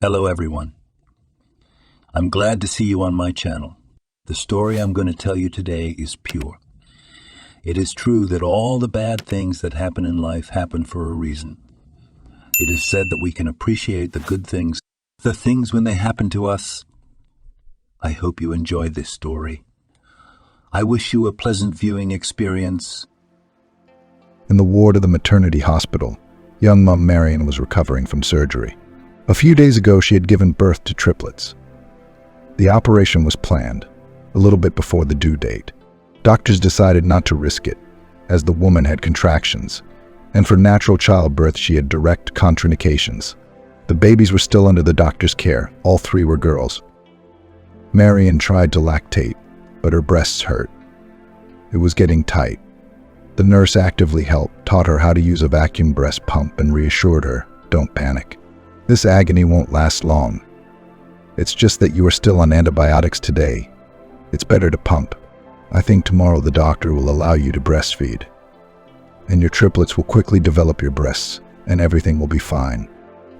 Hello everyone. I'm glad to see you on my channel. The story I'm going to tell you today is pure. It is true that all the bad things that happen in life happen for a reason. It is said that we can appreciate the good things, the things when they happen to us. I hope you enjoy this story. I wish you a pleasant viewing experience. In the ward of the maternity hospital, young mom Marion was recovering from surgery. A few days ago, she had given birth to triplets. The operation was planned, a little bit before the due date. Doctors decided not to risk it, as the woman had contractions, and for natural childbirth she had direct contraindications. The babies were still under the doctor's care. All three were girls. Marion tried to lactate, but her breasts hurt. It was getting tight. The nurse actively helped, taught her how to use a vacuum breast pump, and reassured her, "Don't panic. This agony won't last long. It's just that you are still on antibiotics today. It's better to pump. I think tomorrow the doctor will allow you to breastfeed. And your triplets will quickly develop your breasts, and everything will be fine.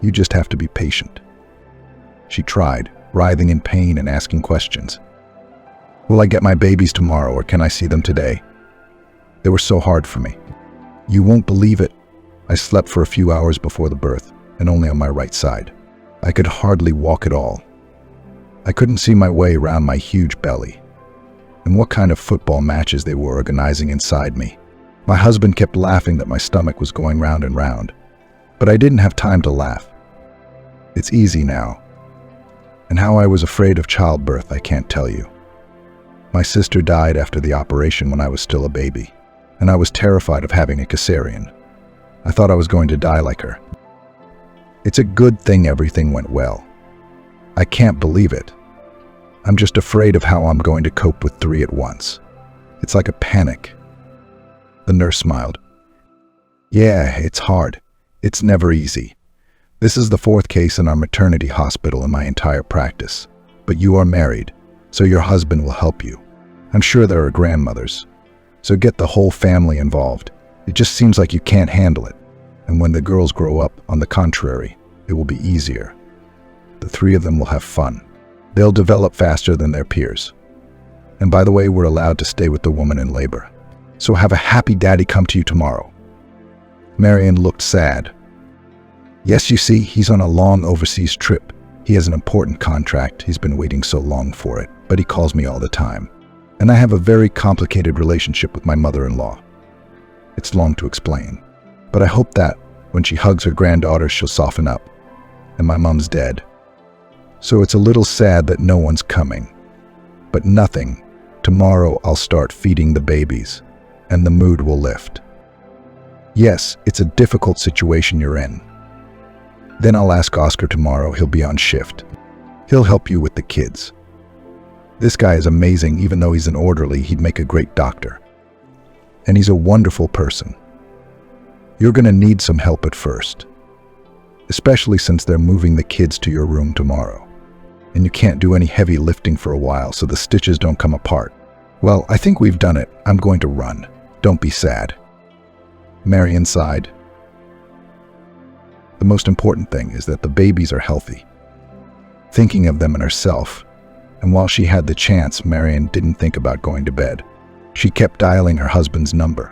You just have to be patient." She tried, writhing in pain and asking questions. "Will I get my babies tomorrow, or can I see them today? They were so hard for me. You won't believe it. I slept for a few hours before the birth, and only on my right side. I could hardly walk at all. I couldn't see my way around my huge belly. And what kind of football matches they were organizing inside me. My husband kept laughing that my stomach was going round and round, but I didn't have time to laugh. It's easy now. And how I was afraid of childbirth, I can't tell you. My sister died after the operation when I was still a baby, and I was terrified of having a cesarean. I thought I was going to die like her. It's a good thing everything went well. I can't believe it. I'm just afraid of how I'm going to cope with three at once. It's like a panic." The nurse smiled. "Yeah, it's hard. It's never easy. This is the fourth case in our maternity hospital in my entire practice. But you are married, so your husband will help you. I'm sure there are grandmothers. So get the whole family involved. It just seems like you can't handle it. And when the girls grow up, on the contrary, it will be easier. The three of them will have fun. They'll develop faster than their peers. And by the way, we're allowed to stay with the woman in labor. So have a happy daddy come to you tomorrow." Marion looked sad. "Yes, you see, he's on a long overseas trip. He has an important contract. He's been waiting so long for it, but he calls me all the time. And I have a very complicated relationship with my mother-in-law. It's long to explain. But I hope that, when she hugs her granddaughter, she'll soften up. And my mom's dead. So it's a little sad that no one's coming. But nothing. Tomorrow I'll start feeding the babies, and the mood will lift. Yes, it's a difficult situation you're in. Then I'll ask Oscar tomorrow. He'll be on shift. He'll help you with the kids. This guy is amazing. Even though he's an orderly, he'd make a great doctor. And he's a wonderful person. You're going to need some help at first, especially since they're moving the kids to your room tomorrow. And you can't do any heavy lifting for a while so the stitches don't come apart. Well, I think we've done it. I'm going to run. Don't be sad." Marion sighed. The most important thing is that the babies are healthy. Thinking of them and herself, and while she had the chance, Marion didn't think about going to bed. She kept dialing her husband's number.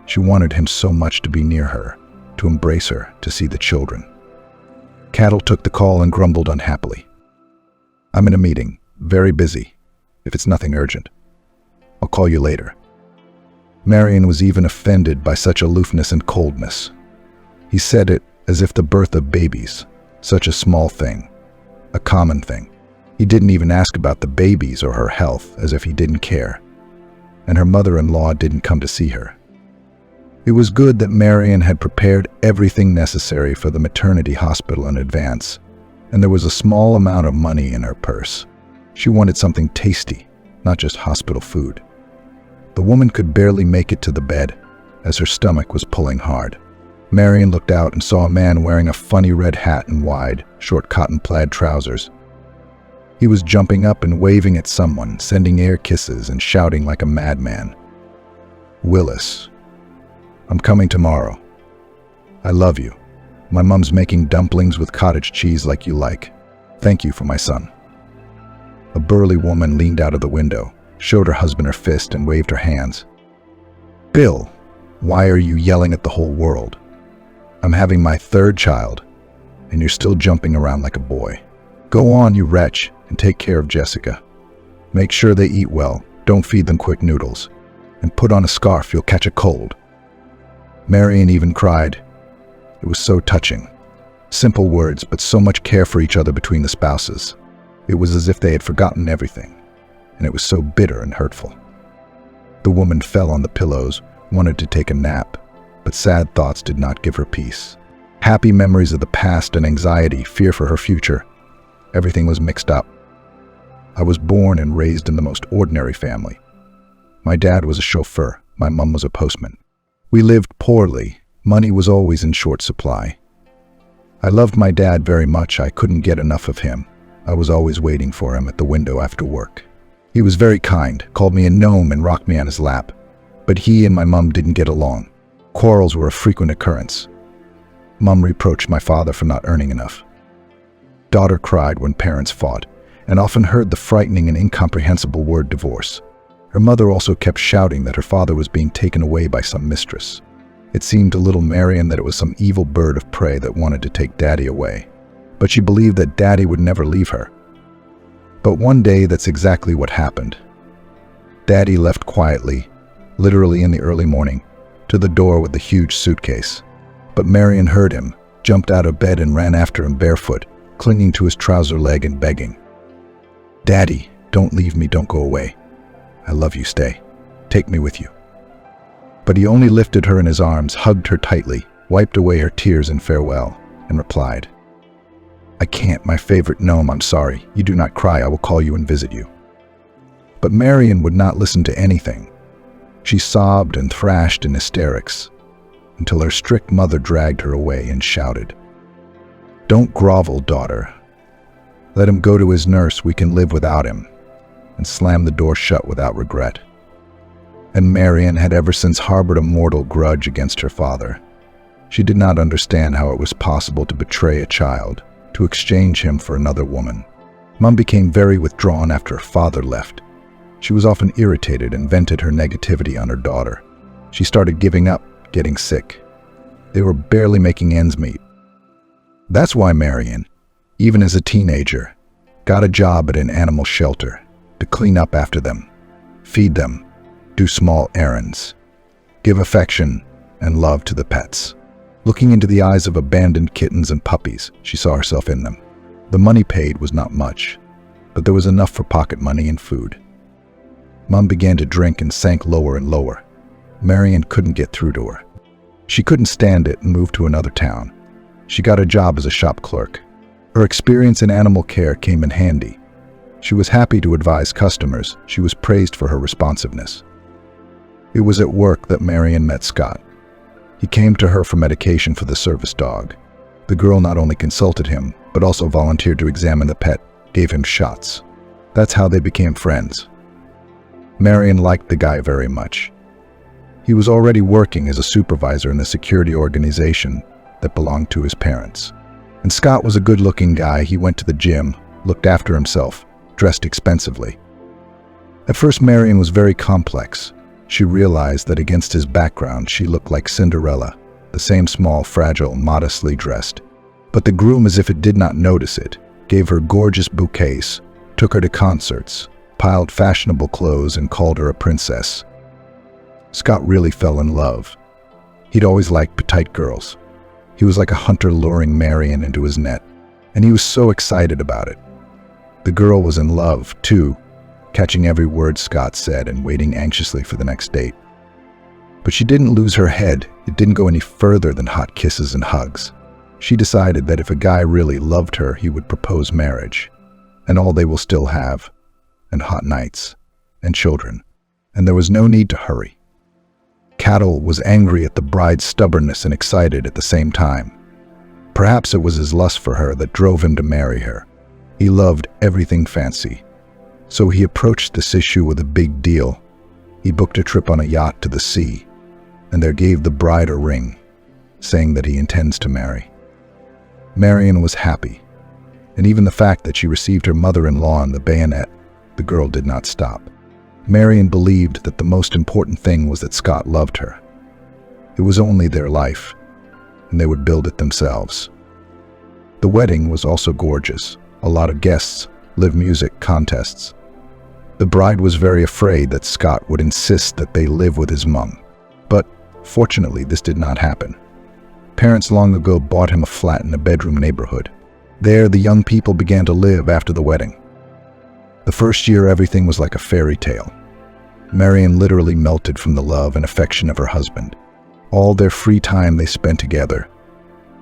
She wanted him so much to be near her, to embrace her, to see the children. Cattle took the call and grumbled unhappily. "I'm in a meeting, very busy, if it's nothing urgent. I'll call you later." Marion was even offended by such aloofness and coldness. He said it as if the birth of babies, such a small thing, a common thing. He didn't even ask about the babies or her health, as if he didn't care. And her mother-in-law didn't come to see her. It was good that Marion had prepared everything necessary for the maternity hospital in advance, and there was a small amount of money in her purse. She wanted something tasty, not just hospital food. The woman could barely make it to the bed, as her stomach was pulling hard. Marion looked out and saw a man wearing a funny red hat and wide, short cotton plaid trousers. He was jumping up and waving at someone, sending air kisses and shouting like a madman. "Willis, I'm coming tomorrow. I love you. My mom's making dumplings with cottage cheese like you like. Thank you for my son." A burly woman leaned out of the window, showed her husband her fist, and waved her hands. "Bill, why are you yelling at the whole world? I'm having my third child, and you're still jumping around like a boy. Go on, you wretch, and take care of Jessica. Make sure they eat well, don't feed them quick noodles, and put on a scarf, you'll catch a cold." Marion even cried. It was so touching. Simple words, but so much care for each other between the spouses. It was as if they had forgotten everything, and it was so bitter and hurtful. The woman fell on the pillows, wanted to take a nap, but sad thoughts did not give her peace. Happy memories of the past and anxiety, fear for her future. Everything was mixed up. I was born and raised in the most ordinary family. My dad was a chauffeur, my mom was a postman. We lived poorly, money was always in short supply. I loved my dad very much, I couldn't get enough of him. I was always waiting for him at the window after work. He was very kind, called me a gnome and rocked me on his lap. But he and my mom didn't get along. Quarrels were a frequent occurrence. Mom reproached my father for not earning enough. Daughter cried when parents fought, and often heard the frightening and incomprehensible word divorce. Her mother also kept shouting that her father was being taken away by some mistress. It seemed to little Marion that it was some evil bird of prey that wanted to take Daddy away. But she believed that Daddy would never leave her. But one day, that's exactly what happened. Daddy left quietly, literally in the early morning, to the door with the huge suitcase. But Marion heard him, jumped out of bed and ran after him barefoot, clinging to his trouser leg and begging. "Daddy, don't leave me, don't go away. I love you, stay. Take me with you." But he only lifted her in his arms, hugged her tightly, wiped away her tears in farewell, and replied, "I can't, my favorite gnome, I'm sorry. You do not cry, I will call you and visit you." But Marion would not listen to anything. She sobbed and thrashed in hysterics, until her strict mother dragged her away and shouted, "Don't grovel, daughter. Let him go to his nurse, we can live without him," and slammed the door shut without regret. And Marion had ever since harbored a mortal grudge against her father. She did not understand how it was possible to betray a child, to exchange him for another woman. Mom became very withdrawn after her father left. She was often irritated and vented her negativity on her daughter. She started giving up, getting sick. They were barely making ends meet. That's why Marion, even as a teenager, got a job at an animal shelter to clean up after them, feed them, do small errands, give affection and love to the pets. Looking into the eyes of abandoned kittens and puppies, she saw herself in them. The money paid was not much, but there was enough for pocket money and food. Mom began to drink and sank lower and lower. Marion couldn't get through to her. She couldn't stand it and moved to another town. She got a job as a shop clerk. Her experience in animal care came in handy. She was happy to advise customers. She was praised for her responsiveness. It was at work that Marion met Scott. He came to her for medication for the service dog. The girl not only consulted him, but also volunteered to examine the pet, gave him shots. That's how they became friends. Marion liked the guy very much. He was already working as a supervisor in the security organization that belonged to his parents. And Scott was a good-looking guy. He went to the gym, looked after himself, dressed expensively. At first, Marion was very complex. She realized that against his background, she looked like Cinderella, the same small, fragile, modestly dressed. But the groom, as if it did not notice it, gave her gorgeous bouquets, took her to concerts, piled fashionable clothes, and called her a princess. Scott really fell in love. He'd always liked petite girls. He was like a hunter luring Marion into his net, and he was so excited about it. The girl was in love, too, catching every word Scott said and waiting anxiously for the next date. But she didn't lose her head. It didn't go any further than hot kisses and hugs. She decided that if a guy really loved her, he would propose marriage, and all they will still have, and hot nights, and children, and there was no need to hurry. Cattle was angry at the bride's stubbornness and excited at the same time. Perhaps it was his lust for her that drove him to marry her. He loved everything fancy. So he approached this issue with a big deal. He booked a trip on a yacht to the sea, and there gave the bride a ring, saying that he intends to marry. Marion was happy, and even the fact that she received her mother-in-law on the bayonet, the girl did not stop. Marion believed that the most important thing was that Scott loved her. It was only their life, and they would build it themselves. The wedding was also gorgeous. A lot of guests, live music, contests. The bride was very afraid that Scott would insist that they live with his mom. But fortunately, this did not happen. Parents long ago bought him a flat in a bedroom neighborhood. There, the young people began to live after the wedding. The first year, everything was like a fairy tale. Marion literally melted from the love and affection of her husband. All their free time they spent together.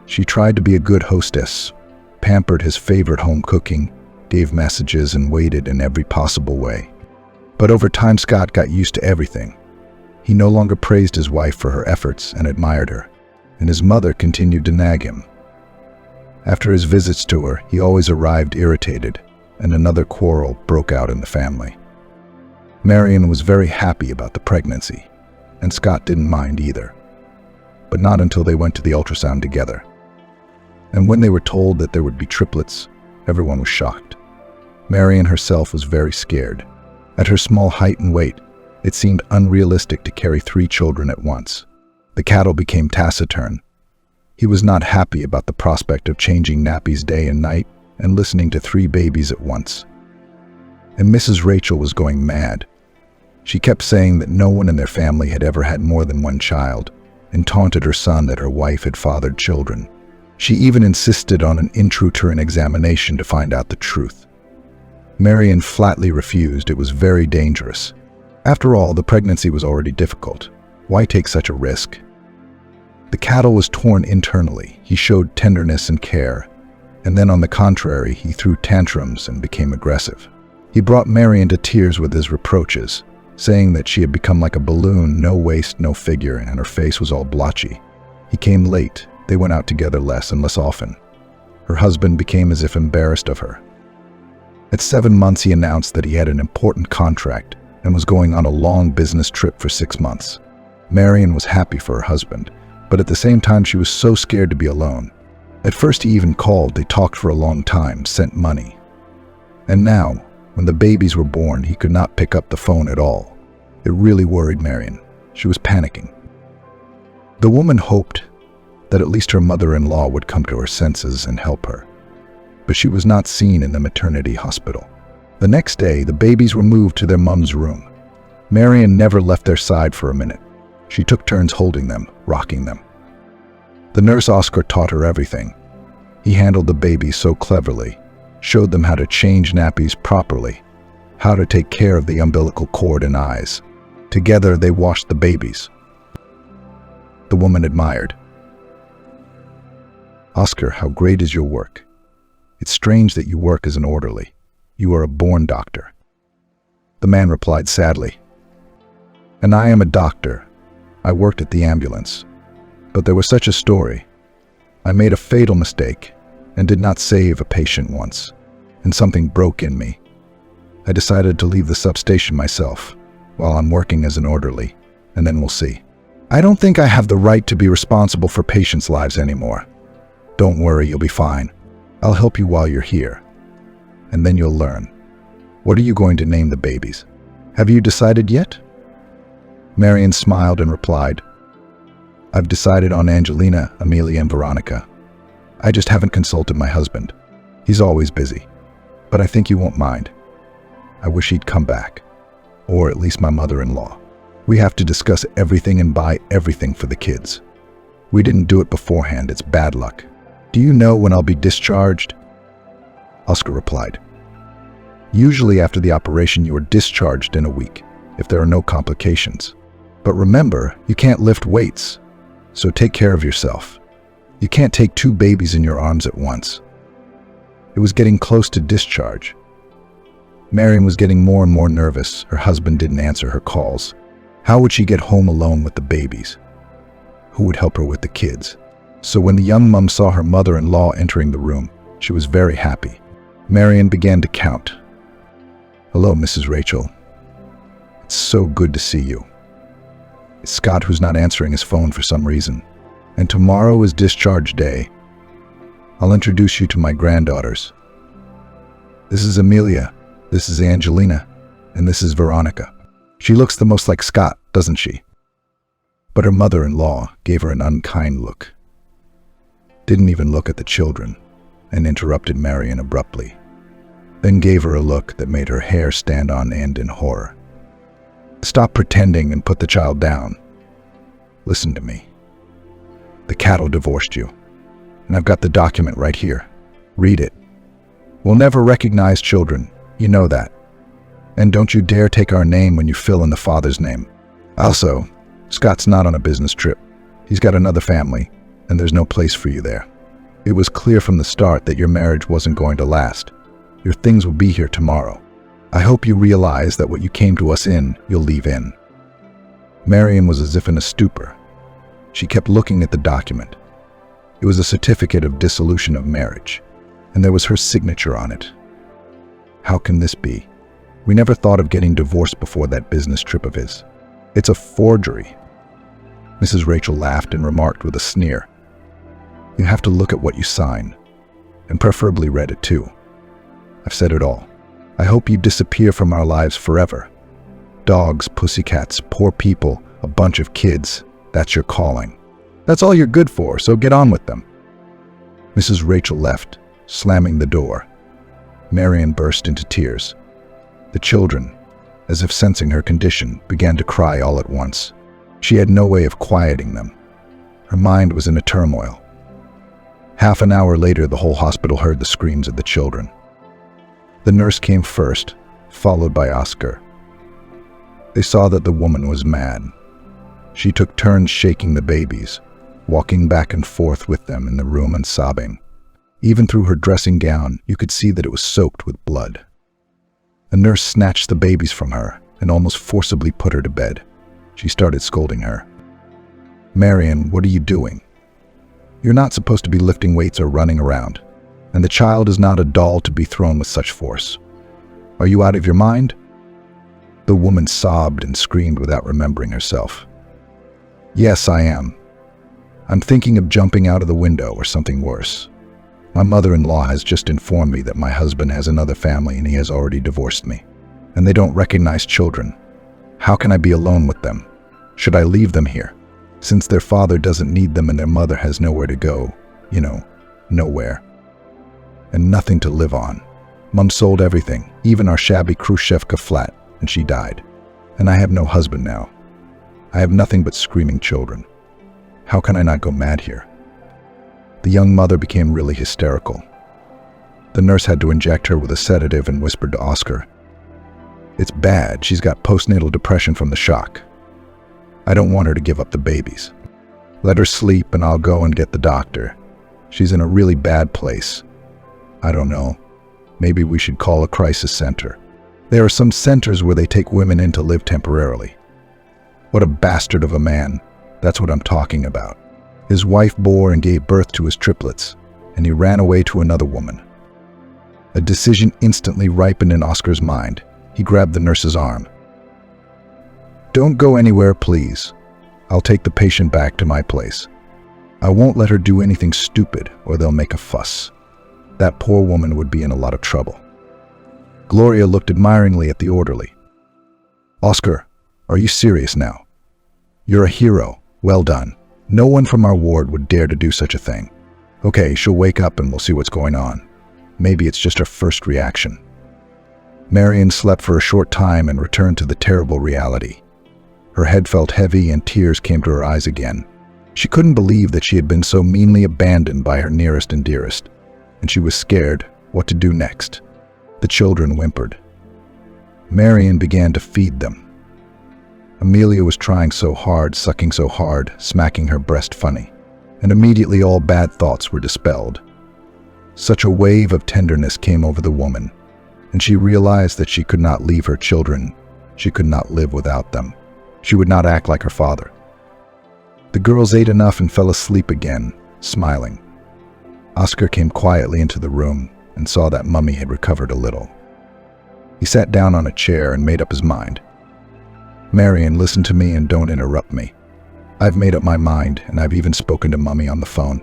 She tried to be a good hostess, pampered his favorite home cooking, gave messages, and waited in every possible way. But over time, Scott got used to everything. He no longer praised his wife for her efforts and admired her, and his mother continued to nag him. After his visits to her, he always arrived irritated, and another quarrel broke out in the family. Marion was very happy about the pregnancy, and Scott didn't mind either. But not until they went to the ultrasound together. And when they were told that there would be triplets, everyone was shocked. Marion herself was very scared. At her small height and weight, it seemed unrealistic to carry 3 children at once. The cattle became taciturn. He was not happy about the prospect of changing nappies day and night and listening to 3 babies at once. And Mrs. Rachel was going mad. She kept saying that no one in their family had ever had more than 1 child, and taunted her son that her wife had fathered children. She even insisted on an intrauterine examination to find out the truth. Marion flatly refused. It was very dangerous. After all, the pregnancy was already difficult. Why take such a risk? The cattle was torn internally. He showed tenderness and care, and then on the contrary, he threw tantrums and became aggressive. He brought Marion to tears with his reproaches, saying that she had become like a balloon, no waist, no figure, and her face was all blotchy. He came late. They went out together less and less often. Her husband became as if embarrassed of her. At 7 months, he announced that he had an important contract and was going on a long business trip for 6 months. Marion was happy for her husband, but at the same time, she was so scared to be alone. At first, he even called. They talked for a long time, sent money. And now, when the babies were born, he could not pick up the phone at all. It really worried Marion. She was panicking. The woman hoped that at least her mother-in-law would come to her senses and help her. But she was not seen in the maternity hospital. The next day, the babies were moved to their mom's room. Marion never left their side for a minute. She took turns holding them, rocking them. The nurse Oscar taught her everything. He handled the babies so cleverly, showed them how to change nappies properly, how to take care of the umbilical cord and eyes. Together, they washed the babies. The woman admired. "Oscar, how great is your work. It's strange that you work as an orderly. You are a born doctor." The man replied sadly, "And I am a doctor. I worked at the ambulance. But there was such a story. I made a fatal mistake and did not save a patient once, and something broke in me. I decided to leave the substation myself while I'm working as an orderly, and then we'll see. I don't think I have the right to be responsible for patients' lives anymore. Don't worry, you'll be fine. I'll help you while you're here, and then you'll learn. What are you going to name the babies? Have you decided yet?" Marion smiled and replied, "I've decided on Angelina, Amelia, and Veronica. I just haven't consulted my husband. He's always busy, but I think you won't mind. I wish he'd come back, or at least my mother-in-law. We have to discuss everything and buy everything for the kids. We didn't do it beforehand. It's bad luck. Do you know when I'll be discharged?" Oscar replied, "Usually after the operation, you are discharged in a week, if there are no complications. But remember, you can't lift weights, so take care of yourself. You can't take 2 babies in your arms at once." It was getting close to discharge. Marion was getting more and more nervous. Her husband didn't answer her calls. How would she get home alone with the babies? Who would help her with the kids? So when the young mum saw her mother-in-law entering the room, she was very happy. Marion began to count. "Hello, Mrs. Rachel. It's so good to see you. It's Scott who's not answering his phone for some reason. And tomorrow is discharge day. I'll introduce you to my granddaughters. This is Amelia, this is Angelina, and this is Veronica. She looks the most like Scott, doesn't she? But her mother-in-law gave her an unkind look. Didn't even look at the children, and interrupted Marion abruptly. Then gave her a look that made her hair stand on end in horror. Stop pretending and put the child down. Listen to me. The cattle divorced you, and I've got the document right here. Read it. We'll never recognize children, you know that. And don't you dare take our name when you fill in the father's name. Also, Scott's not on a business trip. He's got another family, and there's no place for you there. It was clear from the start that your marriage wasn't going to last. Your things will be here tomorrow. I hope you realize that what you came to us in, you'll leave in. Marion was as if in a stupor. She kept looking at the document. It was a certificate of dissolution of marriage, and there was her signature on it. How can this be? We never thought of getting divorced before that business trip of his. It's a forgery. Mrs. Rachel laughed and remarked with a sneer, "You have to look at what you sign, and preferably read it too. I've said it all. I hope you disappear from our lives forever. Dogs, pussycats, poor people, a bunch of kids, that's your calling. That's all you're good for, so get on with them." Mrs. Rachel left, slamming the door. Marion burst into tears. The children, as if sensing her condition, began to cry all at once. She had no way of quieting them. Her mind was in a turmoil. Half an hour later, the whole hospital heard the screams of the children. The nurse came first, followed by Oscar. They saw that the woman was mad. She took turns shaking the babies, walking back and forth with them in the room and sobbing. Even through her dressing gown, you could see that it was soaked with blood. The nurse snatched the babies from her and almost forcibly put her to bed. She started scolding her. "Marion, what are you doing? You're not supposed to be lifting weights or running around, and the child is not a doll to be thrown with such force. Are you out of your mind?" The woman sobbed and screamed without remembering herself. "Yes, I am. I'm thinking of jumping out of the window or something worse. My mother-in-law has just informed me that my husband has another family and he has already divorced me, and they don't recognize children. How can I be alone with them? Should I leave them here? Since their father doesn't need them and their mother has nowhere to go, nowhere. And nothing to live on. Mom sold everything, even our shabby Khrushchevka flat, and she died. And I have no husband now. I have nothing but screaming children. How can I not go mad here?" The young mother became really hysterical. The nurse had to inject her with a sedative and whispered to Oscar, "It's bad. She's got postnatal depression from the shock. I don't want her to give up the babies. Let her sleep and I'll go and get the doctor. She's in a really bad place. I don't know. Maybe we should call a crisis center. There are some centers where they take women in to live temporarily." What a bastard of a man. That's what I'm talking about. His wife bore and gave birth to his triplets, and he ran away to another woman. A decision instantly ripened in Oscar's mind. He grabbed the nurse's arm. "Don't go anywhere, please. I'll take the patient back to my place. I won't let her do anything stupid or they'll make a fuss. That poor woman would be in a lot of trouble." Gloria looked admiringly at the orderly. "Oscar, are you serious now? You're a hero. Well done. No one from our ward would dare to do such a thing. Okay, she'll wake up and we'll see what's going on. Maybe it's just her first reaction." Marion slept for a short time and returned to the terrible reality. Her head felt heavy and tears came to her eyes again. She couldn't believe that she had been so meanly abandoned by her nearest and dearest, and she was scared what to do next. The children whimpered. Marion began to feed them. Amelia was trying so hard, sucking so hard, smacking her breast funny, and immediately all bad thoughts were dispelled. Such a wave of tenderness came over the woman, and she realized that she could not leave her children. She could not live without them. She would not act like her father. The girls ate enough and fell asleep again, smiling. Oscar came quietly into the room and saw that Mummy had recovered a little. He sat down on a chair and made up his mind. "Marion, listen to me and don't interrupt me. I've made up my mind, and I've even spoken to Mummy on the phone.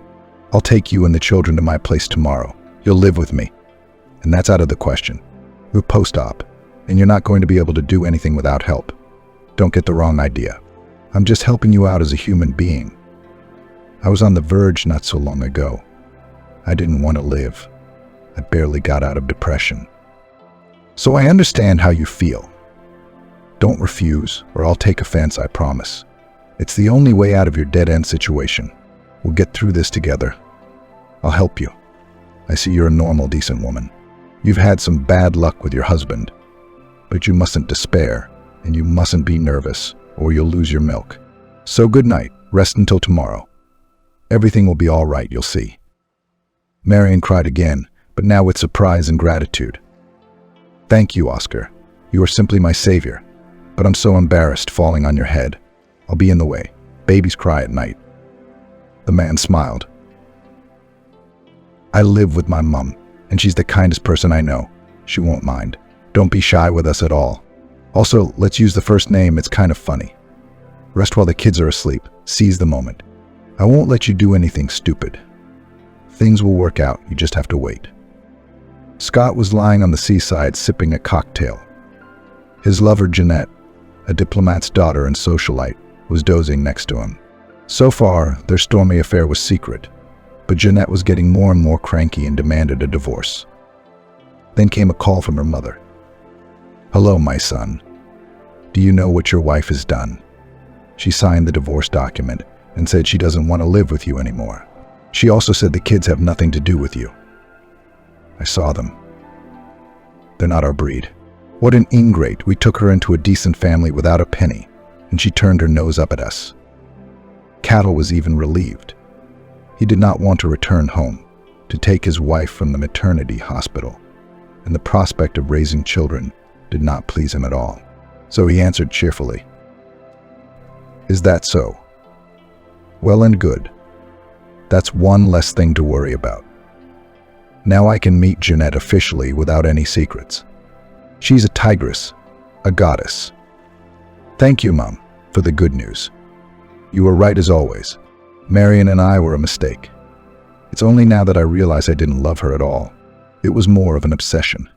I'll take you and the children to my place tomorrow. You'll live with me. And that's out of the question. We're post-op, and you're not going to be able to do anything without help. Don't get the wrong idea. I'm just helping you out as a human being. I was on the verge not so long ago. I didn't want to live. I barely got out of depression. So I understand how you feel. Don't refuse, or I'll take offense, I promise. It's the only way out of your dead-end situation. We'll get through this together. I'll help you. I see you're a normal, decent woman. You've had some bad luck with your husband, but you mustn't despair, and you mustn't be nervous, or you'll lose your milk. So good night. Rest until tomorrow. Everything will be all right, you'll see. Marion cried again, but now with surprise and gratitude. Thank you, Oscar. You are simply my savior, but I'm so embarrassed falling on your head. I'll be in the way. Babies cry at night. The man smiled. I live with my mom, and she's the kindest person I know. She won't mind. Don't be shy with us at all. Also, let's use the first name, it's kind of funny. Rest while the kids are asleep. Seize the moment. I won't let you do anything stupid. Things will work out, you just have to wait. Scott was lying on the seaside sipping a cocktail. His lover Jeanette, a diplomat's daughter and socialite, was dozing next to him. So far, their stormy affair was secret, but Jeanette was getting more and more cranky and demanded a divorce. Then came a call from her mother. Hello, my son. Do you know what your wife has done? She signed the divorce document and said she doesn't want to live with you anymore. She also said the kids have nothing to do with you. I saw them. They're not our breed. What an ingrate. We took her into a decent family without a penny, and she turned her nose up at us. Cattle was even relieved. He did not want to return home, to take his wife from the maternity hospital, and the prospect of raising children did not please him at all. So he answered cheerfully, Is that so? Well and good. That's one less thing to worry about. Now I can meet Jeanette officially without any secrets. She's a tigress, a goddess. Thank you, Mom, for the good news. You were right as always. Marion and I were a mistake. It's only now that I realize I didn't love her at all. It was more of an obsession.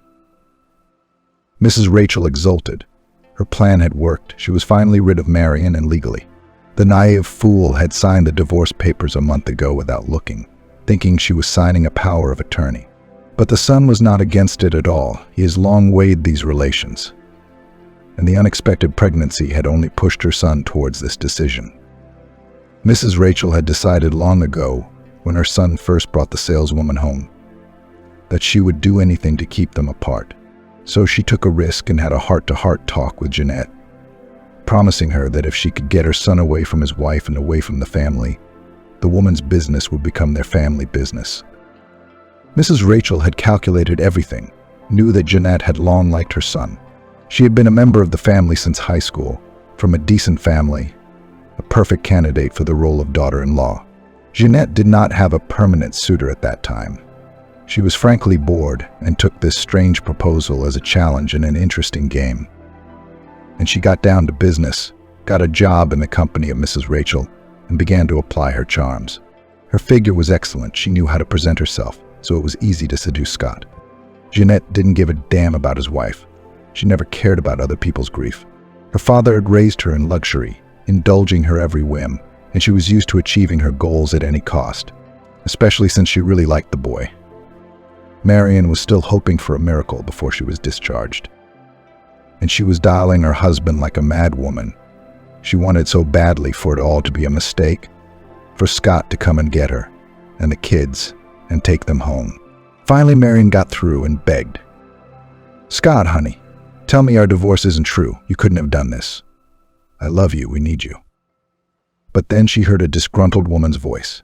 Mrs. Rachel exulted. Her plan had worked. She was finally rid of Marion and legally. The naive fool had signed the divorce papers a month ago without looking, thinking she was signing a power of attorney. But the son was not against it at all. He has long weighed these relations. And the unexpected pregnancy had only pushed her son towards this decision. Mrs. Rachel had decided long ago, when her son first brought the saleswoman home, that she would do anything to keep them apart. So she took a risk and had a heart-to-heart talk with Jeanette, promising her that if she could get her son away from his wife and away from the family, the woman's business would become their family business. Mrs. Rachel had calculated everything, knew that Jeanette had long liked her son. She had been a member of the family since high school, from a decent family, a perfect candidate for the role of daughter-in-law. Jeanette did not have a permanent suitor at that time. She was frankly bored and took this strange proposal as a challenge and an interesting game. And she got down to business, got a job in the company of Mrs. Rachel, and began to apply her charms. Her figure was excellent. She knew how to present herself, so it was easy to seduce Scott. Jeanette didn't give a damn about his wife. She never cared about other people's grief. Her father had raised her in luxury, indulging her every whim, and she was used to achieving her goals at any cost, especially since she really liked the boy. Marion was still hoping for a miracle before she was discharged. And she was dialing her husband like a mad woman. She wanted so badly for it all to be a mistake, for Scott to come and get her, and the kids, and take them home. Finally, Marion got through and begged. Scott, honey, tell me our divorce isn't true. You couldn't have done this. I love you. We need you. But then she heard a disgruntled woman's voice.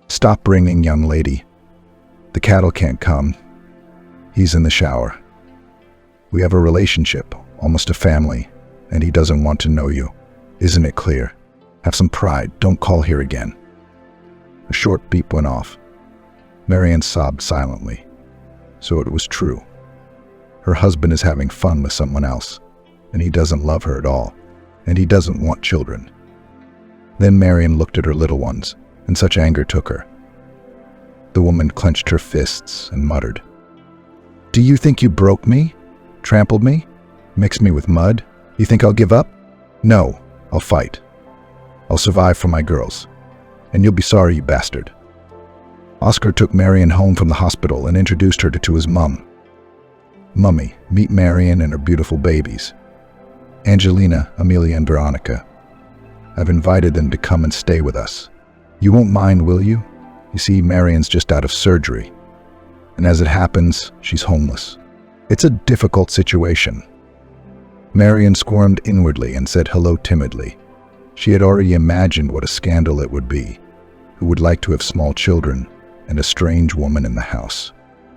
Stop ringing, young lady. The cattle can't come. He's in the shower. We have a relationship, almost a family, and he doesn't want to know you. Isn't it clear? Have some pride. Don't call here again. A short beep went off. Marion sobbed silently. So it was true. Her husband is having fun with someone else, and he doesn't love her at all, and he doesn't want children. Then Marion looked at her little ones, and such anger took her. The woman clenched her fists and muttered, "Do you think you broke me? Trampled me? Mixed me with mud? You think I'll give up? No, I'll fight. I'll survive for my girls. And you'll be sorry, you bastard." Oscar took Marion home from the hospital and introduced her to his mum. "Mummy, meet Marion and her beautiful babies. Angelina, Amelia, and Veronica. I've invited them to come and stay with us. You won't mind, will you? You see, Marion's just out of surgery. And as it happens, she's homeless. It's a difficult situation." Marion squirmed inwardly and said hello timidly. She had already imagined what a scandal it would be. Who would like to have small children and a strange woman in the house?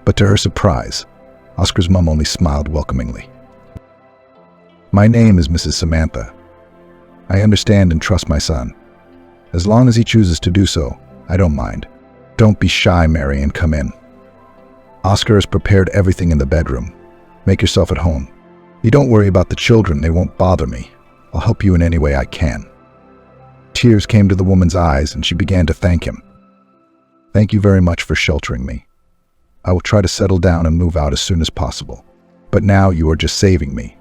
But to her surprise, Oscar's mum only smiled welcomingly. "My name is Mrs. Samantha. I understand and trust my son. As long as he chooses to do so, I don't mind. Don't be shy, Marion, come in. Oscar has prepared everything in the bedroom. Make yourself at home. You don't worry about the children, they won't bother me. I'll help you in any way I can." Tears came to the woman's eyes and she began to thank him. "Thank you very much for sheltering me. I will try to settle down and move out as soon as possible. But now you are just saving me."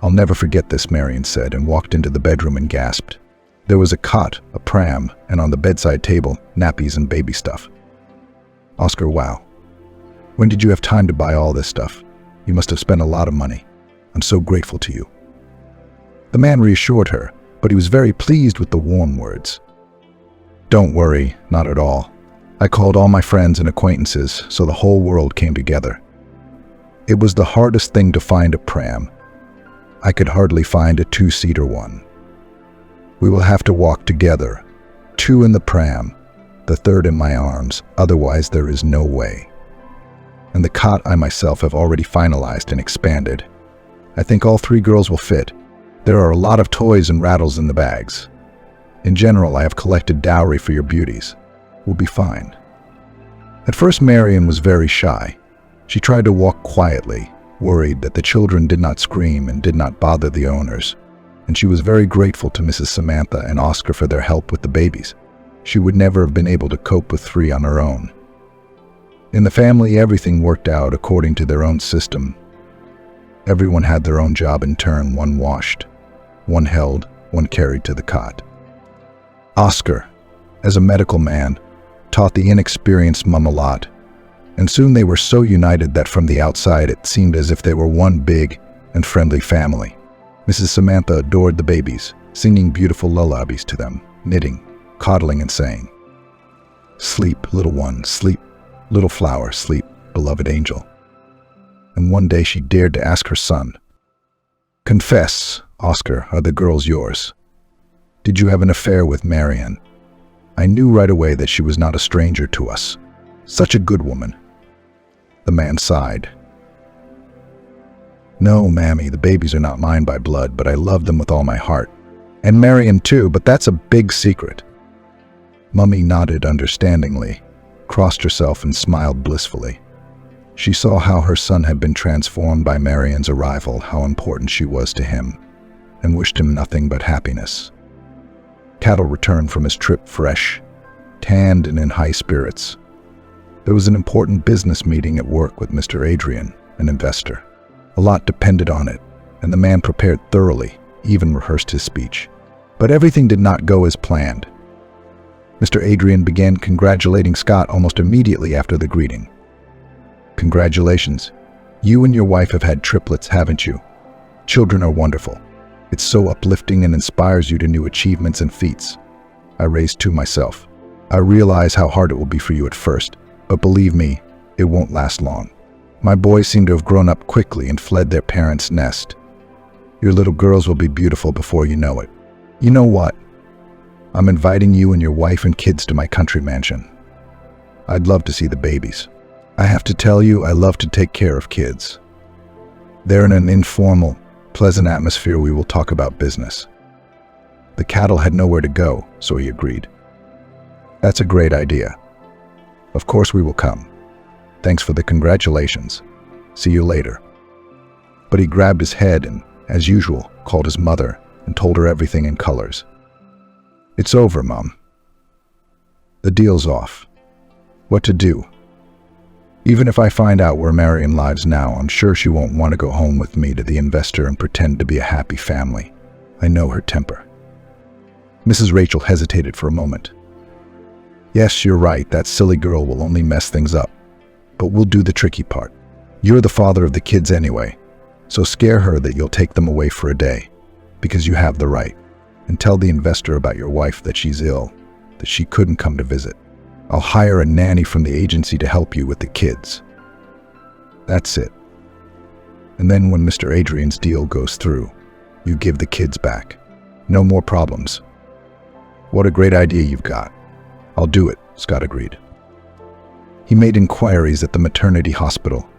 "I'll never forget this," Marion said, and walked into the bedroom and gasped. There was a cot, a pram, and on the bedside table, nappies and baby stuff. "Oscar, wow. When did you have time to buy all this stuff? You must have spent a lot of money. I'm so grateful to you." The man reassured her, but he was very pleased with the warm words. "Don't worry, not at all. I called all my friends and acquaintances, so the whole world came together. It was the hardest thing to find a pram. I could hardly find a two-seater one. We will have to walk together, 2 in the pram, the 3rd in my arms, otherwise there is no way. And the cot I myself have already finalized and expanded. I think all 3 girls will fit. There are a lot of toys and rattles in the bags. In general, I have collected dowry for your beauties. We'll be fine." At first, Marion was very shy. She tried to walk quietly, worried that the children did not scream and did not bother the owners. And she was very grateful to Mrs. Samantha and Oscar for their help with the babies. She would never have been able to cope with 3 on her own. In the family, everything worked out according to their own system. Everyone had their own job in turn, one washed, one held, one carried to the cot. Oscar, as a medical man, taught the inexperienced mum a lot, and soon they were so united that from the outside it seemed as if they were one big and friendly family. Mrs. Samantha adored the babies, singing beautiful lullabies to them, knitting, coddling, and saying, "Sleep, little one, sleep, little flower, sleep, beloved angel." And one day she dared to ask her son, "Confess, Oscar, are the girls yours? Did you have an affair with Marion? I knew right away that she was not a stranger to us. Such a good woman." The man sighed. "No, Mammy, the babies are not mine by blood, but I love them with all my heart. And Marion too, but that's a big secret." Mummy nodded understandingly, crossed herself and smiled blissfully. She saw how her son had been transformed by Marion's arrival, how important she was to him, and wished him nothing but happiness. Cattle returned from his trip fresh, tanned and in high spirits. There was an important business meeting at work with Mr. Adrian, an investor. A lot depended on it, and the man prepared thoroughly, even rehearsed his speech. But everything did not go as planned. Mr. Adrian began congratulating Scott almost immediately after the greeting. "Congratulations. You and your wife have had triplets, haven't you? Children are wonderful. It's so uplifting and inspires you to new achievements and feats. I raised 2 myself. I realize how hard it will be for you at first, but believe me, it won't last long. My boys seem to have grown up quickly and fled their parents' nest. Your little girls will be beautiful before you know it. You know what? I'm inviting you and your wife and kids to my country mansion. I'd love to see the babies. I have to tell you, I love to take care of kids. They're in an informal, pleasant atmosphere. We will talk about business." The cattle had nowhere to go, so he agreed. "That's a great idea. Of course we will come. Thanks for the congratulations. See you later." But he grabbed his head and, as usual, called his mother and told her everything in colors. "It's over, Mum. The deal's off. What to do? Even if I find out where Marion lives now, I'm sure she won't want to go home with me to the investor and pretend to be a happy family. I know her temper. Mrs. Rachel hesitated for a moment. Yes, you're right, that silly girl will only mess things up. But we'll do the tricky part. You're the father of the kids anyway, so scare her that you'll take them away for a day, because you have the right, and tell the investor about your wife that she's ill, that she couldn't come to visit. I'll hire a nanny from the agency to help you with the kids. That's it. And then when Mr. Adrian's deal goes through, you give the kids back. No more problems. What a great idea you've got. I'll do it, Scott agreed. He made inquiries at the maternity hospital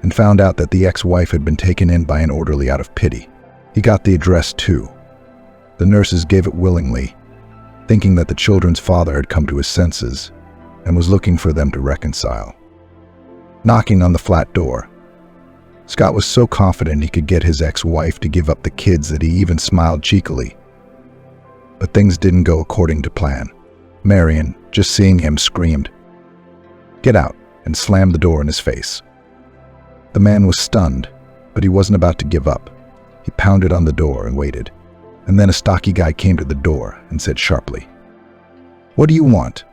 and found out that the ex-wife had been taken in by an orderly out of pity. He got the address too. The nurses gave it willingly, thinking that the children's father had come to his senses and was looking for them to reconcile. Knocking on the flat door, Scott was so confident he could get his ex-wife to give up the kids that he even smiled cheekily. But things didn't go according to plan. Marion, just seeing him, screamed, "Get out," and slammed the door in his face. The man was stunned, but he wasn't about to give up. He pounded on the door and waited. And then a stocky guy came to the door and said sharply, "What do you want?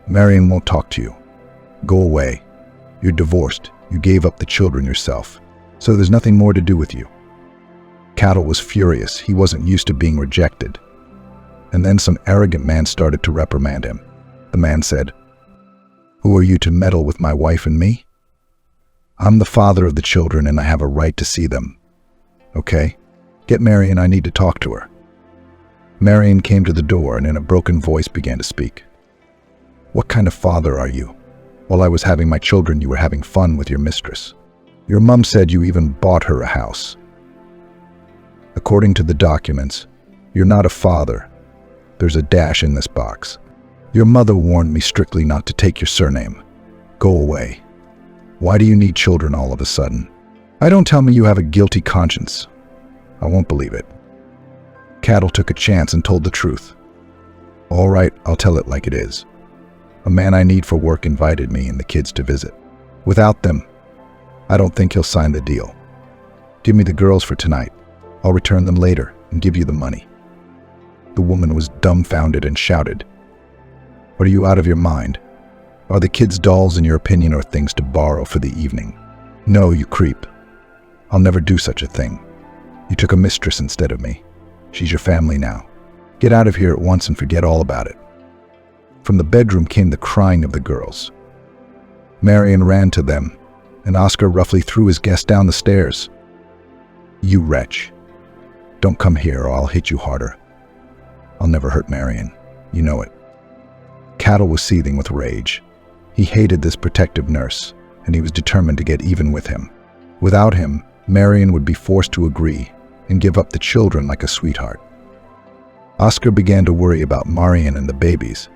Marion won't talk to you. Go away. You're divorced. You gave up the children yourself, so there's nothing more to do with you." Cattle was furious. He wasn't used to being rejected. And then some arrogant man started to reprimand him. The man said, "Who are you to meddle with my wife and me? I'm the father of the children and I have a right to see them. Okay? Get Marion, I need to talk to her." Marion came to the door and in a broken voice began to speak. "What kind of father are you? While I was having my children, you were having fun with your mistress. Your mom said you even bought her a house. According to the documents, you're not a father. There's a dash in this box. Your mother warned me strictly not to take your surname. Go away. Why do you need children all of a sudden? Don't tell me you have a guilty conscience. I won't believe it." Cattle took a chance and told the truth. "All right, I'll tell it like it is. A man I need for work invited me and the kids to visit. Without them, I don't think he'll sign the deal. Give me the girls for tonight. I'll return them later and give you the money." The woman was dumbfounded and shouted, "Are you out of your mind? Are the kids dolls in your opinion or things to borrow for the evening? No, you creep. I'll never do such a thing. You took a mistress instead of me. She's your family now. Get out of here at once and forget all about it." From the bedroom came the crying of the girls. Marion ran to them, and Oscar roughly threw his guest down the stairs. "You wretch. Don't come here or I'll hit you harder. I'll never hurt Marion. You know it." Cattle was seething with rage. He hated this protective nurse, and he was determined to get even with him. Without him, Marion would be forced to agree and give up the children like a sweetheart. Oscar began to worry about Marion and the babies,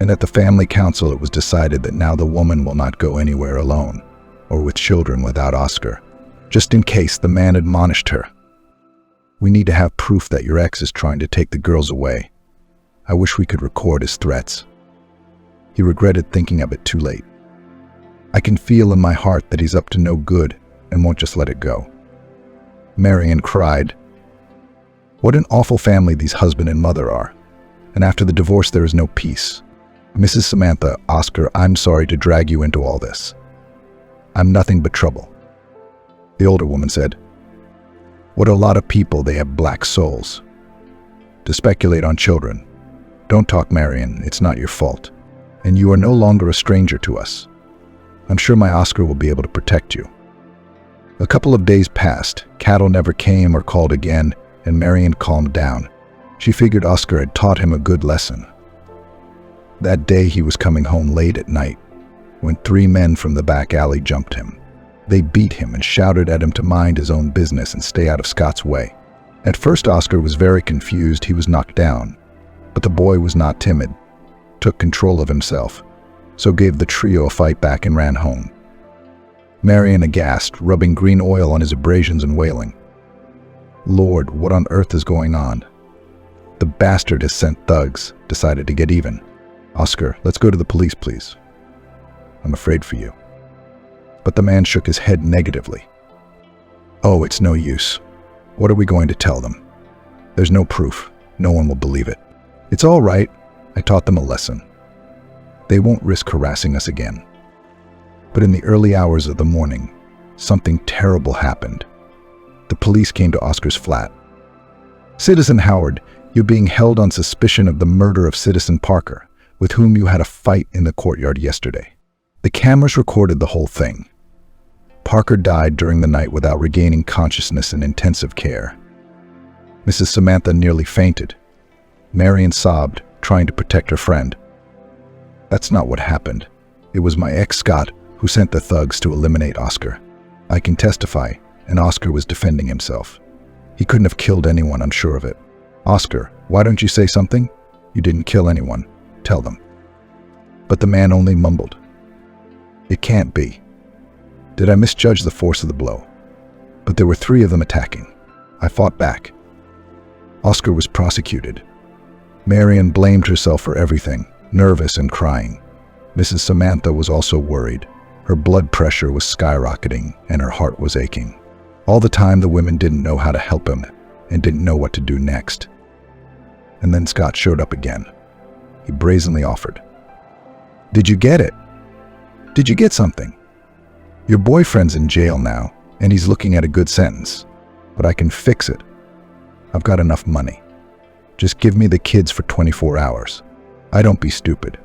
and at the family council it was decided that now the woman will not go anywhere alone or with children without Oscar. Just in case, the man admonished her. "We need to have proof that your ex is trying to take the girls away. I wish we could record his threats." He regretted thinking of it too late. "I can feel in my heart that he's up to no good and won't just let it go." Marion cried. "What an awful family these husband and mother are. And after the divorce there is no peace. Mrs. Samantha, Oscar, I'm sorry to drag you into all this. I'm nothing but trouble." The older woman said, "What a lot of people, they have black souls. To speculate on children. Don't talk, Marion, it's not your fault. And you are no longer a stranger to us. I'm sure my Oscar will be able to protect you." A couple of days passed. Cattle never came or called again, and Marion calmed down. She figured Oscar had taught him a good lesson. That day he was coming home late at night when 3 men from the back alley jumped him. They beat him and shouted at him to mind his own business and stay out of Scott's way. At first Oscar was very confused. He was knocked down, but the boy was not timid, took control of himself, so gave the trio a fight back and ran home. Marion aghast, rubbing green oil on his abrasions and wailing, "Lord, what on earth is going on? The bastard has sent thugs, decided to get even. Oscar, let's go to the police, please." I'm afraid for you." But the man shook his head negatively. "Oh, it's no use. What are we going to tell them? There's no proof. No one will believe it. It's all right. I taught them a lesson. They won't risk harassing us again." But in the early hours of the morning, something terrible happened. The police came to Oscar's flat. "Citizen Howard, you're being held on suspicion of the murder of Citizen Parker, with whom you had a fight in the courtyard yesterday." The cameras recorded the whole thing. Parker died during the night without regaining consciousness in intensive care. Mrs. Samantha nearly fainted. Marion sobbed, trying to protect her friend. "That's not what happened. It was my ex Scott who sent the thugs to eliminate Oscar. I can testify, and Oscar was defending himself. He couldn't have killed anyone, I'm sure of it. Oscar, why don't you say something? You didn't kill anyone. Tell them." But the man only mumbled. "It can't be. Did I misjudge the force of the blow? But there were 3 of them attacking. I fought back." Oscar was prosecuted. Marion blamed herself for everything, nervous and crying. Mrs. Samantha was also worried. Her blood pressure was skyrocketing and her heart was aching. All the time the women didn't know how to help him and didn't know what to do next. And then Scott showed up again. He brazenly offered. "Did you get it? Did you get something? Your boyfriend's in jail now and he's looking at a good sentence, but I can fix it. I've got enough money. Just give me the kids for 24 hours. I don't be stupid.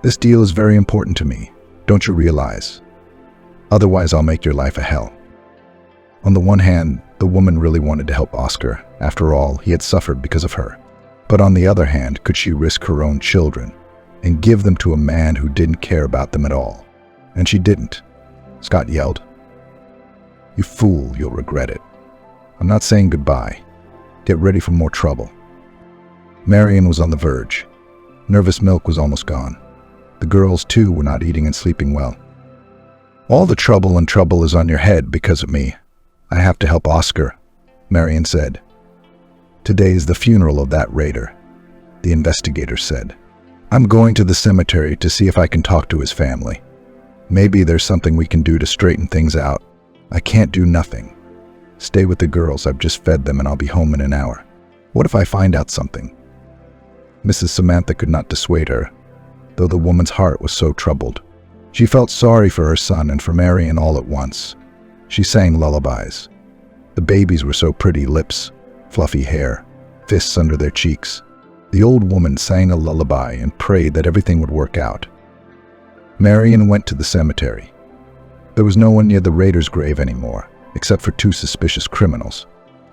This deal is very important to me, don't you realize? Otherwise I'll make your life a hell." On the one hand, the woman really wanted to help Oscar. After all, he had suffered because of her. But on the other hand, could she risk her own children and give them to a man who didn't care about them at all? And she didn't. Scott yelled, "You fool, you'll regret it. I'm not saying goodbye. Get ready for more trouble." Marion was on the verge. Nervous milk was almost gone. The girls, too, were not eating and sleeping well. "All the trouble is on your head because of me. I have to help Oscar," Marion said. "Today is the funeral of that raider," the investigator said. "I'm going to the cemetery to see if I can talk to his family. Maybe there's something we can do to straighten things out. I can't do nothing. Stay with the girls, I've just fed them and I'll be home in an hour. What if I find out something?" Mrs. Samantha could not dissuade her, though the woman's heart was so troubled. She felt sorry for her son and for Marion all at once. She sang lullabies. The babies were so pretty, lips, fluffy hair, fists under their cheeks. The old woman sang a lullaby and prayed that everything would work out. Marion went to the cemetery. There was no one near the raider's grave anymore, except for 2 suspicious criminals.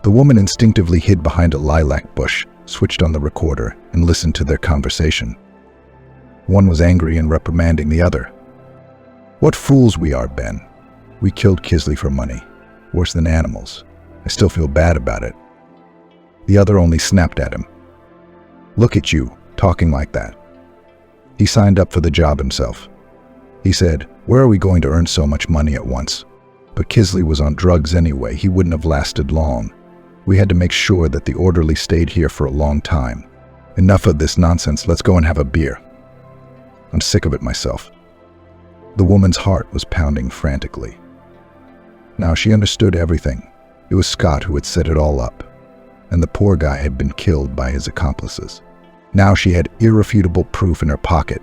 The woman instinctively hid behind a lilac bush, switched on the recorder, and listened to their conversation. One was angry and reprimanding the other. "What fools we are, Ben. We killed Kisley for money. Worse than animals. I still feel bad about it." The other only snapped at him. "Look at you, talking like that." He signed up for the job himself. He said, "Where are we going to earn so much money at once?" But Kisley was on drugs anyway. He wouldn't have lasted long. We had to make sure that the orderly stayed here for a long time. Enough of this nonsense. Let's go and have a beer. I'm sick of it myself. The woman's heart was pounding frantically. Now she understood everything. It was Scott who had set it all up, and the poor guy had been killed by his accomplices. Now she had irrefutable proof in her pocket.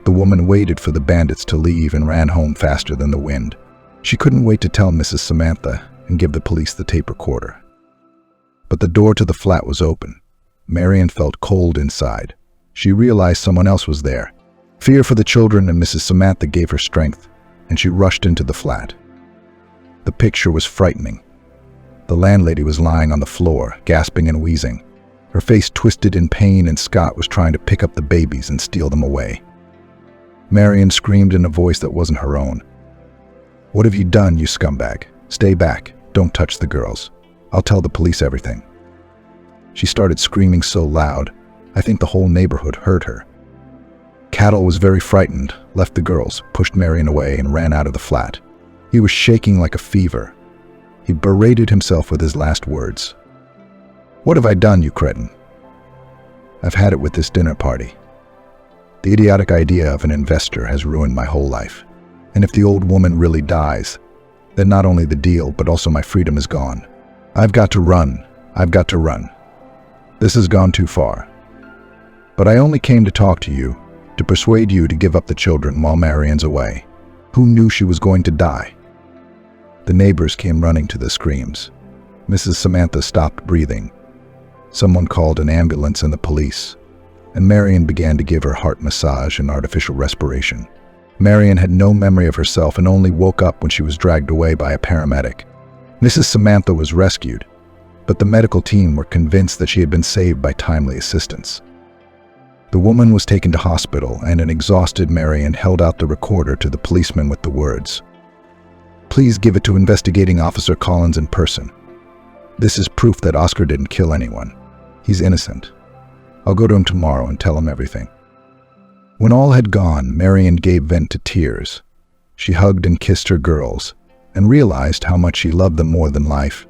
The woman waited for the bandits to leave and ran home faster than the wind. She couldn't wait to tell Mrs. Samantha and give the police the tape recorder. But the door to the flat was open. Marion felt cold inside. She realized someone else was there. Fear for the children and Mrs. Samantha gave her strength, and she rushed into the flat. The picture was frightening. The landlady was lying on the floor, gasping and wheezing. Her face twisted in pain, and Scott was trying to pick up the babies and steal them away. Marion screamed in a voice that wasn't her own. "What have you done, you scumbag? Stay back. Don't touch the girls. I'll tell the police everything." She started screaming so loud, I think the whole neighborhood heard her. Cattle was very frightened, left the girls, pushed Marion away, and ran out of the flat. He was shaking like a fever. He berated himself with his last words. "What have I done, you cretin? I've had it with this dinner party. The idiotic idea of an investor has ruined my whole life. And if the old woman really dies, then not only the deal, but also my freedom is gone. I've got to run. I've got to run. This has gone too far. But I only came to talk to you, to persuade you to give up the children while Marion's away. Who knew she was going to die? The neighbors came running to the screams. Mrs. Samantha stopped breathing. Someone called an ambulance and the police, and Marion began to give her heart massage and artificial respiration. Marion had no memory of herself and only woke up when she was dragged away by a paramedic. Mrs. Samantha was rescued, but the medical team were convinced that she had been saved by timely assistance. The woman was taken to hospital, and an exhausted Marion held out the recorder to the policeman with the words, "Please give it to Investigating Officer Collins in person. This is proof that Oscar didn't kill anyone. He's innocent. I'll go to him tomorrow and tell him everything." When all had gone, Marion gave vent to tears. She hugged and kissed her girls and realized how much she loved them more than life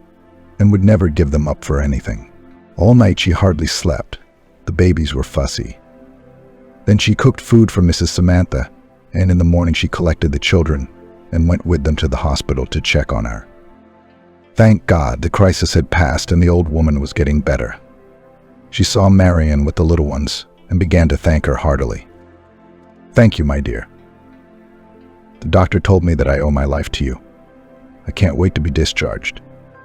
and would never give them up for anything. All night she hardly slept. The babies were fussy. Then she cooked food for Mrs. Samantha, and in the morning she collected the children and went with them to the hospital to check on her. Thank God the crisis had passed and the old woman was getting better. She saw Marion with the little ones and began to thank her heartily. "Thank you, my dear. The doctor told me that I owe my life to you. I can't wait to be discharged.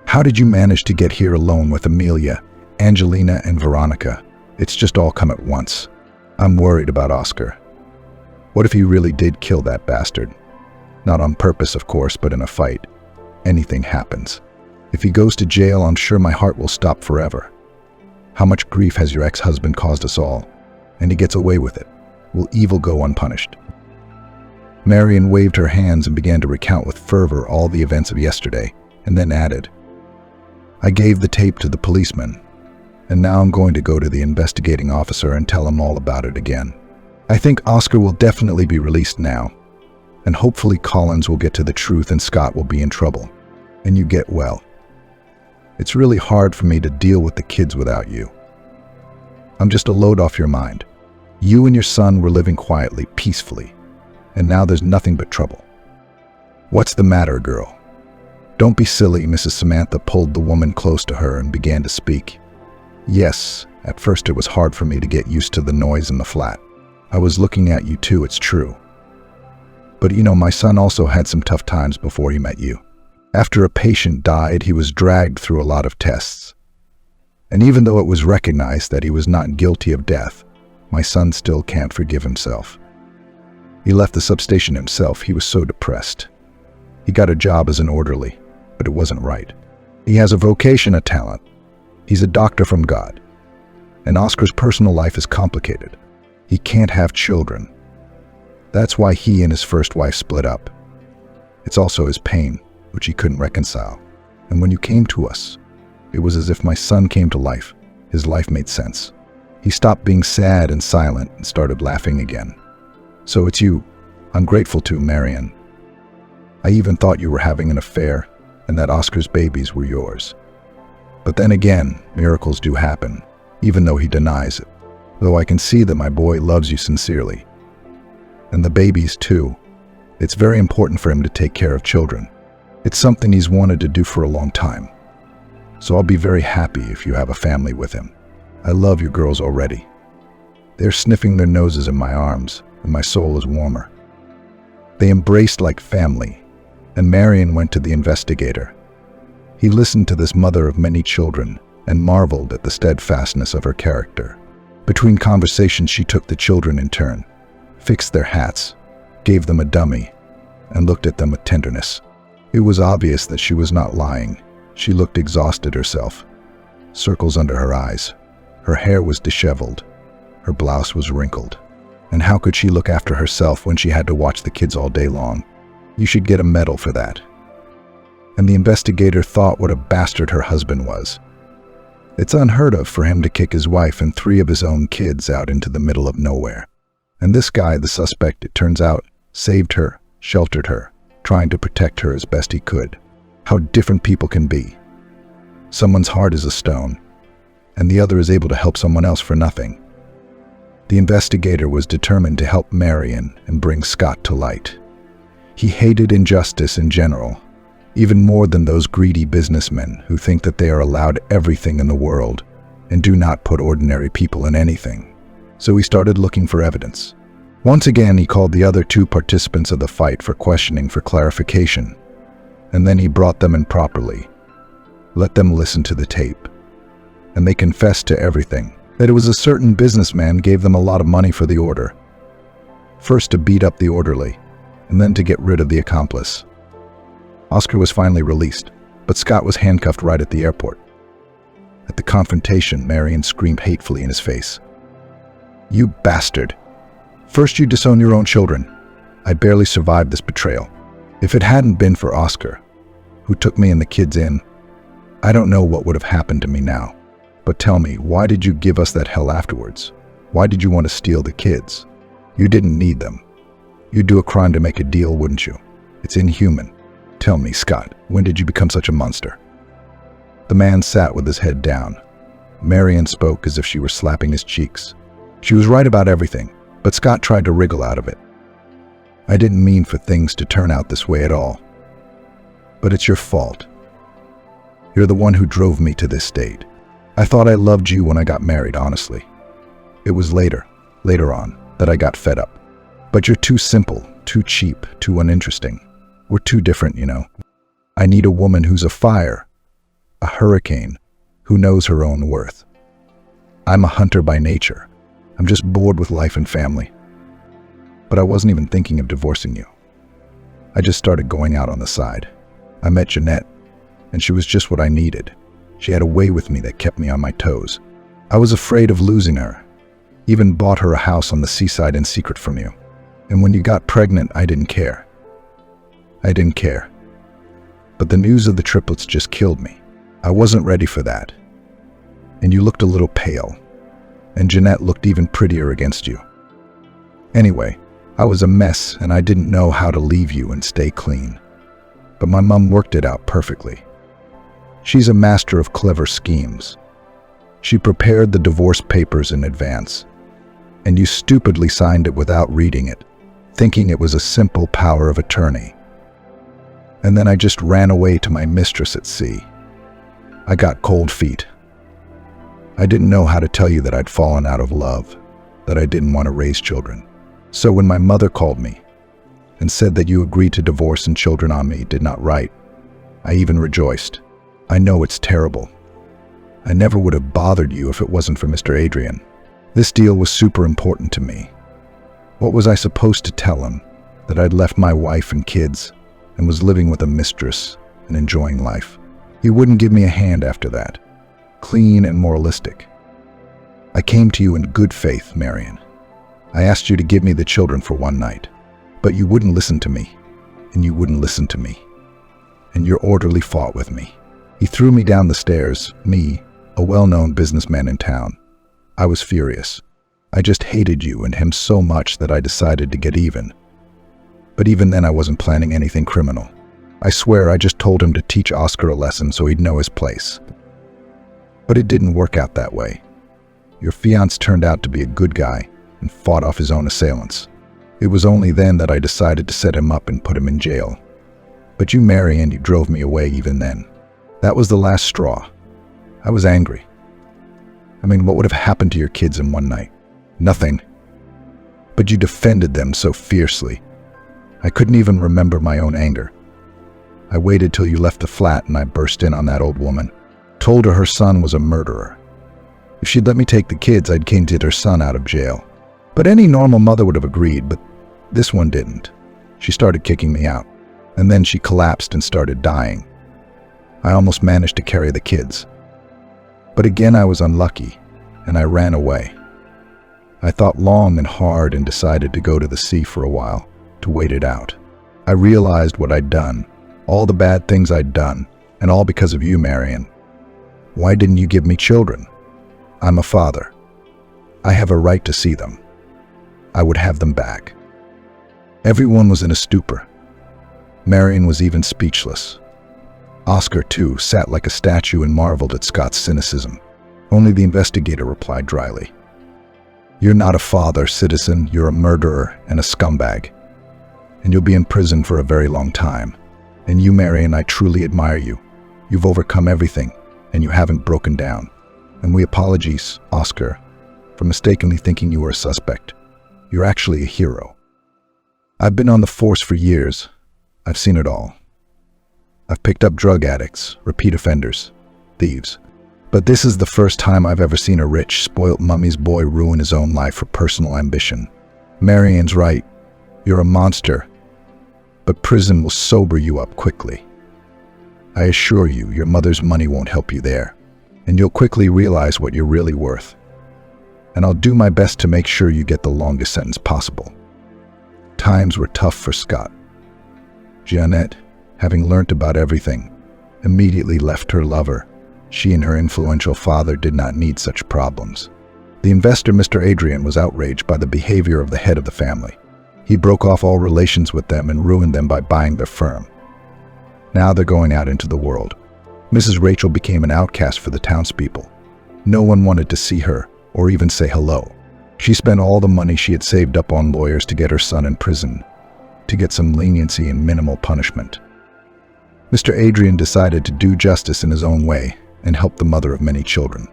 How did you manage to get here alone with Amelia, Angelina, and Veronica? It's just all come at once. I'm worried about Oscar. What if he really did kill that bastard? Not on purpose, of course, but in a fight. Anything happens. If he goes to jail, I'm sure my heart will stop forever. How much grief has your ex-husband caused us all? And he gets away with it. Will evil go unpunished?" Marion waved her hands and began to recount with fervor all the events of yesterday, and then added, "I gave the tape to the policeman, and now I'm going to go to the investigating officer and tell him all about it again. I think Oscar will definitely be released now, and hopefully Collins will get to the truth and Scott will be in trouble, and you get well. It's really hard for me to deal with the kids without you. I'm just a load off your mind. You and your son were living quietly, peacefully, and now there's nothing but trouble. What's the matter, girl? Don't be silly." Mrs. Samantha pulled the woman close to her and began to speak. "Yes, at first it was hard for me to get used to the noise in the flat. I was looking at you too, it's true. But you know, my son also had some tough times before he met you. After a patient died, he was dragged through a lot of tests. And even though it was recognized that he was not guilty of death, my son still can't forgive himself. He left the substation himself. He was so depressed. He got a job as an orderly, but it wasn't right. He has a vocation, a talent. He's a doctor from God. And Oscar's personal life is complicated. He can't have children. That's why he and his first wife split up. It's also his pain, which he couldn't reconcile. And when you came to us, it was as if my son came to life. His life made sense. He stopped being sad and silent and started laughing again. So it's you I'm grateful to, Marion. I even thought you were having an affair and that Oscar's babies were yours. But then again, miracles do happen, even though he denies it. Though I can see that my boy loves you sincerely. And the babies too. It's very important for him to take care of children. It's something he's wanted to do for a long time. So I'll be very happy if you have a family with him. I love your girls already. They're sniffing their noses in my arms, and my soul is warmer. They embraced like family, and Marion went to the investigator. He listened to this mother of many children and marveled at the steadfastness of her character. Between conversations, she took the children in turn, fixed their hats, gave them a dummy, and looked at them with tenderness. It was obvious that she was not lying. She looked exhausted herself, circles under her eyes. Her hair was disheveled. Her blouse was wrinkled. And how could she look after herself when she had to watch the kids all day long? You should get a medal for that. And the investigator thought what a bastard her husband was. It's unheard of for him to kick his wife and 3 of his own kids out into the middle of nowhere. And this guy, the suspect, it turns out, saved her, sheltered her, trying to protect her as best he could. How different people can be. Someone's heart is a stone, and the other is able to help someone else for nothing. The investigator was determined to help Marion and bring Scott to light. He hated injustice in general, even more than those greedy businessmen who think that they are allowed everything in the world and do not put ordinary people in anything. So he started looking for evidence. Once again, he called the other two participants of the fight for questioning for clarification, and then he brought them in properly, let them listen to the tape, and they confessed to everything, that it was a certain businessman gave them a lot of money for the order, first to beat up the orderly, and then to get rid of the accomplice. Oscar was finally released, but Scott was handcuffed right at the airport. At the confrontation, Marion screamed hatefully in his face. "You bastard! First you disown your own children. I barely survived this betrayal. If it hadn't been for Oscar, who took me and the kids in, I don't know what would have happened to me now. But tell me, why did you give us that hell afterwards? Why did you want to steal the kids? You didn't need them. You'd do a crime to make a deal, wouldn't you? It's inhuman. Tell me, Scott, when did you become such a monster?" The man sat with his head down. Marion spoke as if she were slapping his cheeks. She was right about everything, but Scott tried to wriggle out of it. "I didn't mean for things to turn out this way at all. But it's your fault. You're the one who drove me to this state. I thought I loved you when I got married, honestly. It was later on, that I got fed up. But you're too simple, too cheap, too uninteresting. We're too different, you know. I need a woman who's a fire, a hurricane, who knows her own worth. I'm a hunter by nature. I'm just bored with life and family. But I wasn't even thinking of divorcing you. I just started going out on the side. I met Jeanette, and she was just what I needed. She had a way with me that kept me on my toes. I was afraid of losing her. Even bought her a house on the seaside in secret from you. And when you got pregnant, I didn't care. But the news of the triplets just killed me. I wasn't ready for that. And you looked a little pale. And Jeanette looked even prettier against you. Anyway, I was a mess and I didn't know how to leave you and stay clean. But my mom worked it out perfectly. She's a master of clever schemes. She prepared the divorce papers in advance, and you stupidly signed it without reading it, thinking it was a simple power of attorney. And then I just ran away to my mistress at sea. I got cold feet. I didn't know how to tell you that I'd fallen out of love, that I didn't want to raise children. So when my mother called me and said that you agreed to divorce and children on me did not write, I even rejoiced. I know it's terrible. I never would have bothered you if it wasn't for Mr. Adrian. This deal was super important to me. What was I supposed to tell him? That I'd left my wife and kids and was living with a mistress and enjoying life. He wouldn't give me a hand after that. Clean and moralistic. I came to you in good faith, Marion. I asked you to give me the children for one night, but you wouldn't listen to me, and you wouldn't listen to me. And your orderly fought with me. He threw me down the stairs, me, a well-known businessman in town. I was furious. I just hated you and him so much that I decided to get even. But even then I wasn't planning anything criminal. I swear I just told him to teach Oscar a lesson so he'd know his place. But it didn't work out that way. Your fiancé turned out to be a good guy and fought off his own assailants. It was only then that I decided to set him up and put him in jail. But you, Marion, you drove me away even then. That was the last straw. I was angry. I mean, what would have happened to your kids in one night? Nothing. But you defended them so fiercely. I couldn't even remember my own anger. I waited till you left the flat and I burst in on that old woman. Told her son was a murderer. If she'd let me take the kids, I'd get her son out of jail. But any normal mother would have agreed, but this one didn't. She started kicking me out, and then she collapsed and started dying. I almost managed to carry the kids. But again I was unlucky, and I ran away. I thought long and hard and decided to go to the sea for a while, to wait it out. I realized what I'd done, all the bad things I'd done, and all because of you, Marion. Why didn't you give me children? I'm a father. I have a right to see them. I would have them back. Everyone was in a stupor. Marion was even speechless. Oscar, too, sat like a statue and marveled at Scott's cynicism. Only the investigator replied dryly. You're not a father, citizen. You're a murderer and a scumbag. And you'll be in prison for a very long time. And you, Marion, I truly admire you. You've overcome everything, and you haven't broken down. And we apologize, Oscar, for mistakenly thinking you were a suspect. You're actually a hero. I've been on the force for years. I've seen it all. I've picked up drug addicts, repeat offenders, thieves. But this is the first time I've ever seen a rich, spoilt mummy's boy ruin his own life for personal ambition. Marion's right. You're a monster. But prison will sober you up quickly. I assure you, your mother's money won't help you there, and you'll quickly realize what you're really worth. And I'll do my best to make sure you get the longest sentence possible. Times were tough for Scott. Jeanette, having learnt about everything, immediately left her lover. She and her influential father did not need such problems. The investor, Mr. Adrian, was outraged by the behavior of the head of the family. He broke off all relations with them and ruined them by buying their firm. Now they're going out into the world. Mrs. Rachel became an outcast for the townspeople. No one wanted to see her or even say hello. She spent all the money she had saved up on lawyers to get her son in prison, to get some leniency and minimal punishment. Mr. Adrian decided to do justice in his own way and help the mother of many children.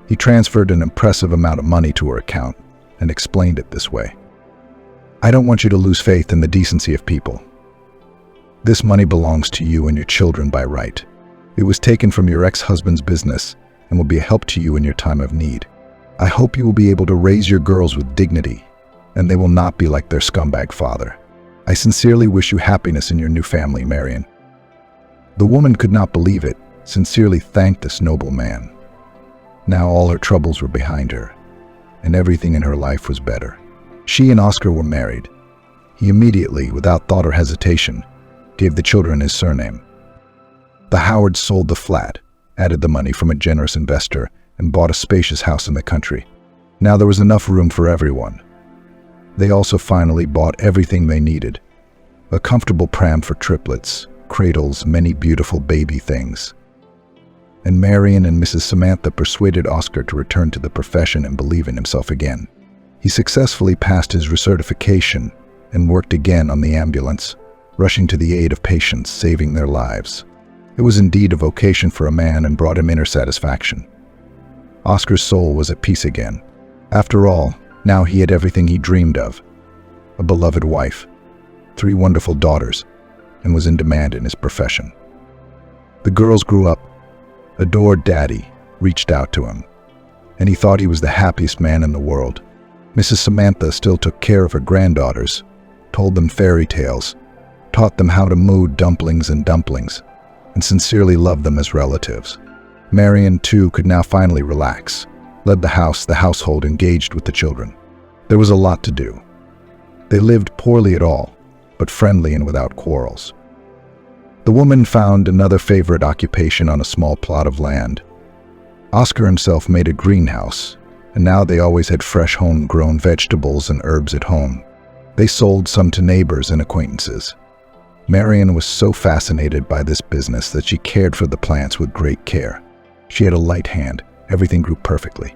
He transferred an impressive amount of money to her account and explained it this way. I don't want you to lose faith in the decency of people. This money belongs to you and your children by right. It was taken from your ex-husband's business and will be a help to you in your time of need. I hope you will be able to raise your girls with dignity, and they will not be like their scumbag father. I sincerely wish you happiness in your new family, Marion. The woman could not believe it, sincerely thanked this noble man. Now all her troubles were behind her, and everything in her life was better. She and Oscar were married. He immediately, without thought or hesitation, gave the children his surname. The Howards sold the flat, added the money from a generous investor, and bought a spacious house in the country. Now there was enough room for everyone. They also finally bought everything they needed. A comfortable pram for triplets, cradles, many beautiful baby things. And Marion and Mrs. Samantha persuaded Oscar to return to the profession and believe in himself again. He successfully passed his recertification and worked again on the ambulance, rushing to the aid of patients, saving their lives. It was indeed a vocation for a man and brought him inner satisfaction. Oscar's soul was at peace again. After all, now he had everything he dreamed of. A beloved wife, 3 wonderful daughters, and was in demand in his profession. The girls grew up, adored Daddy, reached out to him, and he thought he was the happiest man in the world. Mrs. Samantha still took care of her granddaughters, told them fairy tales, taught them how to moo dumplings, and sincerely loved them as relatives. Marion, too, could now finally relax, led the household, engaged with the children. There was a lot to do. They lived poorly at all, but friendly and without quarrels. The woman found another favorite occupation on a small plot of land. Oscar himself made a greenhouse, and now they always had fresh home-grown vegetables and herbs at home. They sold some to neighbors and acquaintances. Marion was so fascinated by this business that she cared for the plants with great care. She had a light hand. Everything grew perfectly.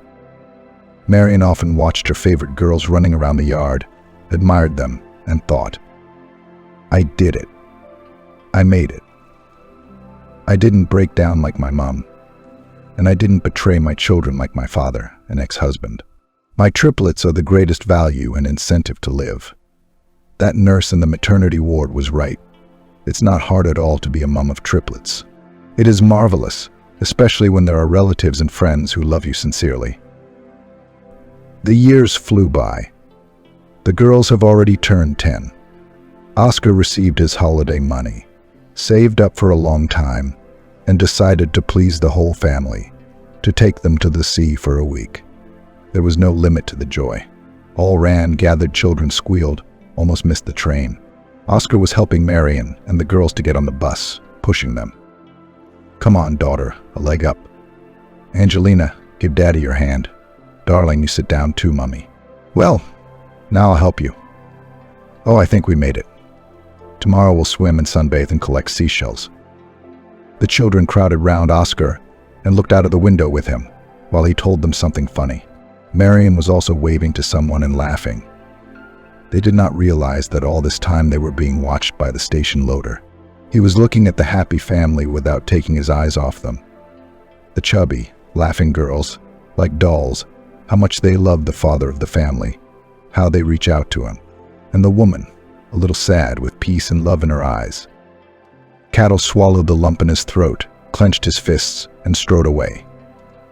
Marion often watched her favorite girls running around the yard, admired them, and thought, I did it. I made it. I didn't break down like my mom, and I didn't betray my children like my father and ex-husband. My triplets are the greatest value and incentive to live. That nurse in the maternity ward was right. It's not hard at all to be a mom of triplets. It is marvelous, especially when there are relatives and friends who love you sincerely. The years flew by. The girls have already turned 10. Oscar received his holiday money, saved up for a long time, and decided to please the whole family, to take them to the sea for a week. There was no limit to the joy. All ran, gathered, children squealed, almost missed the train. Oscar was helping Marion and the girls to get on the bus, pushing them. Come on, daughter, a leg up. Angelina, give Daddy your hand. Darling, you sit down too, Mummy. Well, now I'll help you. Oh, I think we made it. Tomorrow we'll swim and sunbathe and collect seashells. The children crowded round Oscar and looked out of the window with him while he told them something funny. Marion was also waving to someone and laughing. They did not realize that all this time they were being watched by the station loader. He was looking at the happy family without taking his eyes off them. The chubby, laughing girls, like dolls, how much they loved the father of the family, how they reach out to him. And the woman, a little sad with peace and love in her eyes. Cattle swallowed the lump in his throat, clenched his fists, and strode away.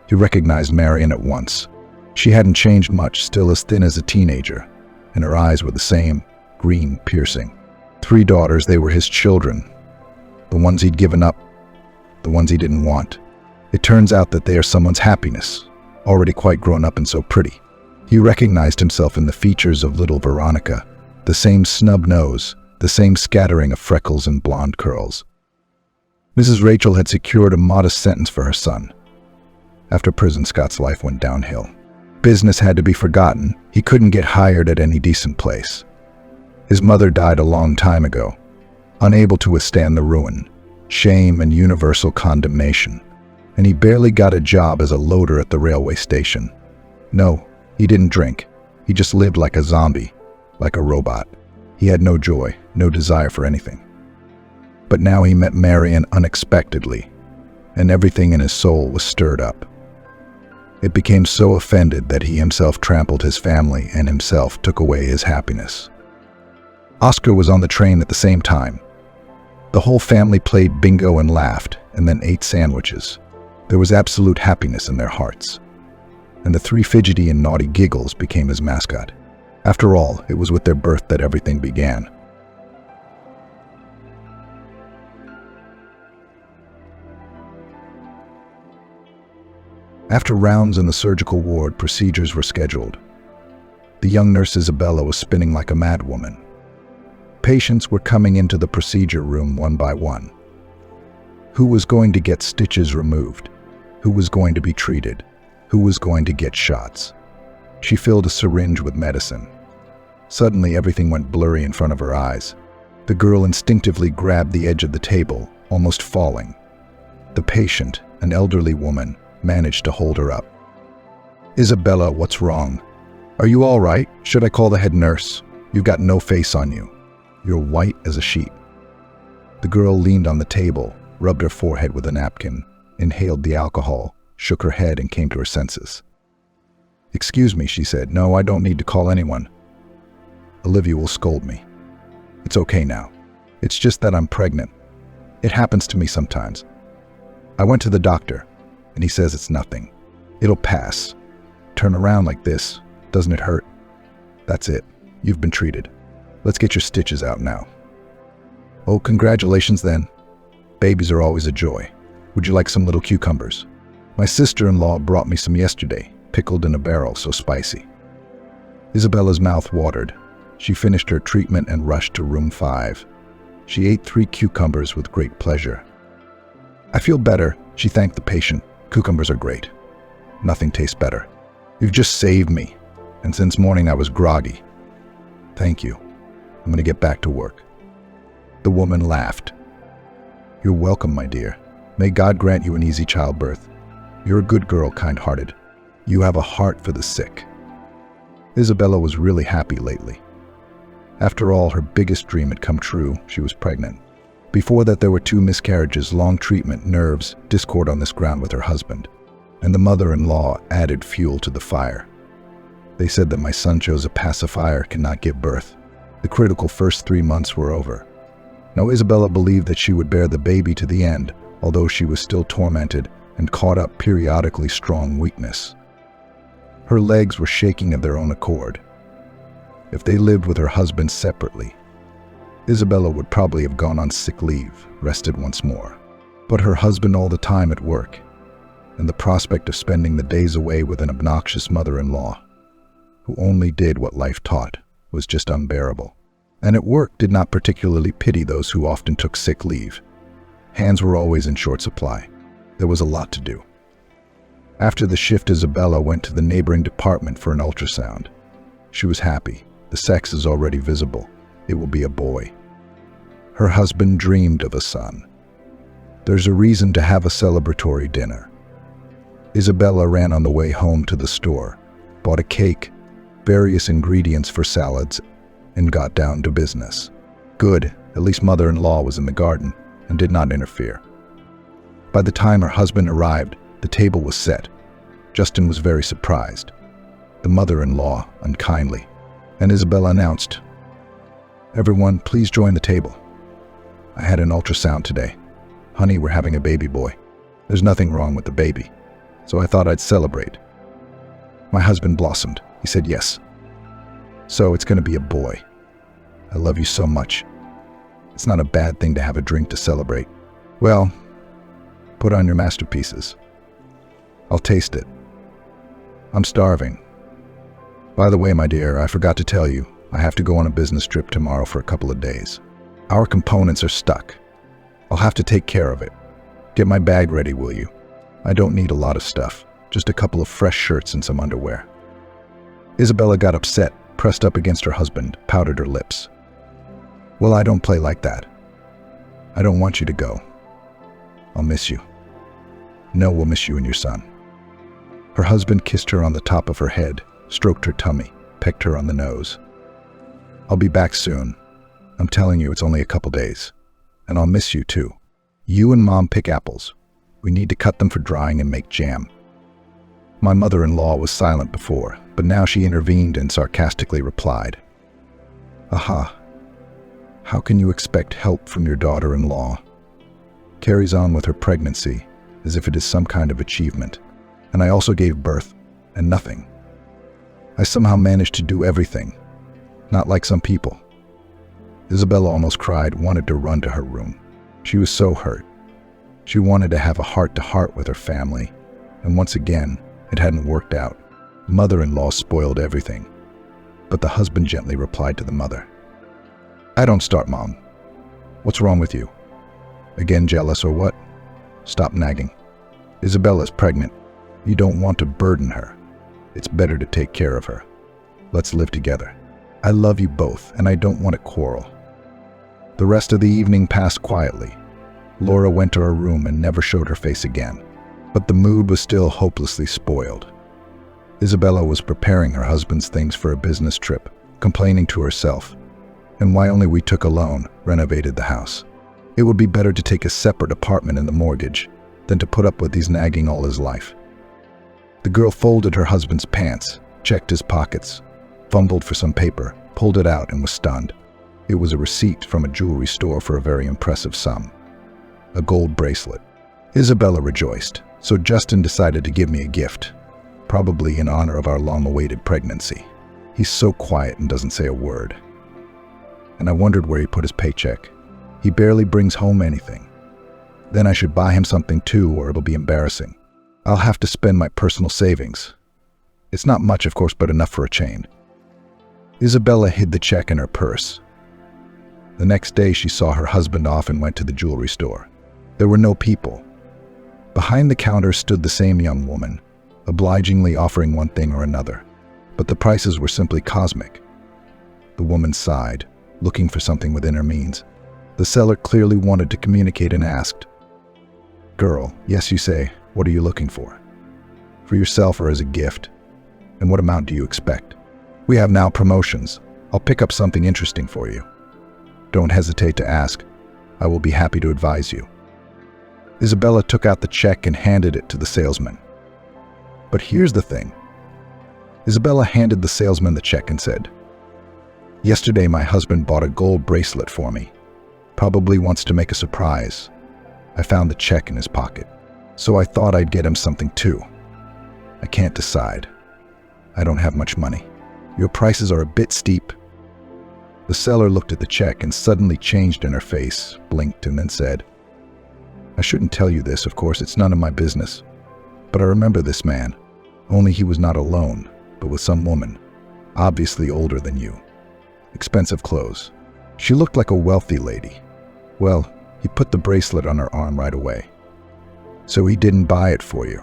He recognized Marion at once. She hadn't changed much, still as thin as a teenager, and her eyes were the same, green, piercing. 3 daughters, they were his children. The ones he'd given up, the ones he didn't want. It turns out that they are someone's happiness, already quite grown up and so pretty. He recognized himself in the features of little Veronica, the same snub nose, the same scattering of freckles and blonde curls. Mrs. Rachel had secured a modest sentence for her son. After prison, Scott's life went downhill. Business had to be forgotten. He couldn't get hired at any decent place. His mother died a long time ago, unable to withstand the ruin, shame, and universal condemnation. And he barely got a job as a loader at the railway station. No, he didn't drink. He just lived like a zombie, like a robot. He had no joy, no desire for anything. But now he met Marion unexpectedly, and everything in his soul was stirred up. It became so offended that he himself trampled his family and himself took away his happiness. Oscar was on the train at the same time. The whole family played bingo and laughed, and then ate sandwiches. There was absolute happiness in their hearts. And the 3 fidgety and naughty giggles became his mascot. After all, it was with their birth that everything began. After rounds in the surgical ward, procedures were scheduled. The young nurse Isabella was spinning like a madwoman. Patients were coming into the procedure room one by one. Who was going to get stitches removed? Who was going to be treated? Who was going to get shots? She filled a syringe with medicine. Suddenly, everything went blurry in front of her eyes. The girl instinctively grabbed the edge of the table, almost falling. The patient, an elderly woman, managed to hold her up. "Isabella, what's wrong? Are you all right? Should I call the head nurse? You've got no face on you. You're white as a sheet." The girl leaned on the table, rubbed her forehead with a napkin, inhaled the alcohol, shook her head, and came to her senses. "Excuse me," she said. "No, I don't need to call anyone. Olivia will scold me. It's okay now. It's just that I'm pregnant. It happens to me sometimes. I went to the doctor, and he says it's nothing. It'll pass. Turn around like this. Doesn't it hurt? That's it. You've been treated. Let's get your stitches out now." "Oh, congratulations then. Babies are always a joy. Would you like some little cucumbers? My sister-in-law brought me some yesterday, pickled in a barrel, so spicy." Isabella's mouth watered. She finished her treatment and rushed to room 5. She ate 3 cucumbers with great pleasure. "I feel better," she thanked the patient. "Cucumbers are great. Nothing tastes better. You've just saved me, and since morning I was groggy. Thank you. I'm going to get back to work." The woman laughed. "You're welcome, my dear. May God grant you an easy childbirth. You're a good girl, kind-hearted. You have a heart for the sick." Isabella was really happy lately. After all, her biggest dream had come true. She was pregnant. Before that, there were 2 miscarriages, long treatment, nerves, discord on this ground with her husband. And the mother-in-law added fuel to the fire. They said that my son chose a pacifier, cannot give birth. The critical first 3 months were over. Now Isabella believed that she would bear the baby to the end, although she was still tormented and caught up periodically strong weakness. Her legs were shaking of their own accord. If they lived with her husband separately, Isabella would probably have gone on sick leave, rested once more. But her husband all the time at work, and the prospect of spending the days away with an obnoxious mother-in-law, who only did what life taught, was just unbearable. And at work did not particularly pity those who often took sick leave. Hands were always in short supply. There was a lot to do. After the shift, Isabella went to the neighboring department for an ultrasound. She was happy. The sex is already visible. It will be a boy. Her husband dreamed of a son. There's a reason to have a celebratory dinner. Isabella ran on the way home to the store. bought a cake, various ingredients for salads, and got down to business. Good, at least mother-in-law was in the garden and did not interfere. By the time her husband arrived, the table was set. Justin was very surprised. The mother-in-law unkindly, and Isabella announced, "Everyone, please join the table. I had an ultrasound today. Honey, we're having a baby boy. There's nothing wrong with the baby, so I thought I'd celebrate." My husband blossomed. He said yes. "So it's going to be a boy. I love you so much. It's not a bad thing to have a drink to celebrate. Well, put on your masterpieces. I'll taste it. I'm starving. By the way, my dear, I forgot to tell you, I have to go on a business trip tomorrow for a couple of days. Our components are stuck. I'll have to take care of it. Get my bag ready, will you? I don't need a lot of stuff, just a couple of fresh shirts and some underwear." Isabella got upset, pressed up against her husband, pouted her lips. "Well, I don't play like that. I don't want you to go. I'll miss you. No, we'll miss you and your son." Her husband kissed her on the top of her head, stroked her tummy, pecked her on the nose. "I'll be back soon. I'm telling you, it's only a couple days. And I'll miss you too. You and Mom pick apples. We need to cut them for drying and make jam." My mother-in-law was silent before, but now she intervened and sarcastically replied, "Aha. How can you expect help from your daughter-in-law? Carries on with her pregnancy as if it is some kind of achievement. And I also gave birth, and nothing. I somehow managed to do everything, not like some people." Isabella almost cried, wanted to run to her room. She was so hurt. She wanted to have a heart-to-heart with her family, and once again, it hadn't worked out. Mother-in-law spoiled everything. But the husband gently replied to the mother, "I don't start, Mom. What's wrong with you? Again jealous or what? Stop nagging. Isabella's pregnant. You don't want to burden her. It's better to take care of her. Let's live together. I love you both, and I don't want to quarrel." The rest of the evening passed quietly. Laura went to her room and never showed her face again. But the mood was still hopelessly spoiled. Isabella was preparing her husband's things for a business trip, complaining to herself, and why only we took a loan, renovated the house. It would be better to take a separate apartment in the mortgage than to put up with these nagging all his life. The girl folded her husband's pants, checked his pockets, fumbled for some paper, pulled it out, and was stunned. It was a receipt from a jewelry store for a very impressive sum. A gold bracelet. Isabella rejoiced, so Justin decided to give me a gift, probably in honor of our long-awaited pregnancy. He's so quiet and doesn't say a word. And I wondered where he put his paycheck. He barely brings home anything. Then I should buy him something too, or it'll be embarrassing. I'll have to spend my personal savings. It's not much, of course, but enough for a chain. Isabella hid the check in her purse. The next day she saw her husband off and went to the jewelry store. There were no people. Behind the counter stood the same young woman, obligingly offering one thing or another, but the prices were simply cosmic. The woman sighed, looking for something within her means. The seller clearly wanted to communicate and asked, "Girl, yes, you say, what are you looking for? For yourself or as a gift? And what amount do you expect? We have now promotions. I'll pick up something interesting for you. Don't hesitate to ask. I will be happy to advise you." Isabella took out the check and handed it to the salesman. But here's the thing. Isabella handed the salesman the check and said, "Yesterday my husband bought a gold bracelet for me. Probably wants to make a surprise. I found the check in his pocket, so I thought I'd get him something too. I can't decide. I don't have much money. Your prices are a bit steep." The seller looked at the check and suddenly changed in her face, blinked, and then said, "I shouldn't tell you this, of course, it's none of my business. But I remember this man, only he was not alone, but with some woman, obviously older than you. Expensive clothes. She looked like a wealthy lady. Well, he put the bracelet on her arm right away. So he didn't buy it for you.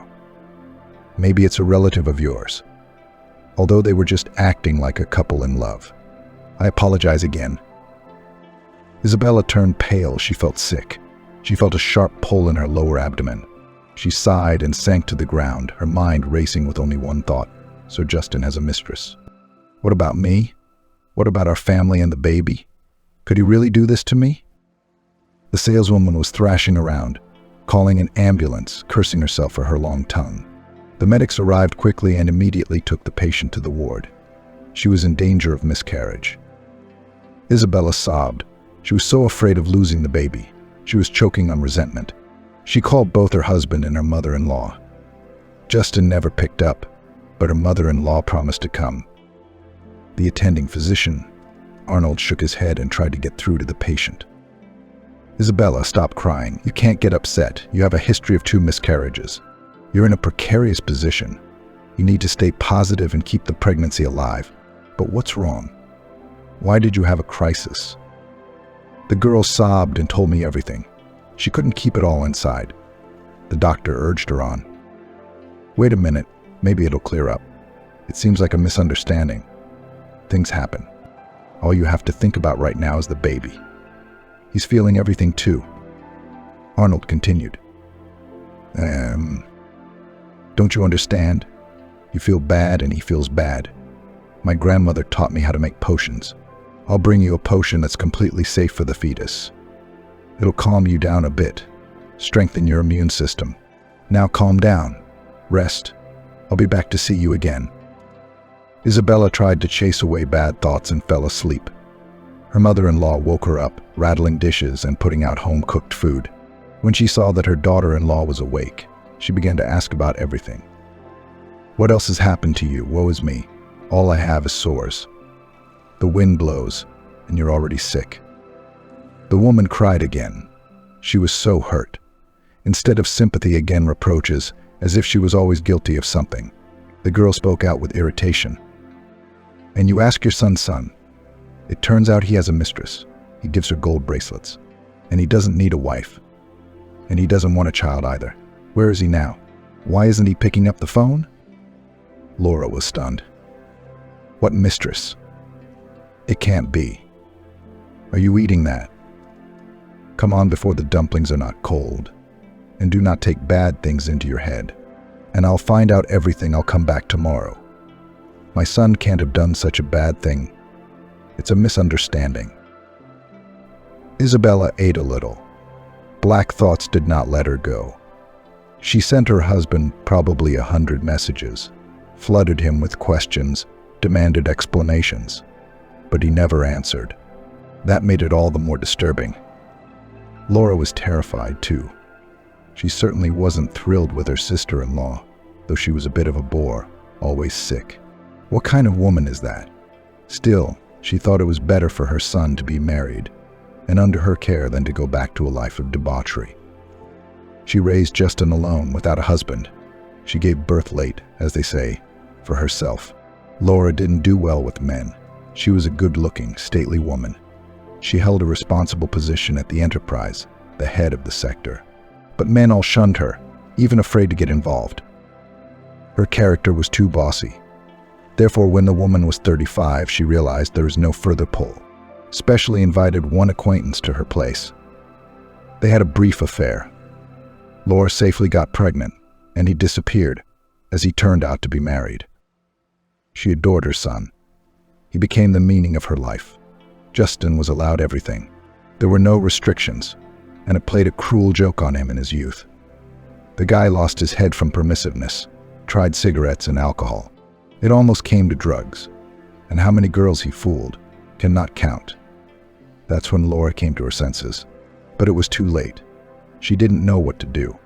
Maybe it's a relative of yours. Although they were just acting like a couple in love. I apologize again." Isabella turned pale. She felt sick. She felt a sharp pull in her lower abdomen. She sighed and sank to the ground, her mind racing with only one thought. So Justin has a mistress. What about me? What about our family and the baby? Could he really do this to me? The saleswoman was thrashing around, calling an ambulance, cursing herself for her long tongue. The medics arrived quickly and immediately took the patient to the ward. She was in danger of miscarriage. Isabella sobbed. She was so afraid of losing the baby. She was choking on resentment. She called both her husband and her mother-in-law. Justin never picked up, but her mother-in-law promised to come. The attending physician, Arnold, shook his head and tried to get through to the patient. Isabella, stop crying. You can't get upset. You have a history of 2 miscarriages. You're in a precarious position. You need to stay positive and keep the pregnancy alive. But what's wrong? Why did you have a crisis? The girl sobbed and told me everything. She couldn't keep it all inside. The doctor urged her on. Wait a minute, maybe it'll clear up. It seems like a misunderstanding. Things happen. All you have to think about right now is the baby. He's feeling everything too. Arnold continued. Don't you understand? You feel bad and he feels bad. My grandmother taught me how to make potions. I'll bring you a potion that's completely safe for the fetus. It'll calm you down a bit, strengthen your immune system. Now calm down, rest. I'll be back to see you again. Isabella tried to chase away bad thoughts and fell asleep. Her mother-in-law woke her up, rattling dishes and putting out home-cooked food. When she saw that her daughter-in-law was awake, she began to ask about everything. What else has happened to you? Woe is me. All I have is sores. The wind blows, and you're already sick. The woman cried again. She was so hurt. Instead of sympathy, again reproaches, as if she was always guilty of something. The girl spoke out with irritation. And you ask your son's son. It turns out he has a mistress. He gives her gold bracelets. And he doesn't need a wife. And he doesn't want a child either. Where is he now? Why isn't he picking up the phone? Laura was stunned. What mistress? It can't be. Are you eating that? Come on before the dumplings are not cold. And do not take bad things into your head. And I'll find out everything. I'll come back tomorrow. My son can't have done such a bad thing. It's a misunderstanding. Isabella ate a little. Black thoughts did not let her go. She sent her husband probably 100 messages, flooded him with questions, demanded explanations. But he never answered. That made it all the more disturbing. Laura was terrified, too. She certainly wasn't thrilled with her sister-in-law, though she was a bit of a bore, always sick. What kind of woman is that? Still, she thought it was better for her son to be married and under her care than to go back to a life of debauchery. She raised Justin alone without a husband. She gave birth late, as they say, for herself. Laura didn't do well with men. She was a good-looking, stately woman. She held a responsible position at the enterprise, the head of the sector. But men all shunned her, even afraid to get involved. Her character was too bossy. Therefore, when the woman was 35, she realized there was no further pull. Specially invited one acquaintance to her place. They had a brief affair. Laura safely got pregnant, and he disappeared, as he turned out to be married. She adored her son. He became the meaning of her life. Justin was allowed everything. There were no restrictions, and it played a cruel joke on him in his youth. The guy lost his head from permissiveness, tried cigarettes and alcohol. It almost came to drugs, and how many girls he fooled cannot count. That's when Laura came to her senses, but it was too late. She didn't know what to do.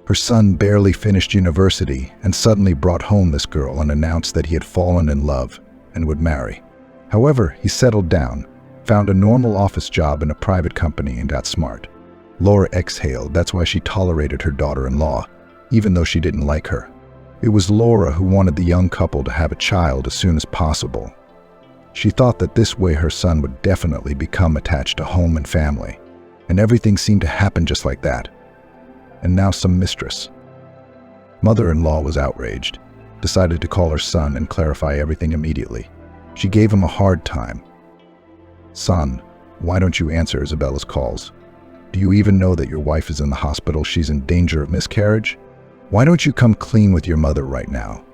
Her son barely finished university and suddenly brought home this girl and announced that he had fallen in love and would marry. However, he settled down, found a normal office job in a private company and got smart. Laura exhaled. That's why she tolerated her daughter-in-law, even though she didn't like her. It was Laura who wanted the young couple to have a child as soon as possible. She thought that this way her son would definitely become attached to home and family, and everything seemed to happen just like that. And now some mistress. Mother-in-law was outraged, decided to call her son and clarify everything immediately. She gave him a hard time. Son, why don't you answer Isabella's calls? Do you even know that your wife is in the hospital? She's in danger of miscarriage? Why don't you come clean with your mother right now?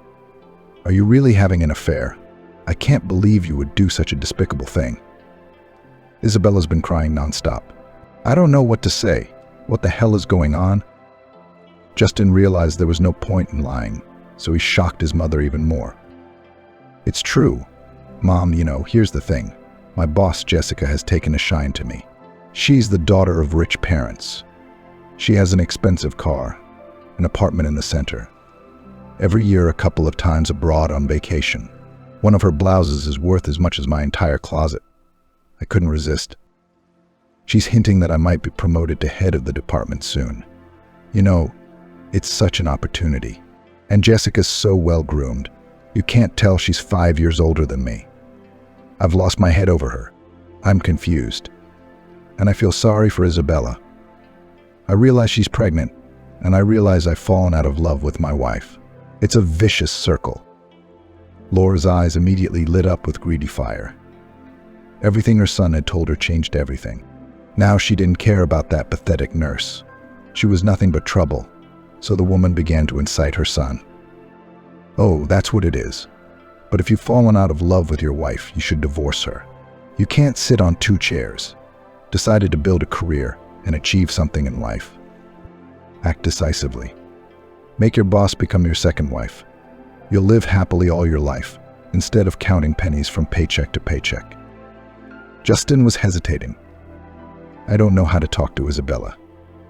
Are you really having an affair? I can't believe you would do such a despicable thing. Isabella's been crying nonstop. I don't know what to say. What the hell is going on? Justin realized there was no point in lying, so he shocked his mother even more. It's true. Mom, here's the thing. My boss, Jessica, has taken a shine to me. She's the daughter of rich parents. She has an expensive car, an apartment in the center. Every year, a couple of times abroad on vacation. One of her blouses is worth as much as my entire closet. I couldn't resist. She's hinting that I might be promoted to head of the department soon. It's such an opportunity. And Jessica's so well-groomed. You can't tell she's 5 years older than me. I've lost my head over her. I'm confused. And I feel sorry for Isabella. I realize she's pregnant, and I realize I've fallen out of love with my wife. It's a vicious circle. Laura's eyes immediately lit up with greedy fire. Everything her son had told her changed everything. Now she didn't care about that pathetic nurse. She was nothing but trouble, so the woman began to incite her son. Oh, that's what it is. But if you've fallen out of love with your wife, you should divorce her. You can't sit on two chairs. Decided to build a career and achieve something in life. Act decisively. Make your boss become your second wife. You'll live happily all your life, instead of counting pennies from paycheck to paycheck. Justin was hesitating. I don't know how to talk to Isabella.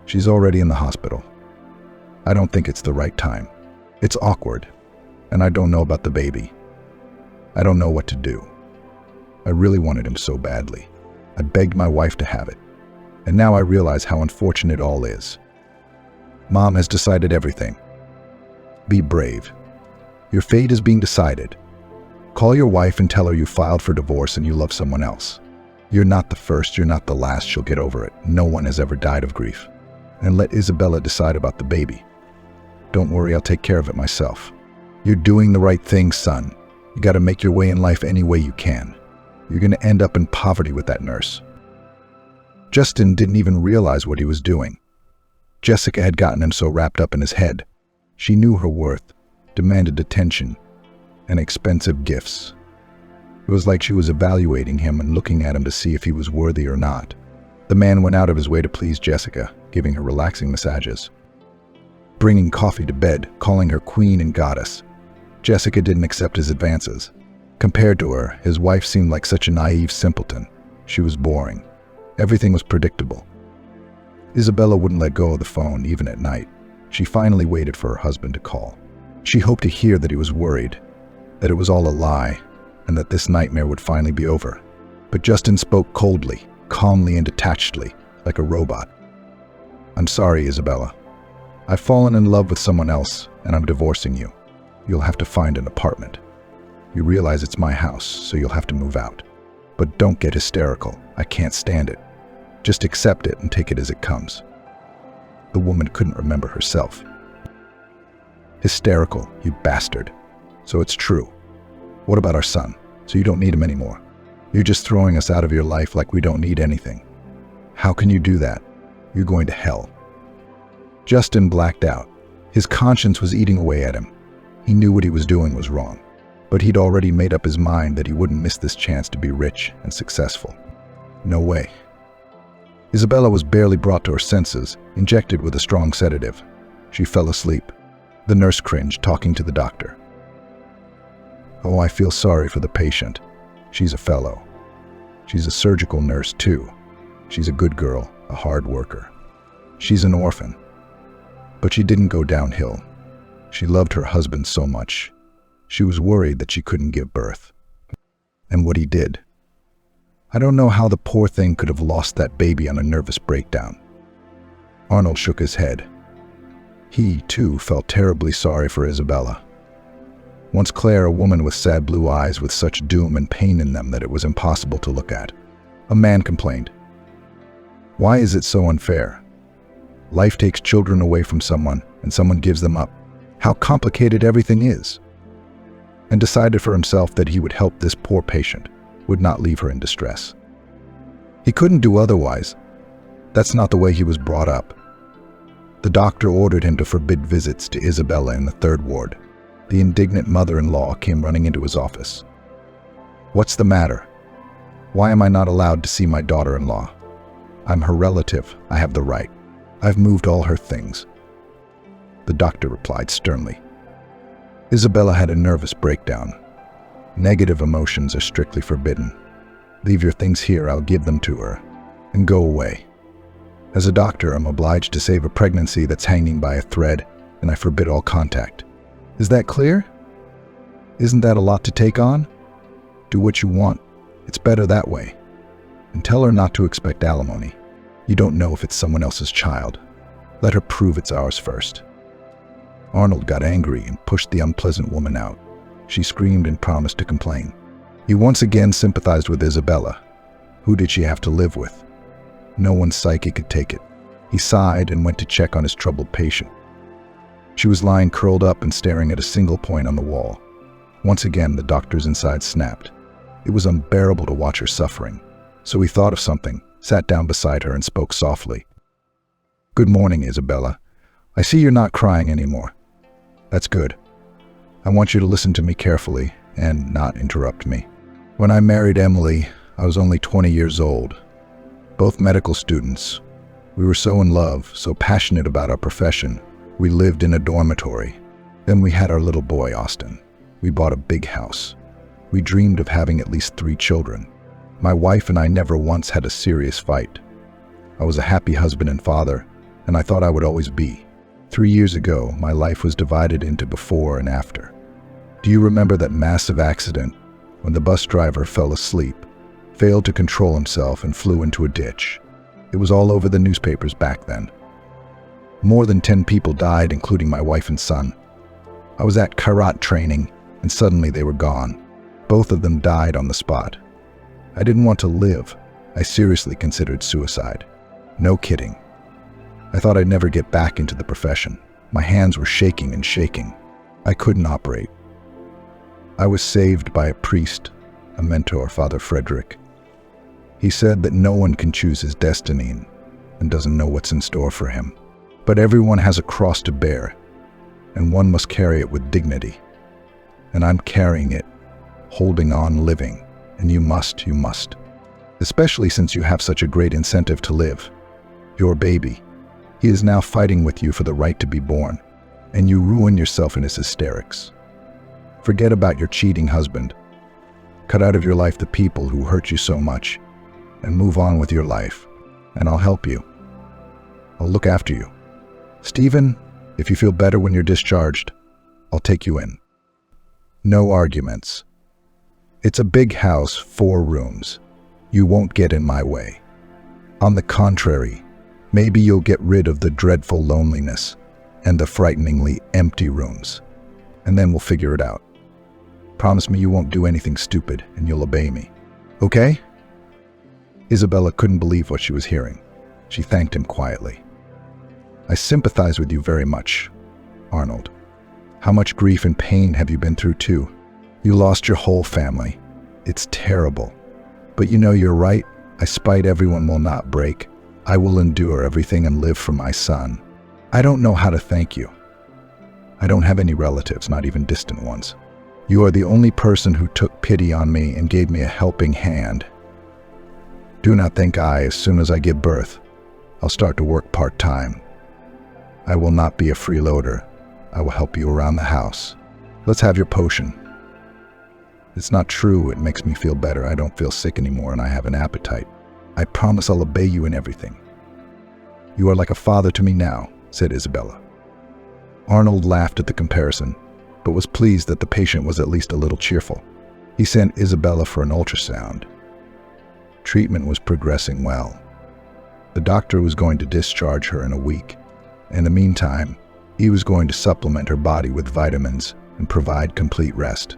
She's already in the hospital. I don't think it's the right time. It's awkward, and I don't know about the baby. I don't know what to do. I really wanted him so badly. I begged my wife to have it, and now I realize how unfortunate it all is. Mom has decided everything. Be brave. Your fate is being decided. Call your wife and tell her you filed for divorce and you love someone else. You're not the first, you're not the last, she'll get over it. No one has ever died of grief. And let Isabella decide about the baby. Don't worry, I'll take care of it myself. You're doing the right thing, son. You gotta make your way in life any way you can. You're gonna end up in poverty with that nurse. Justin didn't even realize what he was doing. Jessica had gotten him so wrapped up in his head. She knew her worth, demanded attention, and expensive gifts. It was like she was evaluating him and looking at him to see if he was worthy or not. The man went out of his way to please Jessica, giving her relaxing massages, bringing coffee to bed, calling her queen and goddess. Jessica didn't accept his advances. Compared to her, his wife seemed like such a naive simpleton. She was boring. Everything was predictable. Isabella wouldn't let go of the phone, even at night. She finally waited for her husband to call. She hoped to hear that he was worried, that it was all a lie, and that this nightmare would finally be over. But Justin spoke coldly, calmly and detachedly, like a robot. I'm sorry, Isabella. I've fallen in love with someone else, and I'm divorcing you. You'll have to find an apartment. You realize it's my house, so you'll have to move out. But don't get hysterical. I can't stand it. Just accept it and take it as it comes. The woman couldn't remember herself. Hysterical, you bastard. So it's true. What about our son? So you don't need him anymore. You're just throwing us out of your life like we don't need anything. How can you do that? You're going to hell. Justin blacked out. His conscience was eating away at him. He knew what he was doing was wrong, but he'd already made up his mind that he wouldn't miss this chance to be rich and successful. No way. Isabella was barely brought to her senses, injected with a strong sedative. She fell asleep. The nurse cringed, talking to the doctor. Oh, I feel sorry for the patient. She's a fellow. She's a surgical nurse, too. She's a good girl, a hard worker. She's an orphan. But she didn't go downhill. She loved her husband so much. She was worried that she couldn't give birth. And what he did. I don't know how the poor thing could have lost that baby on a nervous breakdown. Arnold shook his head. He, too, felt terribly sorry for Isabella. Once Claire, a woman with sad blue eyes with such doom and pain in them that it was impossible to look at. A man complained. Why is it so unfair? Life takes children away from someone, and someone gives them up. How complicated everything is. And decided for himself that he would help this poor patient, would not leave her in distress. He couldn't do otherwise. That's not the way he was brought up. The doctor ordered him to forbid visits to Isabella in the third ward. The indignant mother-in-law came running into his office. "What's the matter? Why am I not allowed to see my daughter-in-law? I'm her relative. I have the right. I've moved all her things." The doctor replied sternly. Isabella had a nervous breakdown. "Negative emotions are strictly forbidden. Leave your things here, I'll give them to her. And go away. As a doctor, I'm obliged to save a pregnancy that's hanging by a thread, and I forbid all contact. Is that clear? Isn't that a lot to take on? Do what you want. It's better that way. And tell her not to expect alimony. You don't know if it's someone else's child. Let her prove it's ours first." Arnold got angry and pushed the unpleasant woman out. She screamed and promised to complain. He once again sympathized with Isabella. Who did she have to live with? No one's psyche could take it. He sighed and went to check on his troubled patient. She was lying curled up and staring at a single point on the wall. Once again, the doctor's inside snapped. It was unbearable to watch her suffering, so he thought of something, sat down beside her and spoke softly. "Good morning, Isabella. I see you're not crying anymore. That's good. I want you to listen to me carefully and not interrupt me. When I married Emily, I was only 20 years old. Both medical students. We were so in love, so passionate about our profession. We lived in a dormitory. Then we had our little boy, Austin. We bought a big house. We dreamed of having at least 3 children. My wife and I never once had a serious fight. I was a happy husband and father, and I thought I would always be. 3 years ago, my life was divided into before and after. Do you remember that massive accident when the bus driver fell asleep, failed to control himself, and flew into a ditch? It was all over the newspapers back then. More than 10 people died, including my wife and son. I was at karate training, and suddenly they were gone. Both of them died on the spot. I didn't want to live. I seriously considered suicide. No kidding. I thought I'd never get back into the profession. My hands were shaking and shaking. I couldn't operate. I was saved by a priest, a mentor, Father Frederick. He said that no one can choose his destiny and doesn't know what's in store for him. But everyone has a cross to bear, and one must carry it with dignity. And I'm carrying it, holding on, living, and you must. Especially since you have such a great incentive to live. Your baby. He is now fighting with you for the right to be born, and you ruin yourself in his hysterics. Forget about your cheating husband. Cut out of your life the people who hurt you so much, and move on with your life, and I'll help you. I'll look after you. Stephen, if you feel better when you're discharged, I'll take you in. No arguments. It's a big house, 4 rooms. You won't get in my way. On the contrary, maybe you'll get rid of the dreadful loneliness and the frighteningly empty rooms, and then we'll figure it out. Promise me you won't do anything stupid and you'll obey me. Okay? Isabella couldn't believe what she was hearing. She thanked him quietly. I sympathize with you very much, Arnold. How much grief and pain have you been through too? You lost your whole family. It's terrible. But you know you're right. I spite everyone will not break. I will endure everything and live for my son. I don't know how to thank you. I don't have any relatives, not even distant ones. You are the only person who took pity on me and gave me a helping hand. Do not think as soon as I give birth, I'll start to work part-time. I will not be a freeloader. I will help you around the house. Let's have your potion. It's not true. It makes me feel better. I don't feel sick anymore and I have an appetite. I promise I'll obey you in everything. You are like a father to me now, said Isabella. Arnold laughed at the comparison, but was pleased that the patient was at least a little cheerful. He sent Isabella for an ultrasound. Treatment was progressing well. The doctor was going to discharge her in a week. In the meantime, he was going to supplement her body with vitamins and provide complete rest.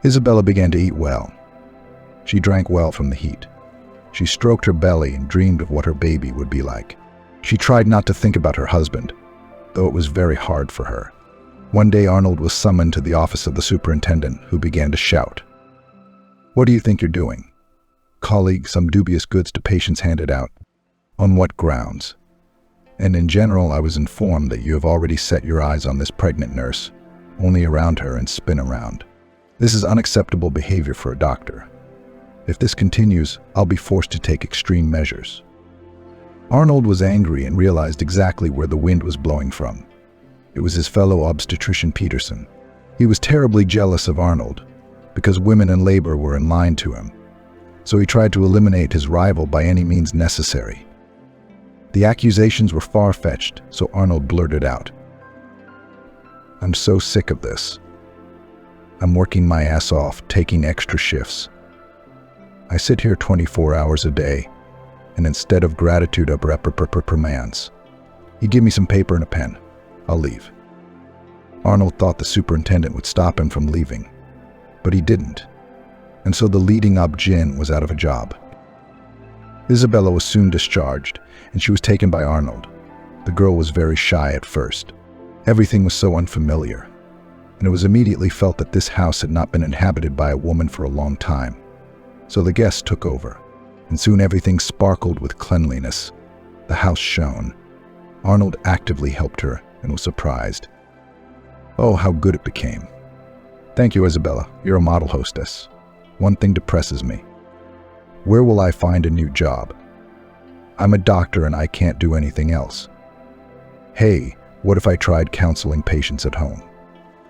Isabella began to eat well. She drank well from the heat. She stroked her belly and dreamed of what her baby would be like. She tried not to think about her husband, though it was very hard for her. One day Arnold was summoned to the office of the superintendent, who began to shout. What do you think you're doing? Colleague, some dubious goods to patients handed out. On what grounds? And in general, I was informed that you have already set your eyes on this pregnant nurse. only around her and spin around. This is unacceptable behavior for a doctor. If this continues, I'll be forced to take extreme measures. Arnold was angry and realized exactly where the wind was blowing from. It was his fellow obstetrician Peterson. He was terribly jealous of Arnold because women in labor were in line to him. So he tried to eliminate his rival by any means necessary. The accusations were far-fetched, so Arnold blurted out, "I'm so sick of this. I'm working my ass off, taking extra shifts. I sit here 24 hours a day, and instead of gratitude of reprimands. You give me some paper and a pen. I'll leave." Arnold thought the superintendent would stop him from leaving, but he didn't, and so the leading ob-gyn was out of a job. Isabella was soon discharged, and she was taken by Arnold. The girl was very shy at first. Everything was so unfamiliar, and it was immediately felt that this house had not been inhabited by a woman for a long time. So the guests took over, and soon everything sparkled with cleanliness. The house shone. Arnold actively helped her and was surprised. Oh, how good it became. "Thank you, Isabella. You're a model hostess. One thing depresses me. Where will I find a new job? I'm a doctor and I can't do anything else. Hey, what if I tried counseling patients at home?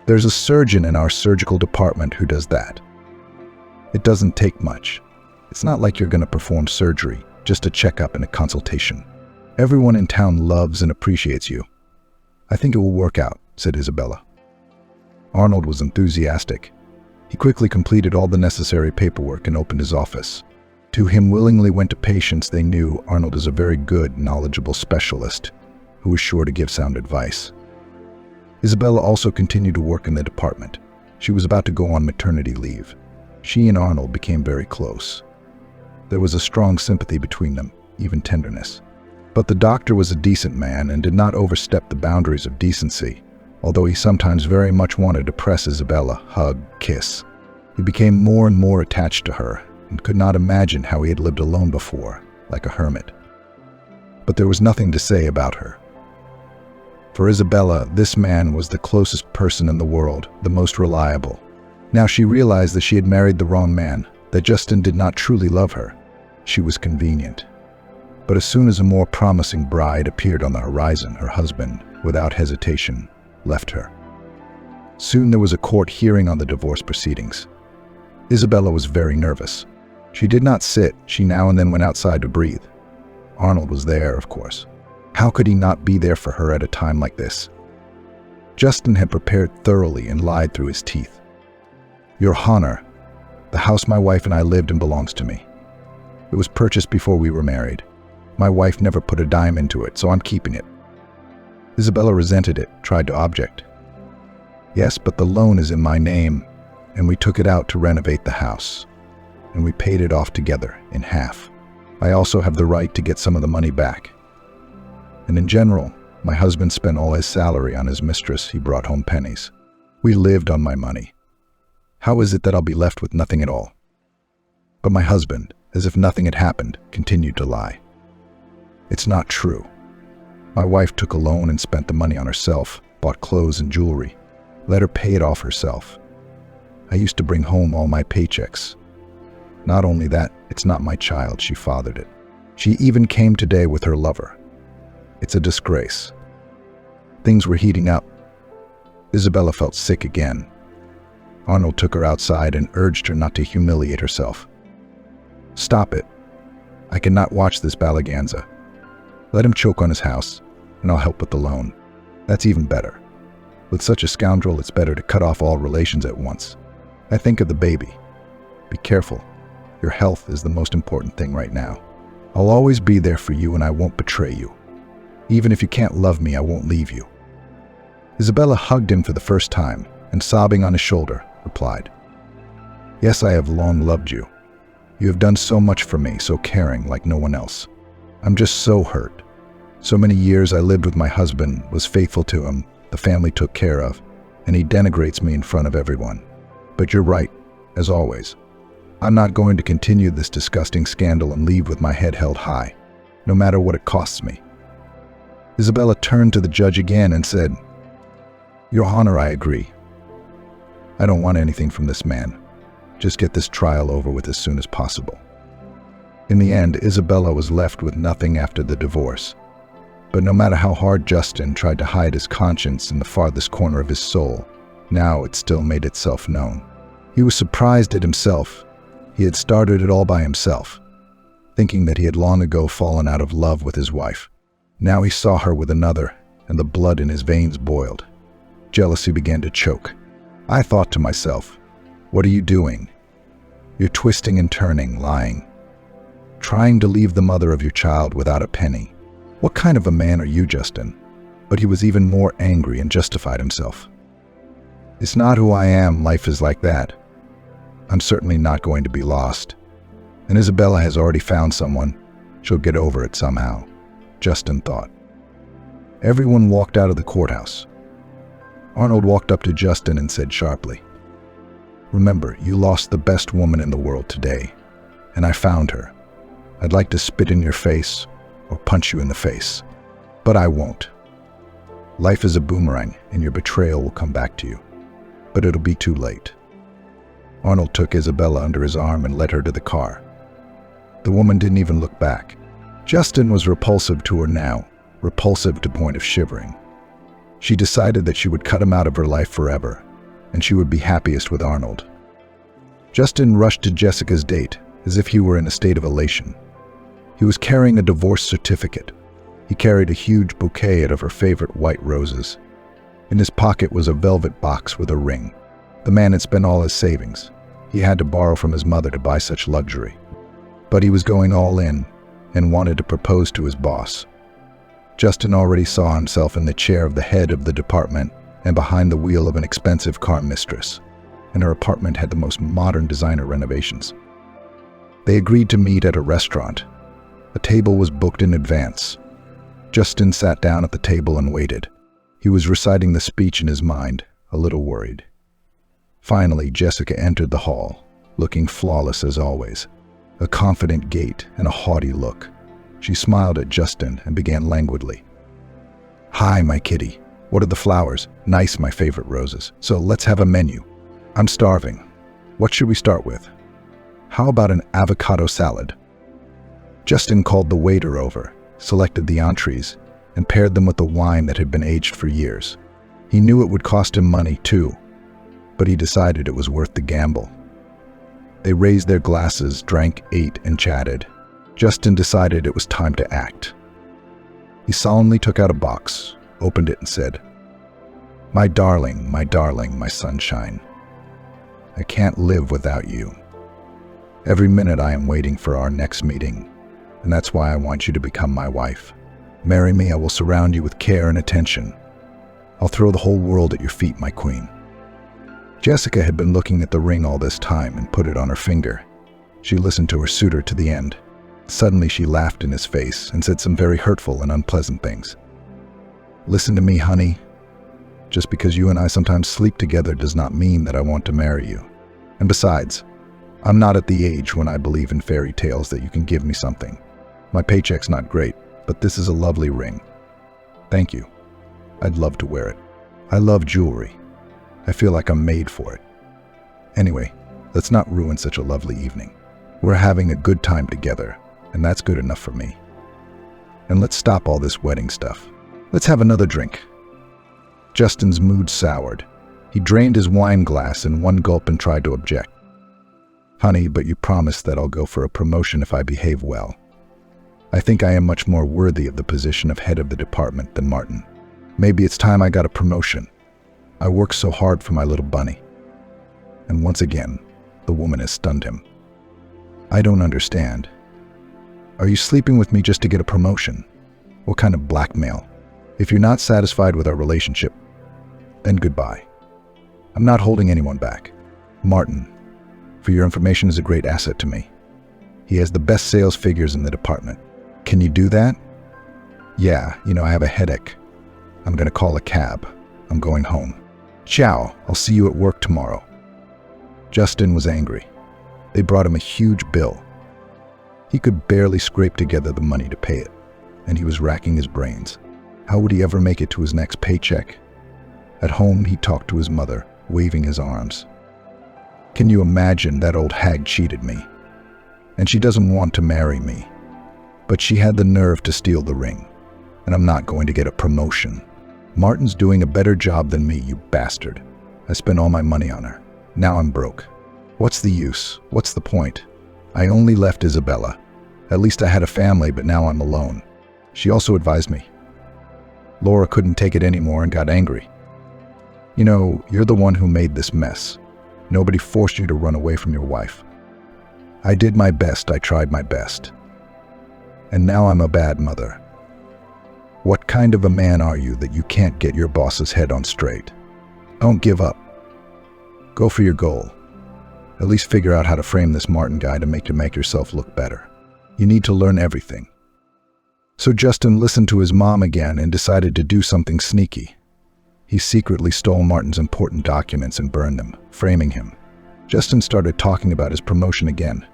There's a surgeon in our surgical department who does that. It doesn't take much. It's not like you're going to perform surgery, just a checkup and a consultation. Everyone in town loves and appreciates you. I think it will work out," said Isabella. Arnold was enthusiastic. He quickly completed all the necessary paperwork and opened his office. To him willingly went to patients they knew Arnold is a very good, knowledgeable specialist who was sure to give sound advice. Isabella also continued to work in the department. She was about to go on maternity leave. She and Arnold became very close. There was a strong sympathy between them, even tenderness. But the doctor was a decent man and did not overstep the boundaries of decency, although he sometimes very much wanted to press Isabella, hug, kiss. He became more and more attached to her and could not imagine how he had lived alone before, like a hermit. But there was nothing to say about her. For Isabella, this man was the closest person in the world, the most reliable. Now she realized that she had married the wrong man, that Justin did not truly love her. She was convenient. But as soon as a more promising bride appeared on the horizon, her husband, without hesitation, left her. Soon there was a court hearing on the divorce proceedings. Isabella was very nervous. She did not sit, she now and then went outside to breathe. Arnold was there, of course. How could he not be there for her at a time like this? Justin had prepared thoroughly and lied through his teeth. "Your Honor, the house my wife and I lived in belongs to me. It was purchased before we were married. My wife never put a dime into it, so I'm keeping it." Isabella resented it, tried to object. "Yes, but the loan is in my name, and we took it out to renovate the house, and we paid it off together in half. I also have the right to get some of the money back. And in general, my husband spent all his salary on his mistress. He brought home pennies. We lived on my money. How is it that I'll be left with nothing at all?" But my husband, as if nothing had happened, continued to lie. "It's not true. My wife took a loan and spent the money on herself, bought clothes and jewelry, let her pay it off herself. I used to bring home all my paychecks. Not only that, it's not my child, she fathered it. She even came today with her lover. It's a disgrace." Things were heating up. Isabella felt sick again. Arnold took her outside and urged her not to humiliate herself. "Stop it. I cannot watch this balaganza. Let him choke on his house, and I'll help with the loan. That's even better. With such a scoundrel, it's better to cut off all relations at once. I think of the baby. Be careful. Your health is the most important thing right now. I'll always be there for you and I won't betray you. Even if you can't love me, I won't leave you." Isabella hugged him for the first time and, sobbing on his shoulder, replied, "Yes, I have long loved you. You have done so much for me, so caring, like no one else. I'm just so hurt. So many years I lived with my husband, was faithful to him, the family took care of, and he denigrates me in front of everyone. But you're right, as always. I'm not going to continue this disgusting scandal and leave with my head held high, no matter what it costs me." Isabella turned to the judge again and said, "Your Honor, I agree. I don't want anything from this man. Just get this trial over with as soon as possible. In the end, Isabella was left with nothing after the divorce. But no matter how hard Justin tried to hide his conscience in the farthest corner of his soul, now it still made itself known. He was surprised at himself. He had started it all by himself, thinking that he had long ago fallen out of love with his wife. Now he saw her with another, and the blood in his veins boiled. Jealousy began to choke. I thought to myself, what are you doing? You're twisting and turning, lying, trying to leave the mother of your child without a penny. What kind of a man are you, Justin? But he was even more angry and justified himself. It's not who I am, life is like that. I'm certainly not going to be lost. And Isabella has already found someone. She'll get over it somehow, Justin thought. Everyone walked out of the courthouse. Arnold walked up to Justin and said sharply, "Remember, you lost the best woman in the world today, and I found her. I'd like to spit in your face or punch you in the face, but I won't. Life is a boomerang, and your betrayal will come back to you, but it'll be too late." Arnold took Isabella under his arm and led her to the car. The woman didn't even look back. Justin was repulsive to her now, repulsive to the point of shivering. She decided that she would cut him out of her life forever, and she would be happiest with Arnold. Justin rushed to Jessica's date as if he were in a state of elation. He was carrying a divorce certificate. He carried a huge bouquet of her favorite white roses. In his pocket was a velvet box with a ring. The man had spent all his savings. He had to borrow from his mother to buy such luxury. But he was going all in and wanted to propose to his boss. Justin already saw himself in the chair of the head of the department and behind the wheel of an expensive car mistress, and her apartment had the most modern designer renovations. They agreed to meet at a restaurant. A table was booked in advance. Justin sat down at the table and waited. He was reciting the speech in his mind, a little worried. Finally, Jessica entered the hall, looking flawless as always, a confident gait and a haughty look. She smiled at Justin and began languidly. "Hi, my kitty. What are the flowers? Nice, my favorite roses. So let's have a menu. I'm starving. What should we start with? How about an avocado salad?" Justin called the waiter over, selected the entrees, and paired them with the wine that had been aged for years. He knew it would cost him money, too, but he decided it was worth the gamble. They raised their glasses, drank, ate, and chatted. Justin decided it was time to act. He solemnly took out a box, opened it, and said, my darling, my sunshine. I can't live without you. Every minute I am waiting for our next meeting, and that's why I want you to become my wife. Marry me, I will surround you with care and attention. I'll throw the whole world at your feet, my queen." Jessica had been looking at the ring all this time and put it on her finger. She listened to her suitor to the end. Suddenly she laughed in his face and said some very hurtful and unpleasant things. "Listen to me, honey. Just because you and I sometimes sleep together does not mean that I want to marry you. And besides, I'm not at the age when I believe in fairy tales that you can give me something. My paycheck's not great, but this is a lovely ring. Thank you. I'd love to wear it. I love jewelry. I feel like I'm made for it. Anyway, let's not ruin such a lovely evening. We're having a good time together, and that's good enough for me. And let's stop all this wedding stuff. Let's have another drink." Justin's mood soured. He drained his wine glass in one gulp and tried to object. "Honey, but you promised that I'll go for a promotion if I behave well. I think I am much more worthy of the position of head of the department than Martin. Maybe it's time I got a promotion. I worked so hard for my little bunny." And once again, the woman has stunned him. "I don't understand. Are you sleeping with me just to get a promotion? What kind of blackmail? If you're not satisfied with our relationship, then goodbye. I'm not holding anyone back. Martin, for your information, is a great asset to me. He has the best sales figures in the department. Can you do that?" "Yeah, I have a headache. I'm going to call a cab. I'm going home. Ciao, I'll see you at work tomorrow." Justin was angry. They brought him a huge bill. He could barely scrape together the money to pay it, and he was racking his brains. How would he ever make it to his next paycheck? At home, he talked to his mother, waving his arms. Can you imagine? That old hag cheated me. And she doesn't want to marry me. But she had the nerve to steal the ring. And I'm not going to get a promotion. Martin's doing a better job than me, you bastard. I spent all my money on her. Now I'm broke. What's the use? What's the point? I only left Isabella. At least I had a family, but now I'm alone. She also advised me. Laura couldn't take it anymore and got angry. You know, you're the one who made this mess. Nobody forced you to run away from your wife. I did my best. I tried my best. And now I'm a bad mother. What kind of a man are you that you can't get your boss's head on straight? Don't give up. Go for your goal. At least figure out how to frame this Martin guy to make yourself look better. You need to learn everything. So Justin listened to his mom again and decided to do something sneaky. He secretly stole Martin's important documents and burned them, framing him. Justin started talking about his promotion again.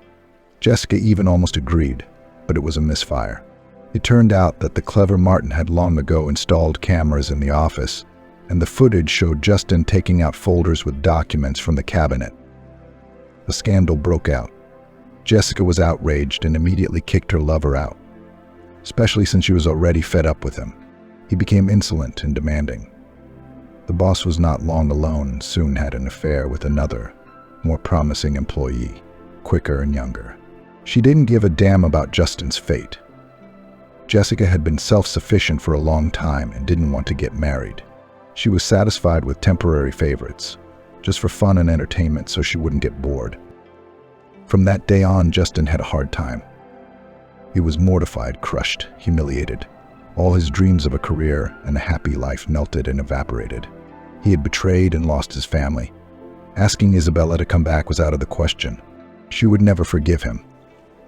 Jessica even almost agreed, but it was a misfire. It turned out that the clever Martin had long ago installed cameras in the office, and the footage showed Justin taking out folders with documents from the cabinet. A scandal broke out. Jessica was outraged and immediately kicked her lover out, especially since she was already fed up with him. He became insolent and demanding. The boss was not long alone and soon had an affair with another, more promising employee, quicker and younger. She didn't give a damn about Justin's fate. Jessica had been self-sufficient for a long time and didn't want to get married. She was satisfied with temporary favorites, just for fun and entertainment so she wouldn't get bored. From that day on, Justin had a hard time. He was mortified, crushed, humiliated. All his dreams of a career and a happy life melted and evaporated. He had betrayed and lost his family. Asking Isabella to come back was out of the question. She would never forgive him.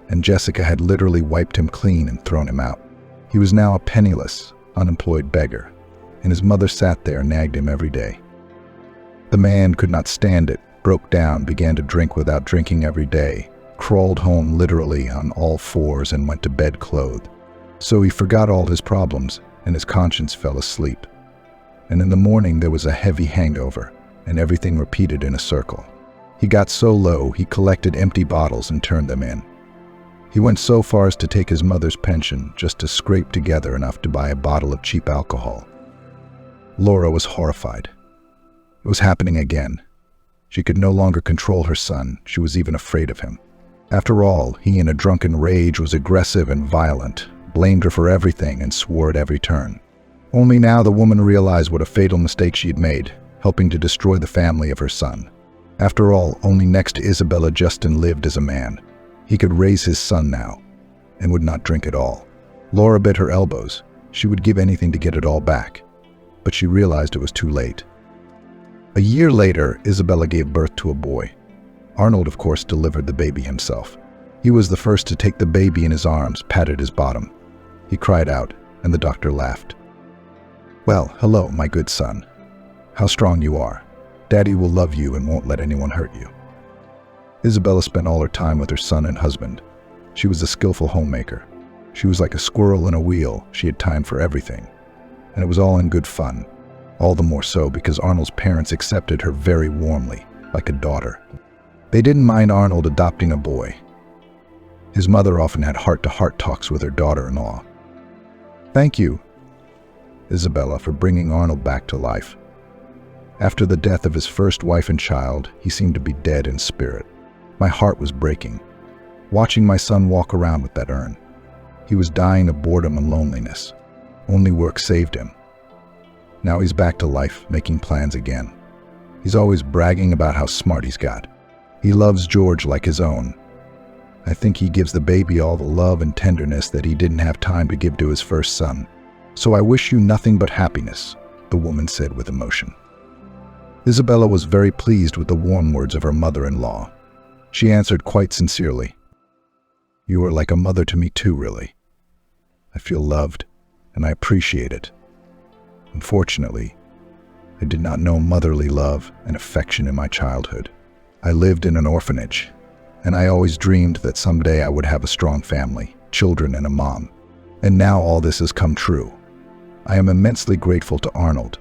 And Jessica had literally wiped him clean and thrown him out. He was now a penniless, unemployed beggar, and his mother sat there and nagged him every day. The man could not stand it, broke down, began to drink without drinking every day, crawled home literally on all fours and went to bed clothed. So he forgot all his problems, and his conscience fell asleep. And in the morning there was a heavy hangover, and everything repeated in a circle. He got so low, he collected empty bottles and turned them in. He went so far as to take his mother's pension just to scrape together enough to buy a bottle of cheap alcohol. Laura was horrified. It was happening again. She could no longer control her son. She was even afraid of him. After all, he in a drunken rage was aggressive and violent, blamed her for everything and swore at every turn. Only now the woman realized what a fatal mistake she had made, helping to destroy the family of her son. After all, only next to Isabella Justin lived as a man. He could raise his son now, and would not drink at all. Laura bit her elbows. She would give anything to get it all back. But she realized it was too late. A year later, Isabella gave birth to a boy. Arnold, of course, delivered the baby himself. He was the first to take the baby in his arms, patted his bottom. He cried out, and the doctor laughed. "Well, hello, my good son. How strong you are. Daddy will love you and won't let anyone hurt you." Isabella spent all her time with her son and husband. She was a skillful homemaker. She was like a squirrel in a wheel. She had time for everything. And it was all in good fun. All the more so because Arnold's parents accepted her very warmly, like a daughter. They didn't mind Arnold adopting a boy. His mother often had heart-to-heart talks with her daughter-in-law. "Thank you, Isabella, for bringing Arnold back to life." After the death of his first wife and child, he seemed to be dead in spirit. My heart was breaking, watching my son walk around with that urn. He was dying of boredom and loneliness. Only work saved him. Now he's back to life, making plans again. He's always bragging about how smart he's got. He loves George like his own. I think he gives the baby all the love and tenderness that he didn't have time to give to his first son. "So I wish you nothing but happiness," the woman said with emotion. Isabella was very pleased with the warm words of her mother-in-law. She answered quite sincerely, "You are like a mother to me too, really. I feel loved, and I appreciate it. Unfortunately, I did not know motherly love and affection in my childhood. I lived in an orphanage, and I always dreamed that someday I would have a strong family, children, and a mom. And now all this has come true. I am immensely grateful to Arnold.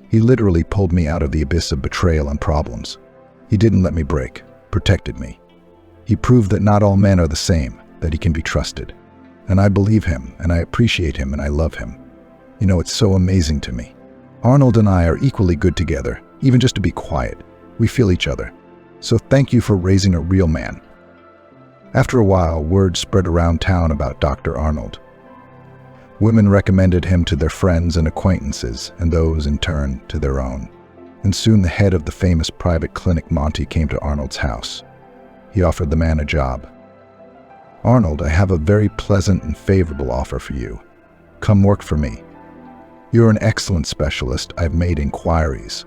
He literally pulled me out of the abyss of betrayal and problems. He didn't let me break, protected me. He proved that not all men are the same, that he can be trusted. And I believe him, and I appreciate him, and I love him. You know, it's so amazing to me. Arnold and I are equally good together, even just to be quiet. We feel each other. So thank you for raising a real man. After a while, word spread around town about Dr. Arnold. Women recommended him to their friends and acquaintances, and those, in turn, to their own. And soon the head of the famous private clinic Monty came to Arnold's house. He offered the man a job. "Arnold, I have a very pleasant and favorable offer for you. Come work for me. You're an excellent specialist. I've made inquiries.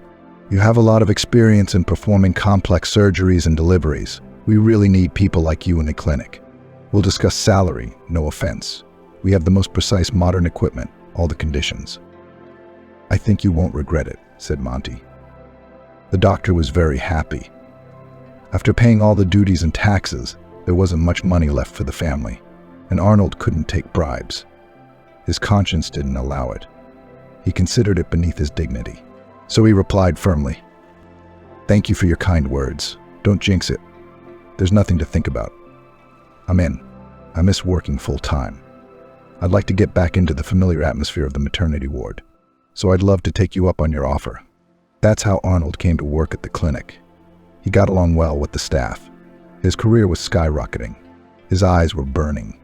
You have a lot of experience in performing complex surgeries and deliveries. We really need people like you in the clinic. We'll discuss salary, no offense. We have the most precise modern equipment, all the conditions." "I think you won't regret it," said Monty. The doctor was very happy. After paying all the duties and taxes, there wasn't much money left for the family, and Arnold couldn't take bribes. His conscience didn't allow it. He considered it beneath his dignity. So he replied firmly, "Thank you for your kind words. Don't jinx it. There's nothing to think about. I'm in. I miss working full-time. I'd like to get back into the familiar atmosphere of the maternity ward, so I'd love to take you up on your offer." That's how Arnold came to work at the clinic. He got along well with the staff. His career was skyrocketing. His eyes were burning.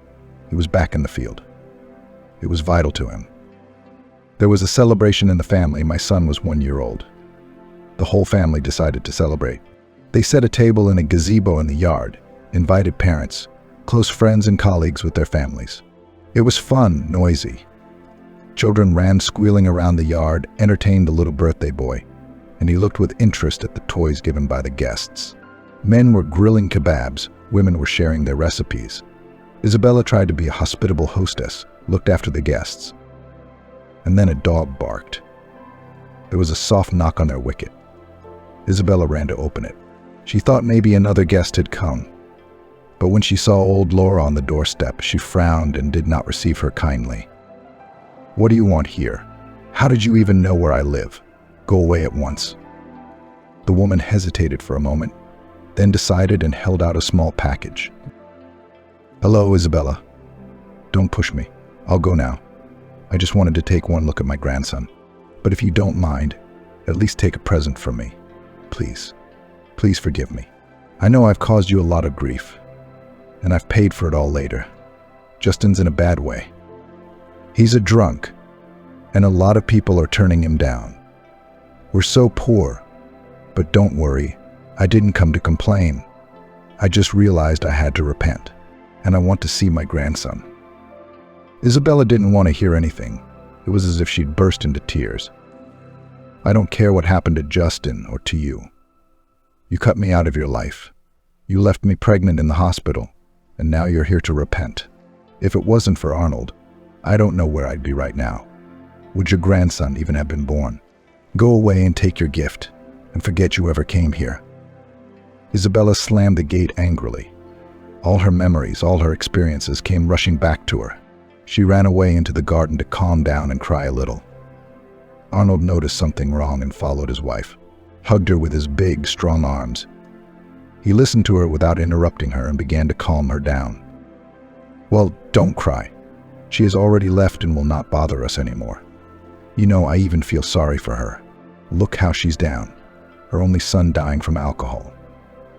He was back in the field. It was vital to him. There was a celebration in the family. My son was 1 year old. The whole family decided to celebrate. They set a table in a gazebo in the yard, invited parents, close friends and colleagues with their families. It was fun, noisy. Children ran squealing around the yard, entertained the little birthday boy, and he looked with interest at the toys given by the guests. Men were grilling kebabs, women were sharing their recipes. Isabella tried to be a hospitable hostess, looked after the guests. And then a dog barked. There was a soft knock on their wicket. Isabella ran to open it. She thought maybe another guest had come. But when she saw old Laura on the doorstep, she frowned and did not receive her kindly. "What do you want here? How did you even know where I live? Go away at once." The woman hesitated for a moment, then decided and held out a small package. "Hello, Isabella. Don't push me. I'll go now. I just wanted to take one look at my grandson. But if you don't mind, at least take a present from me. Please. Please forgive me. I know I've caused you a lot of grief, and I've paid for it all later. Justin's in a bad way. He's a drunk, and a lot of people are turning him down. We're so poor, but don't worry, I didn't come to complain. I just realized I had to repent, and I want to see my grandson." Isabella didn't want to hear anything. It was as if she'd burst into tears. "I don't care what happened to Justin or to you. You cut me out of your life. You left me pregnant in the hospital, and now you're here to repent. If it wasn't for Arnold, I don't know where I'd be right now. Would your grandson even have been born? Go away and take your gift, and forget you ever came here." Isabella slammed the gate angrily. All her memories, all her experiences came rushing back to her. She ran away into the garden to calm down and cry a little. Arnold noticed something wrong and followed his wife, hugged her with his big, strong arms. He listened to her without interrupting her and began to calm her down. "Well, don't cry. She has already left and will not bother us anymore. You know, I even feel sorry for her. Look how she's down. Her only son dying from alcohol.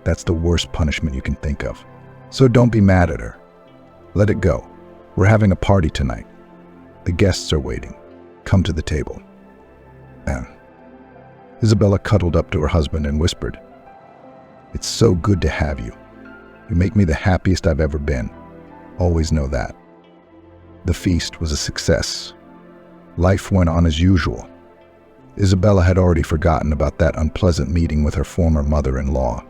That's the worst punishment you can think of. So don't be mad at her. Let it go. We're having a party tonight. The guests are waiting. Come to the table." Isabella cuddled up to her husband and whispered, "It's so good to have you. You make me the happiest I've ever been. Always know that." The feast was a success. Life went on as usual. Isabella had already forgotten about that unpleasant meeting with her former mother-in-law.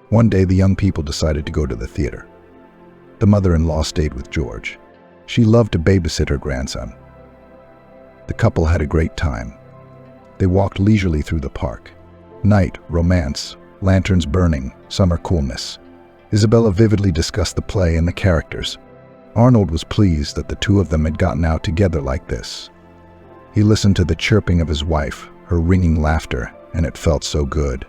One day, the young people decided to go to the theater. The mother-in-law stayed with George. She loved to babysit her grandson. The couple had a great time. They walked leisurely through the park. Night, romance, lanterns burning, summer coolness. Isabella vividly discussed the play and the characters. Arnold was pleased that the two of them had gotten out together like this. He listened to the chirping of his wife, her ringing laughter, and it felt so good.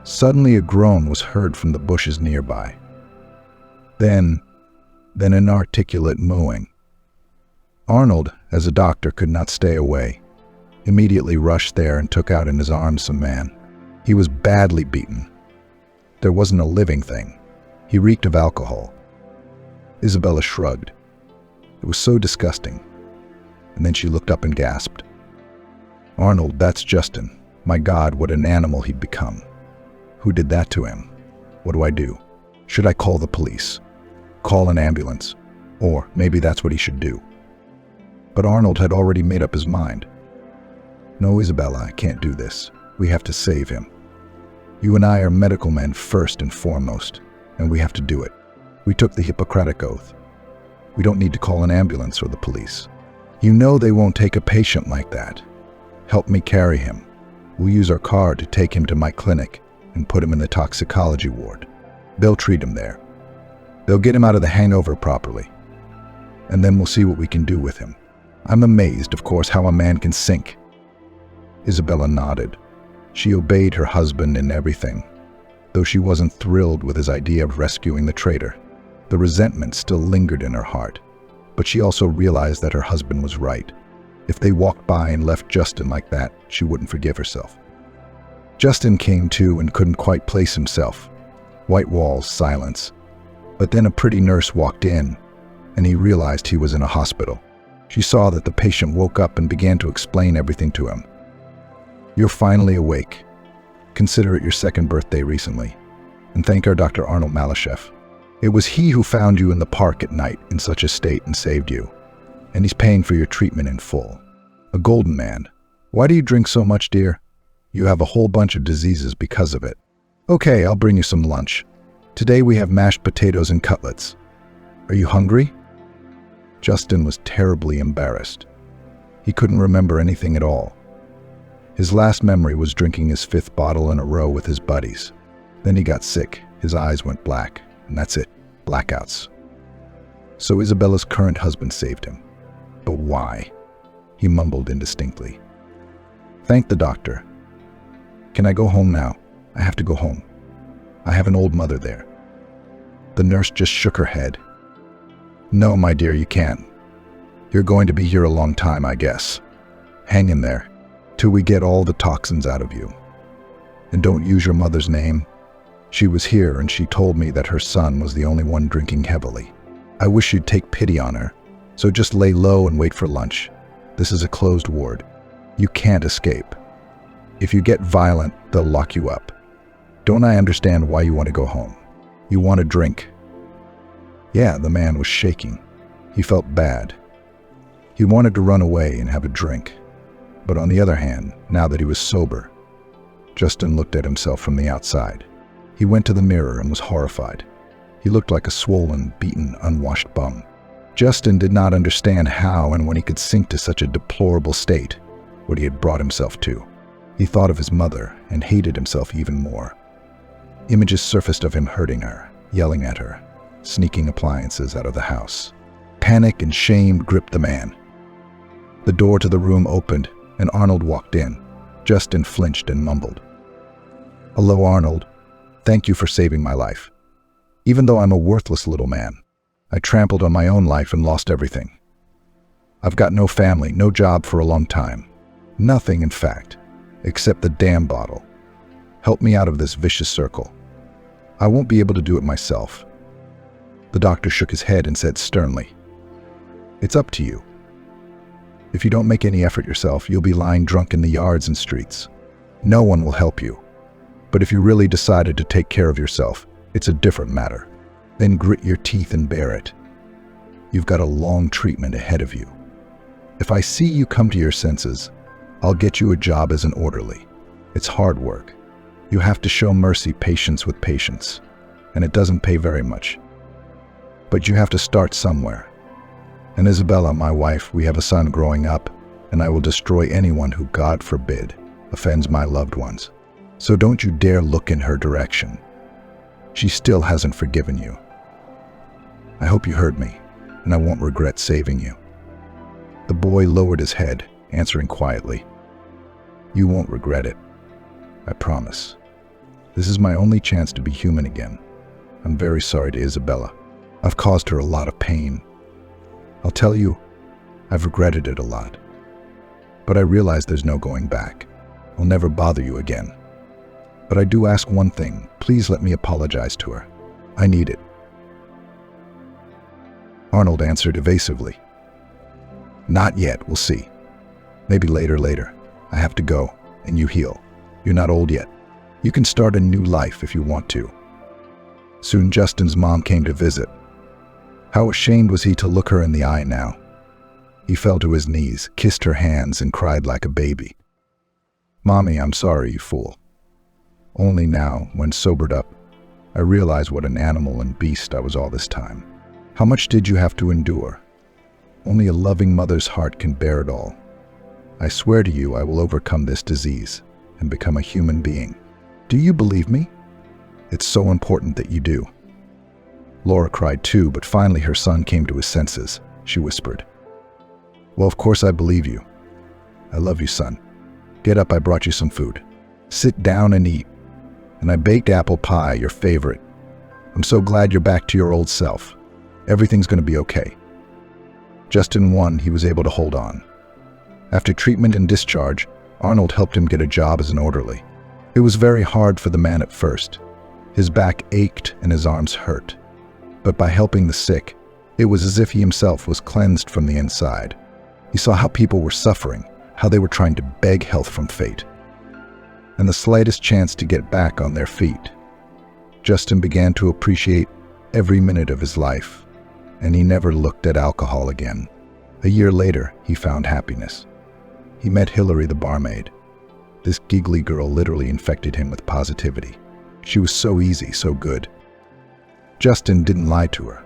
Suddenly a groan was heard from the bushes nearby. Then an inarticulate mooing. Arnold, as a doctor, could not stay away. Immediately rushed there and took out in his arms some man. He was badly beaten. There wasn't a living thing. He reeked of alcohol. Isabella shrugged. It was so disgusting. And then she looked up and gasped. Arnold, that's Justin. My God, what an animal he'd become. Who did that to him? What do I do? Should I call the police? Call an ambulance? Or maybe that's what he should do. But Arnold had already made up his mind. No, Isabella, I can't do this. We have to save him. You and I are medical men first and foremost, and we have to do it. We took the Hippocratic Oath. We don't need to call an ambulance or the police. You know they won't take a patient like that. Help me carry him. We'll use our car to take him to my clinic and put him in the toxicology ward. They'll treat him there. They'll get him out of the hangover properly. And then we'll see what we can do with him. I'm amazed, of course, how a man can sink. Isabella nodded. She obeyed her husband in everything, though she wasn't thrilled with his idea of rescuing the traitor. The resentment still lingered in her heart, but she also realized that her husband was right. If they walked by and left Justin like that, she wouldn't forgive herself. Justin came to and couldn't quite place himself. White walls, silence. But then a pretty nurse walked in, and he realized he was in a hospital. She saw that the patient woke up and began to explain everything to him. You're finally awake. Consider it your second birthday recently. And thank our Dr. Arnold Malashev. It was he who found you in the park at night in such a state and saved you. And he's paying for your treatment in full. A golden man. Why do you drink so much, dear? You have a whole bunch of diseases because of it. Okay, I'll bring you some lunch. Today we have mashed potatoes and cutlets. Are you hungry? Justin was terribly embarrassed. He couldn't remember anything at all. His last memory was drinking his 5th bottle in a row with his buddies. Then he got sick, his eyes went black, and that's it, blackouts. So Isabella's current husband saved him. But why? He mumbled indistinctly. Thank the doctor. Can I go home now? I have to go home. I have an old mother there. The nurse just shook her head. No, my dear, you can't. You're going to be here a long time, I guess. Hang in there, till we get all the toxins out of you. And don't use your mother's name. She was here and she told me that her son was the only one drinking heavily. I wish you'd take pity on her, so just lay low and wait for lunch. This is a closed ward. You can't escape. If you get violent, they'll lock you up. Don't I understand why you want to go home? You want a drink. Yeah, the man was shaking. He felt bad. He wanted to run away and have a drink. But on the other hand, now that he was sober, Justin looked at himself from the outside. He went to the mirror and was horrified. He looked like a swollen, beaten, unwashed bum. Justin did not understand how and when he could sink to such a deplorable state, what he had brought himself to. He thought of his mother and hated himself even more. Images surfaced of him hurting her, yelling at her, sneaking appliances out of the house. Panic and shame gripped the man. The door to the room opened, and Arnold walked in. Justin flinched and mumbled. Hello, Arnold. Thank you for saving my life. Even though I'm a worthless little man, I trampled on my own life and lost everything. I've got no family, no job for a long time. Nothing, in fact, except the damn bottle. Help me out of this vicious circle. I won't be able to do it myself. The doctor shook his head and said sternly, It's up to you. If you don't make any effort yourself, you'll be lying drunk in the yards and streets. No one will help you. But if you really decided to take care of yourself, it's a different matter. Then grit your teeth and bear it. You've got a long treatment ahead of you. If I see you come to your senses, I'll get you a job as an orderly. It's hard work. You have to show mercy, patience with patience, and it doesn't pay very much. But you have to start somewhere. And Isabella, my wife, we have a son growing up, and I will destroy anyone who, God forbid, offends my loved ones. So don't you dare look in her direction. She still hasn't forgiven you. I hope you heard me, and I won't regret saving you. The boy lowered his head, answering quietly. You won't regret it. I promise. This is my only chance to be human again. I'm very sorry to Isabella. I've caused her a lot of pain. I'll tell you, I've regretted it a lot. But I realize there's no going back. I'll never bother you again. But I do ask one thing. Please let me apologize to her. I need it. Arnold answered evasively. Not yet, we'll see. Maybe later. I have to go, and you heal. You're not old yet. You can start a new life if you want to. Soon Justin's mom came to visit. How ashamed was he to look her in the eye now? He fell to his knees, kissed her hands, and cried like a baby. Mommy, I'm sorry, you fool. Only now, when sobered up, I realized what an animal and beast I was all this time. How much did you have to endure? Only a loving mother's heart can bear it all. I swear to you I will overcome this disease and become a human being. Do you believe me? It's so important that you do. Laura cried too, but finally her son came to his senses. She whispered, Well, of course I believe you. I love you, son. Get up, I brought you some food. Sit down and eat. And I baked apple pie, your favorite. I'm so glad you're back to your old self. Everything's going to be okay. Justin won, he was able to hold on. After treatment and discharge, Arnold helped him get a job as an orderly. It was very hard for the man at first. His back ached and his arms hurt. But by helping the sick, it was as if he himself was cleansed from the inside. He saw how people were suffering, how they were trying to beg help from fate, and the slightest chance to get back on their feet. Justin began to appreciate every minute of his life, and he never looked at alcohol again. A year later, he found happiness. He met Hillary, the barmaid. This giggly girl literally infected him with positivity. She was so easy, so good. Justin didn't lie to her.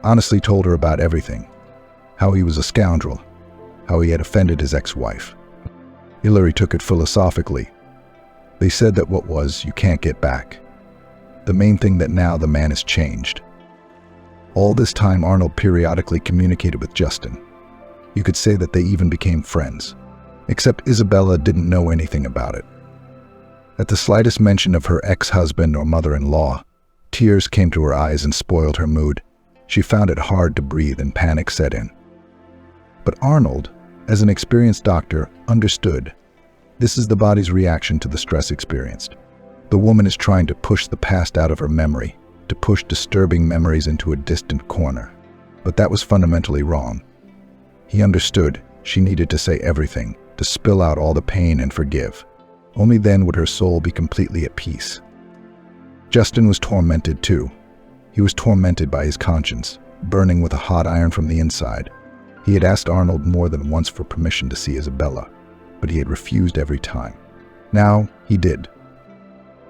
Honestly told her about everything. How he was a scoundrel. How he had offended his ex-wife. Hillary took it philosophically. They said that what was, you can't get back. The main thing that now the man has changed. All this time Arnold periodically communicated with Justin. You could say that they even became friends. Except Isabella didn't know anything about it. At the slightest mention of her ex-husband or mother-in-law, tears came to her eyes and spoiled her mood. She found it hard to breathe and panic set in. But Arnold, as an experienced doctor, understood. This is the body's reaction to the stress experienced. The woman is trying to push the past out of her memory, to push disturbing memories into a distant corner. But that was fundamentally wrong. He understood she needed to say everything, to spill out all the pain and forgive. Only then would her soul be completely at peace. Justin was tormented too. He was tormented by his conscience, burning with a hot iron from the inside. He had asked Arnold more than once for permission to see Isabella, but he had refused every time. Now he did.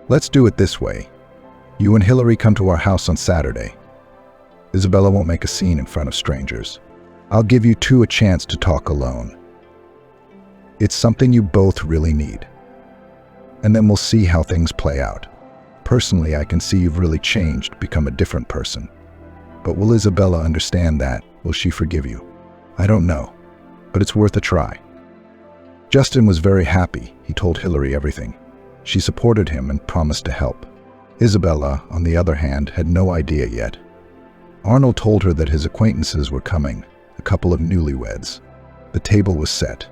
Let's do it this way. You and Hillary come to our house on Saturday. Isabella won't make a scene in front of strangers. I'll give you two a chance to talk alone. It's something you both really need. And then we'll see how things play out. Personally, I can see you've really changed, become a different person. But will Isabella understand that? Will she forgive you? I don't know, but it's worth a try. Justin was very happy. He told Hillary everything. She supported him and promised to help. Isabella, on the other hand, had no idea yet. Arnold told her that his acquaintances were coming, a couple of newlyweds. The table was set.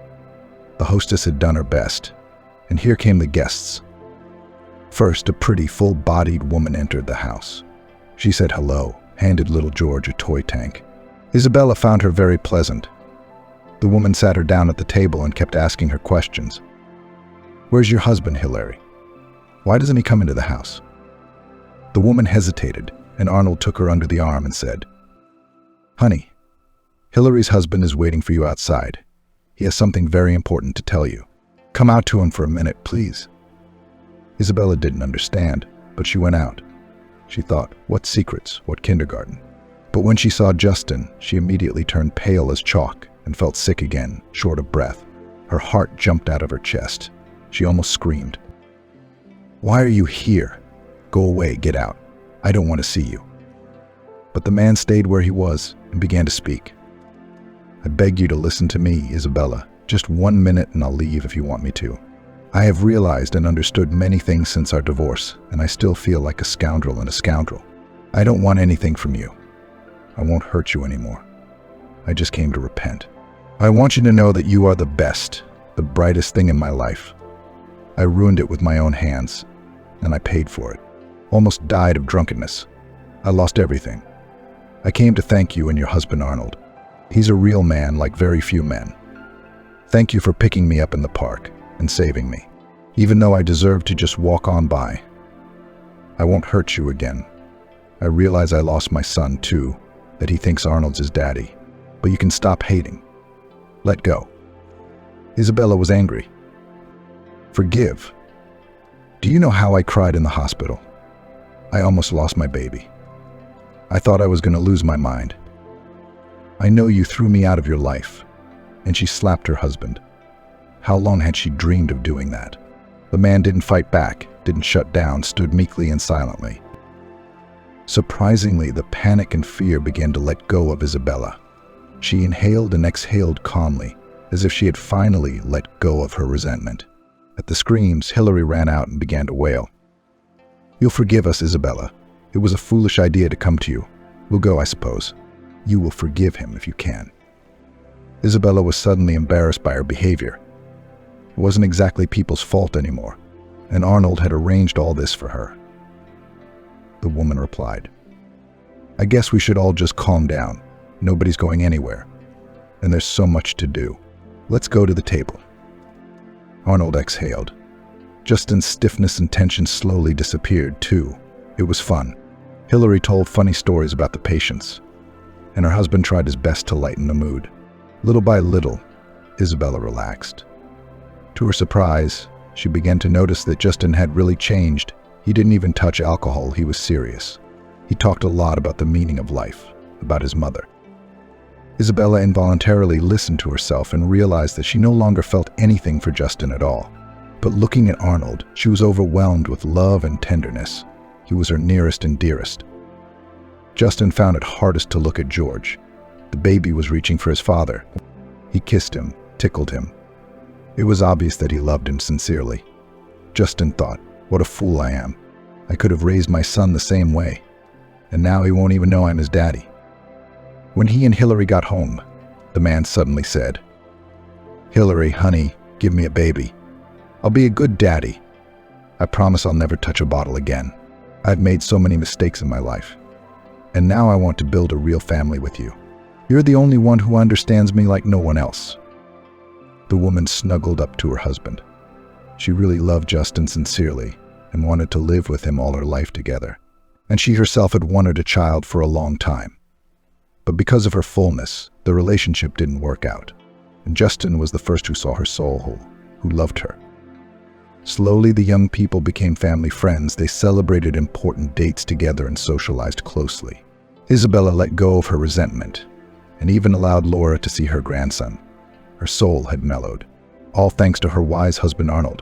The hostess had done her best, and here came the guests. First, a pretty, full-bodied woman entered the house. She said hello, handed little George a toy tank. Isabella found her very pleasant. The woman sat her down at the table and kept asking her questions. Where's your husband, Hillary? Why doesn't he come into the house? The woman hesitated, and Arnold took her under the arm and said, Honey, Hillary's husband is waiting for you outside. He has something very important to tell you. Come out to him for a minute, please. Isabella didn't understand, but she went out. She thought, what secrets, what kindergarten? But when she saw Justin, she immediately turned pale as chalk and felt sick again, short of breath. Her heart jumped out of her chest. She almost screamed. Why are you here? Go away, get out. I don't want to see you. But the man stayed where he was and began to speak. I beg you to listen to me, Isabella. Just 1 minute and I'll leave if you want me to. I have realized and understood many things since our divorce, and I still feel like a scoundrel and a scoundrel. I don't want anything from you. I won't hurt you anymore. I just came to repent. I want you to know that you are the best, the brightest thing in my life. I ruined it with my own hands, and I paid for it. Almost died of drunkenness. I lost everything. I came to thank you and your husband Arnold. He's a real man like very few men. Thank you for picking me up in the park and saving me, even though I deserve to just walk on by. I won't hurt you again. I realize I lost my son too, that he thinks Arnold's his daddy, but you can stop hating. Let go. Isabella was angry. Forgive. Do you know how I cried in the hospital? I almost lost my baby. I thought I was going to lose my mind. I know you threw me out of your life. And she slapped her husband. How long had she dreamed of doing that? The man didn't fight back, didn't shut down, stood meekly and silently. Surprisingly, the panic and fear began to let go of Isabella. She inhaled and exhaled calmly, as if she had finally let go of her resentment. At the screams, Hillary ran out and began to wail. You'll forgive us, Isabella. It was a foolish idea to come to you. We'll go, I suppose. You will forgive him if you can. Isabella was suddenly embarrassed by her behavior. It wasn't exactly people's fault anymore, and Arnold had arranged all this for her. The woman replied, I guess we should all just calm down. Nobody's going anywhere, and there's so much to do. Let's go to the table. Arnold exhaled. Justin's stiffness and tension slowly disappeared, too. It was fun. Hillary told funny stories about the patients, and her husband tried his best to lighten the mood. Little by little, Isabella relaxed. To her surprise, she began to notice that Justin had really changed. He didn't even touch alcohol, he was serious. He talked a lot about the meaning of life, about his mother. Isabella involuntarily listened to herself and realized that she no longer felt anything for Justin at all. But looking at Arnold, she was overwhelmed with love and tenderness. He was her nearest and dearest. Justin found it hardest to look at George. The baby was reaching for his father. He kissed him, tickled him. It was obvious that he loved him sincerely. Justin thought, what a fool I am. I could have raised my son the same way. And now he won't even know I'm his daddy. When he and Hillary got home, the man suddenly said, Hillary, honey, give me a baby. I'll be a good daddy. I promise I'll never touch a bottle again. I've made so many mistakes in my life. And now I want to build a real family with you. You're the only one who understands me like no one else. The woman snuggled up to her husband. She really loved Justin sincerely and wanted to live with him all her life together. And she herself had wanted a child for a long time. But because of her fullness, the relationship didn't work out. And Justin was the first who saw her soul whole, who loved her. Slowly, the young people became family friends. They celebrated important dates together and socialized closely. Isabella let go of her resentment and even allowed Laura to see her grandson. Her soul had mellowed, all thanks to her wise husband Arnold.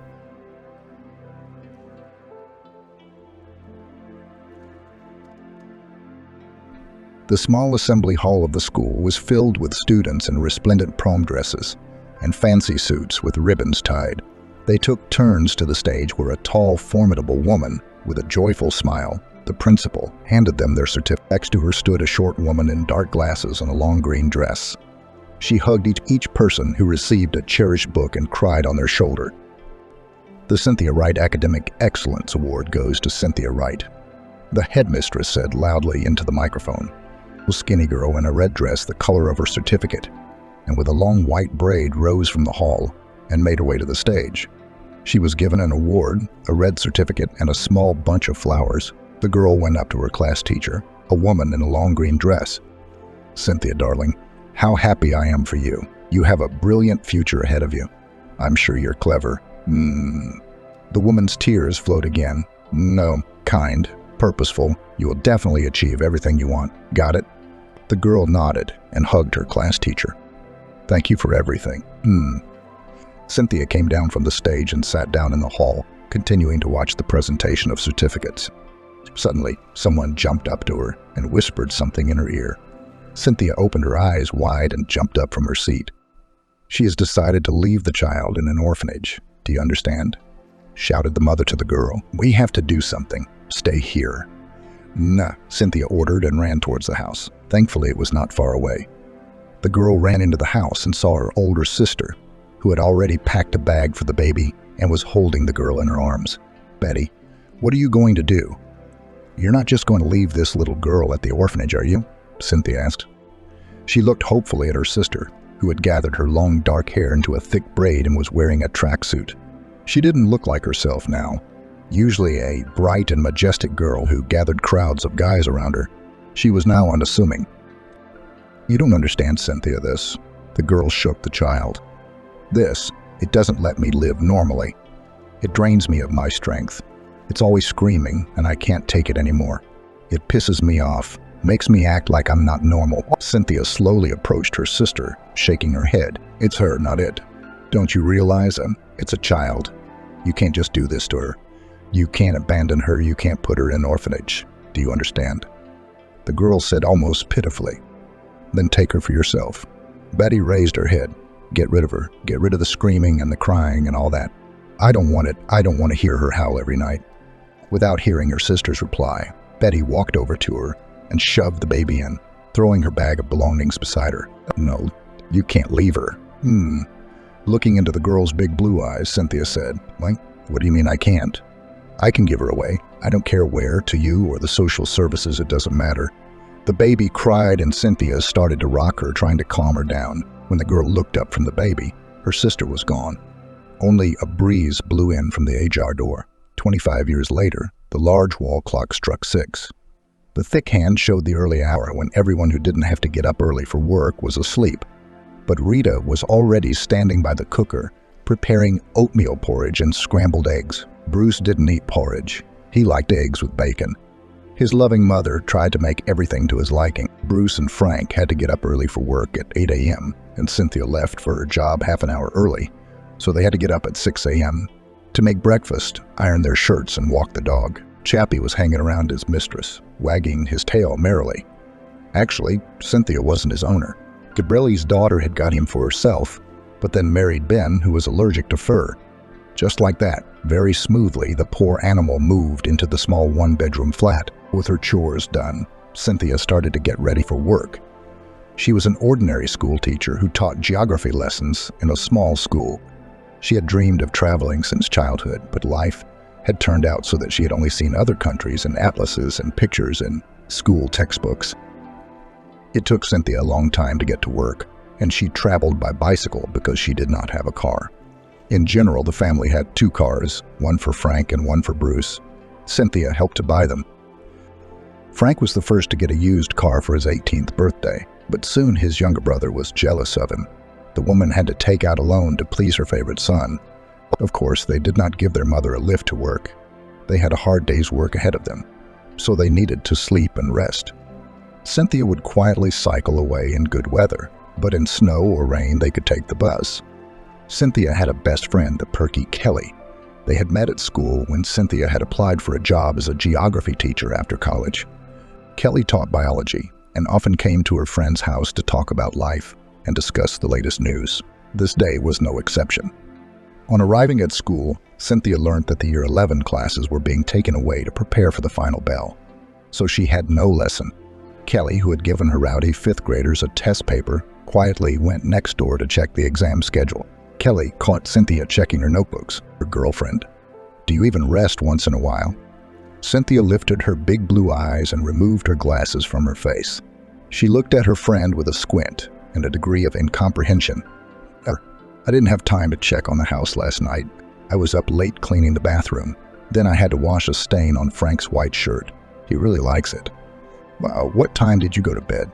The small assembly hall of the school was filled with students in resplendent prom dresses and fancy suits with ribbons tied. They took turns to the stage where a tall, formidable woman with a joyful smile, the principal, handed them their certificate. Next to her stood a short woman in dark glasses and a long green dress. She hugged each person who received a cherished book and cried on their shoulder. The Cynthia Wright Academic Excellence Award goes to Cynthia Wright, the headmistress said loudly into the microphone. A skinny girl in a red dress the color of her certificate, and with a long white braid rose from the hall and made her way to the stage. She was given an award, a red certificate, and a small bunch of flowers. The girl went up to her class teacher, a woman in a long green dress. Cynthia, darling, how happy I am for you. You have a brilliant future ahead of you. I'm sure you're clever. The woman's tears flowed again. No, kind, purposeful. You will definitely achieve everything you want. Got it? The girl nodded and hugged her class teacher. Thank you for everything. Cynthia came down from the stage and sat down in the hall, continuing to watch the presentation of certificates. Suddenly, someone jumped up to her and whispered something in her ear. Cynthia opened her eyes wide and jumped up from her seat. She has decided to leave the child in an orphanage. Do you understand? Shouted the mother to the girl. We have to do something. Stay here. Nah, Cynthia ordered and ran towards the house. Thankfully, it was not far away. The girl ran into the house and saw her older sister, who had already packed a bag for the baby and was holding the girl in her arms. Betty, what are you going to do? You're not just going to leave this little girl at the orphanage, are you? Cynthia asked. She looked hopefully at her sister, who had gathered her long dark hair into a thick braid and was wearing a tracksuit. She didn't look like herself now. Usually a bright and majestic girl who gathered crowds of guys around her, she was now unassuming. You don't understand, Cynthia, this. The girl shook the child. It doesn't let me live normally. It drains me of my strength. It's always screaming, and I can't take it anymore. It pisses me off, makes me act like I'm not normal. Cynthia slowly approached her sister, shaking her head. It's her, not it. Don't you realize it's a child? You can't just do this to her. You can't abandon her, you can't put her in an orphanage. Do you understand? The girl said almost pitifully. Then take her for yourself. Betty raised her head. Get rid of her. Get rid of the screaming and the crying and all that. I don't want it. I don't want to hear her howl every night. Without hearing her sister's reply, Betty walked over to her and shoved the baby in, throwing her bag of belongings beside her. No, you can't leave her. Looking into the girl's big blue eyes, Cynthia said, What do you mean I can't? I can give her away. I don't care where, to you or the social services, it doesn't matter. The baby cried and Cynthia started to rock her, trying to calm her down. When the girl looked up from the baby, her sister was gone. Only a breeze blew in from the ajar door. 25 years later, the large wall clock struck 6. The thick hand showed the early hour when everyone who didn't have to get up early for work was asleep. But Rita was already standing by the cooker, preparing oatmeal porridge and scrambled eggs. Bruce didn't eat porridge. He liked eggs with bacon. His loving mother tried to make everything to his liking. Bruce and Frank had to get up early for work at 8 a.m., and Cynthia left for her job half an hour early, so they had to get up at 6 a.m. to make breakfast, iron their shirts, and walk the dog. Chappie was hanging around his mistress, wagging his tail merrily. Actually, Cynthia wasn't his owner. Gabrielle's daughter had got him for herself, but then married Ben, who was allergic to fur. Just like that, very smoothly, the poor animal moved into the small one-bedroom flat. With her chores done, Cynthia started to get ready for work. She was an ordinary school teacher who taught geography lessons in a small school. She had dreamed of traveling since childhood, but life had turned out so that she had only seen other countries in atlases and pictures in school textbooks. It took Cynthia a long time to get to work, and she traveled by bicycle because she did not have a car. In general, the family had 2 cars, one for Frank and one for Bruce. Cynthia helped to buy them. Frank was the first to get a used car for his 18th birthday, but soon his younger brother was jealous of him. The woman had to take out a loan to please her favorite son. Of course, they did not give their mother a lift to work. They had a hard day's work ahead of them, so they needed to sleep and rest. Cynthia would quietly cycle away in good weather, but in snow or rain they could take the bus. Cynthia had a best friend, the perky Kelly. They had met at school when Cynthia had applied for a job as a geography teacher after college. Kelly taught biology and often came to her friend's house to talk about life and discuss the latest news. This day was no exception. On arriving at school, Cynthia learned that the Year 11 classes were being taken away to prepare for the final bell, so she had no lesson. Kelly, who had given her rowdy 5th graders a test paper, quietly went next door to check the exam schedule. Kelly caught Cynthia checking her notebooks, her girlfriend. Do you even rest once in a while? Cynthia lifted her big blue eyes and removed her glasses from her face. She looked at her friend with a squint and a degree of incomprehension. I didn't have time to check on the house last night. I was up late cleaning the bathroom. Then I had to wash a stain on Frank's white shirt. He really likes it. What time did you go to bed?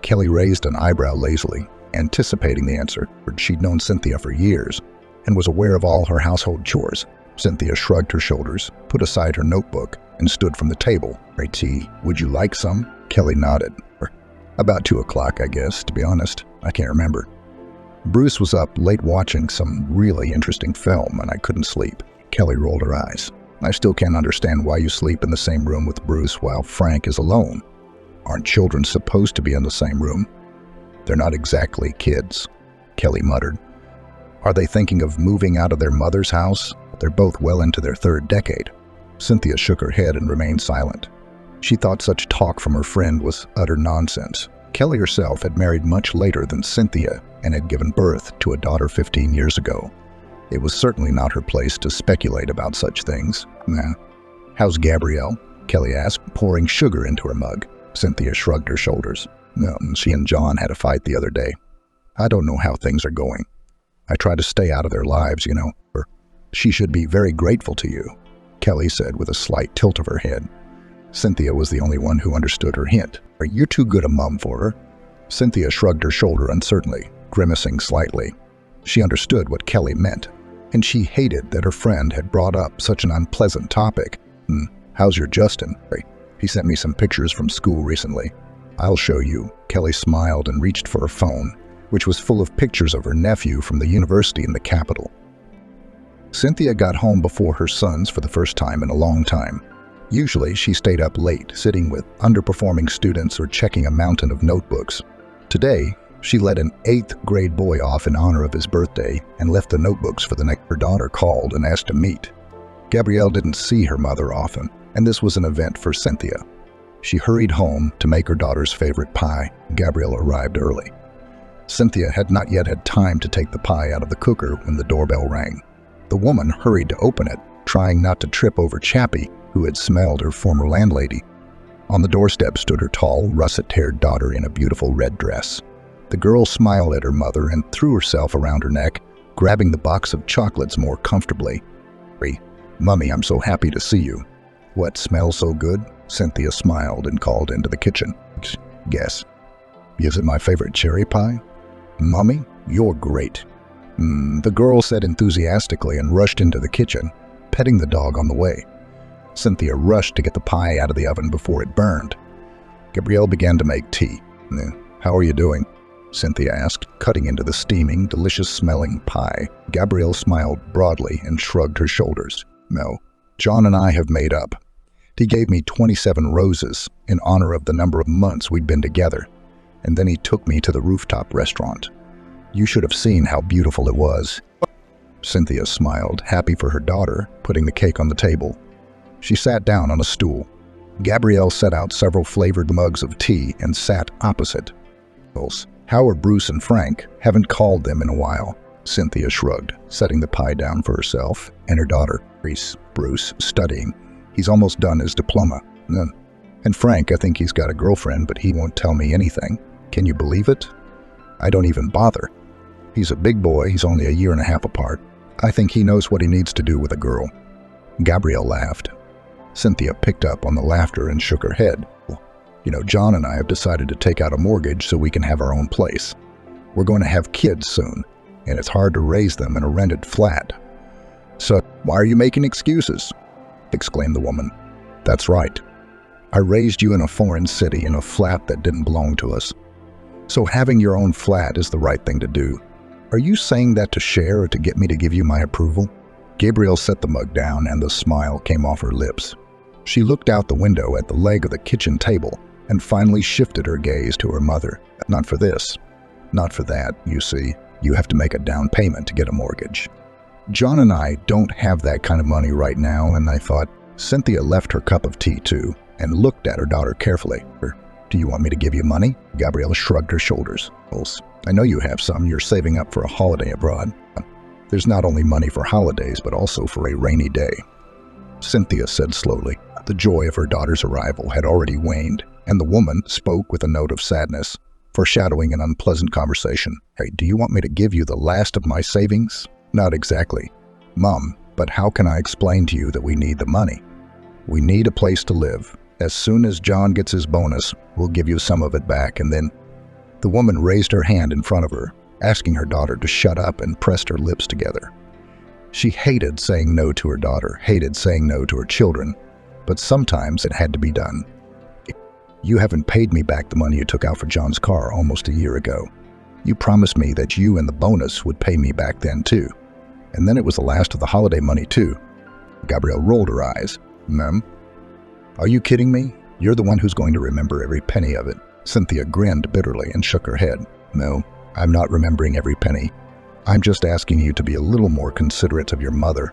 Kelly raised an eyebrow lazily, anticipating the answer. She'd known Cynthia for years and was aware of all her household chores. Cynthia shrugged her shoulders, put aside her notebook, and stood from the table. Tea, would you like some? Kelly nodded. About 2 o'clock, I guess, to be honest. I can't remember. Bruce was up late watching some really interesting film, and I couldn't sleep. Kelly rolled her eyes. I still can't understand why you sleep in the same room with Bruce while Frank is alone. Aren't children supposed to be in the same room? They're not exactly kids, Kelly muttered. Are they thinking of moving out of their mother's house? They're both well into their third decade. Cynthia shook her head and remained silent. She thought such talk from her friend was utter nonsense. Kelly herself had married much later than Cynthia and had given birth to a daughter 15 years ago. It was certainly not her place to speculate about such things. Nah. How's Gabrielle? Kelly asked, pouring sugar into her mug. Cynthia shrugged her shoulders. No, she and John had a fight the other day. I don't know how things are going. I try to stay out of their lives, you know. She should be very grateful to you, Kelly said with a slight tilt of her head. Cynthia was the only one who understood her hint. You're too good a mum for her. Cynthia shrugged her shoulder uncertainly, grimacing slightly. She understood what Kelly meant, and she hated that her friend had brought up such an unpleasant topic. How's your Justin? He sent me some pictures from school recently. I'll show you. Kelly smiled and reached for her phone, which was full of pictures of her nephew from the university in the capital. Cynthia got home before her sons for the first time in a long time. Usually, she stayed up late, sitting with underperforming students or checking a mountain of notebooks. Today, she let an 8th grade boy off in honor of his birthday and left the notebooks for the next. Her daughter called and asked to meet. Gabrielle didn't see her mother often, and this was an event for Cynthia. She hurried home to make her daughter's favorite pie. Gabrielle arrived early. Cynthia had not yet had time to take the pie out of the cooker when the doorbell rang. The woman hurried to open it, trying not to trip over Chappie, who had smelled her former landlady. On the doorstep stood her tall, russet-haired daughter in a beautiful red dress. The girl smiled at her mother and threw herself around her neck, grabbing the box of chocolates more comfortably. "Mummy, I'm so happy to see you." "What smells so good?" Cynthia smiled and called into the kitchen. "Guess. Is it my favorite cherry pie?" "Mummy, you're great." The girl said enthusiastically and rushed into the kitchen, petting the dog on the way. Cynthia rushed to get the pie out of the oven before it burned. Gabrielle began to make tea. "How are you doing?" Cynthia asked, cutting into the steaming, delicious-smelling pie. Gabrielle smiled broadly and shrugged her shoulders. "No, John and I have made up. He gave me 27 roses in honor of the number of months we'd been together, and then he took me to the rooftop restaurant. You should have seen how beautiful it was." Cynthia smiled, happy for her daughter, putting the cake on the table. She sat down on a stool. Gabrielle set out several flavored mugs of tea and sat opposite. "How are Bruce and Frank? Haven't called them in a while." Cynthia shrugged, setting the pie down for herself and her daughter. Bruce, studying. He's almost done his diploma. And Frank, I think he's got a girlfriend, but he won't tell me anything. Can you believe it? I don't even bother. He's a big boy, he's only a year and a half apart. I think he knows what he needs to do with a girl." Gabrielle laughed. Cynthia picked up on the laughter and shook her head. "You know, John and I have decided to take out a mortgage so we can have our own place. We're going to have kids soon, and it's hard to raise them in a rented flat." "So, why are you making excuses?" exclaimed the woman. "That's right. I raised you in a foreign city in a flat that didn't belong to us. So having your own flat is the right thing to do. Are you saying that to share or to get me to give you my approval?" Gabrielle set the mug down and the smile came off her lips. She looked out the window at the leg of the kitchen table and finally shifted her gaze to her mother. "Not for this. Not for that, you see. You have to make a down payment to get a mortgage. John and I don't have that kind of money right now, and I thought..." Cynthia left her cup of tea too and looked at her daughter carefully. "Do you want me to give you money?" Gabrielle shrugged her shoulders. "I know you have some. You're saving up for a holiday abroad. There's not only money for holidays, but also for a rainy day." Cynthia said slowly. The joy of her daughter's arrival had already waned, and the woman spoke with a note of sadness, foreshadowing an unpleasant conversation. "Hey, do you want me to give you the last of my savings?" "Not exactly, Mom, but how can I explain to you that we need the money? We need a place to live. As soon as John gets his bonus, we'll give you some of it back, and then..." The woman raised her hand in front of her, asking her daughter to shut up, and pressed her lips together. She hated saying no to her daughter, hated saying no to her children, but sometimes it had to be done. "You haven't paid me back the money you took out for John's car almost a year ago. You promised me that you and the bonus would pay me back then too. And then it was the last of the holiday money too." Gabrielle rolled her eyes. "Ma'am? Are you kidding me? You're the one who's going to remember every penny of it." Cynthia grinned bitterly and shook her head. "No, I'm not remembering every penny. I'm just asking you to be a little more considerate of your mother.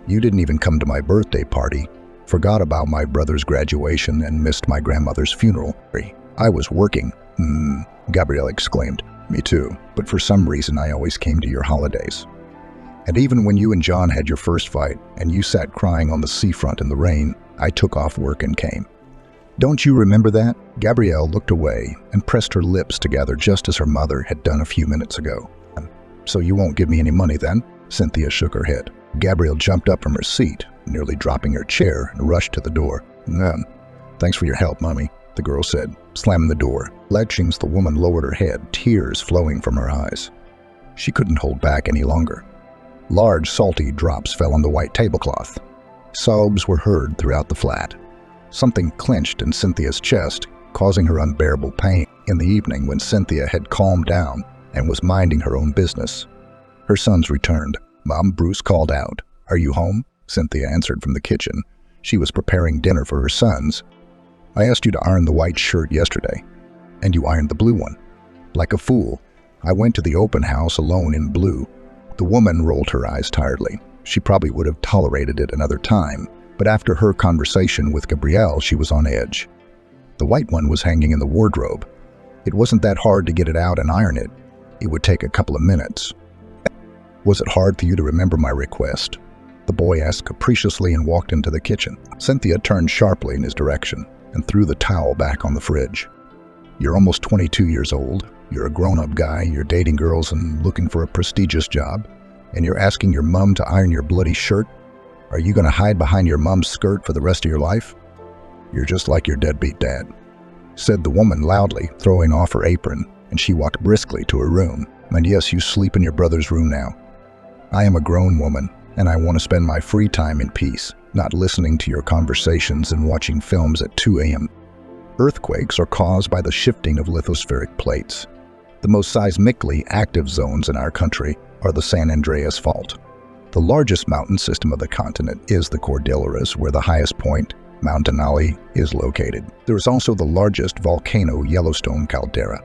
You didn't even come to my birthday party, forgot about my brother's graduation, and missed my grandmother's funeral. I was working. Gabrielle exclaimed. Me too, but for some reason I always came to your holidays. And even when you and John had your first fight, and you sat crying on the seafront in the rain, I took off work and came. Don't you remember that? Gabrielle looked away and pressed her lips together just as her mother had done a few minutes ago. So you won't give me any money then? Cynthia shook her head. Gabrielle jumped up from her seat, nearly dropping her chair, and rushed to the door. Thanks for your help, Mommy, the girl said, slamming the door. Latchings, the woman lowered her head, tears flowing from her eyes. She couldn't hold back any longer. Large, salty drops fell on the white tablecloth. Sobs were heard throughout the flat. Something clenched in Cynthia's chest, causing her unbearable pain. In the evening, when Cynthia had calmed down and was minding her own business, her sons returned. Mom, Bruce called out. Are you home? Cynthia answered from the kitchen. She was preparing dinner for her sons. I asked you to iron the white shirt yesterday, and you ironed the blue one. Like a fool, I went to the open house alone in blue. The woman rolled her eyes tiredly. She probably would have tolerated it another time, but after her conversation with Gabrielle, she was on edge. The white one was hanging in the wardrobe. It wasn't that hard to get it out and iron it. It would take a couple of minutes. Was it hard for you to remember my request? The boy asked capriciously and walked into the kitchen. Cynthia turned sharply in his direction and threw the towel back on the fridge. You're almost 22 years old. You're a grown-up guy. You're dating girls and looking for a prestigious job. And you're asking your mom to iron your bloody shirt? Are you going to hide behind your mom's skirt for the rest of your life? You're just like your deadbeat dad, said the woman loudly, throwing off her apron, and she walked briskly to her room. And yes, you sleep in your brother's room now. I am a grown woman, and I want to spend my free time in peace, not listening to your conversations and watching films at 2 a.m. Earthquakes are caused by the shifting of lithospheric plates. The most seismically active zones in our country are the San Andreas Fault. The largest mountain system of the continent is the Cordilleras, where the highest point, Mount Denali, is located. There is also the largest volcano, Yellowstone caldera.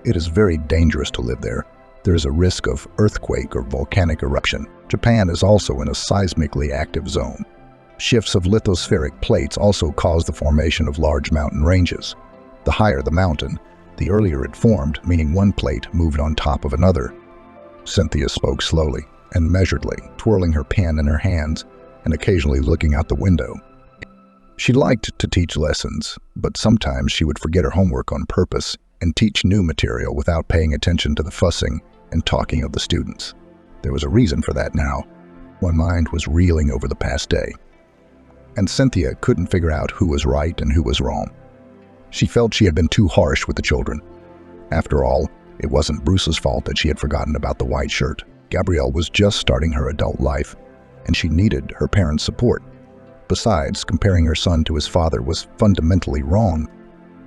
It is very dangerous to live there. There is a risk of earthquake or volcanic eruption. Japan is also in a seismically active zone. Shifts of lithospheric plates also cause the formation of large mountain ranges. The higher the mountain, the earlier it formed, meaning one plate moved on top of another. Cynthia spoke slowly and measuredly, twirling her pen in her hands and occasionally looking out the window. She liked to teach lessons, but sometimes she would forget her homework on purpose and teach new material without paying attention to the fussing and talking of the students. There was a reason for that now. My mind was reeling over the past day, and Cynthia couldn't figure out who was right and who was wrong. She felt she had been too harsh with the children. After all, it wasn't Bruce's fault that she had forgotten about the white shirt. Gabrielle was just starting her adult life, and she needed her parents' support. Besides, comparing her son to his father was fundamentally wrong.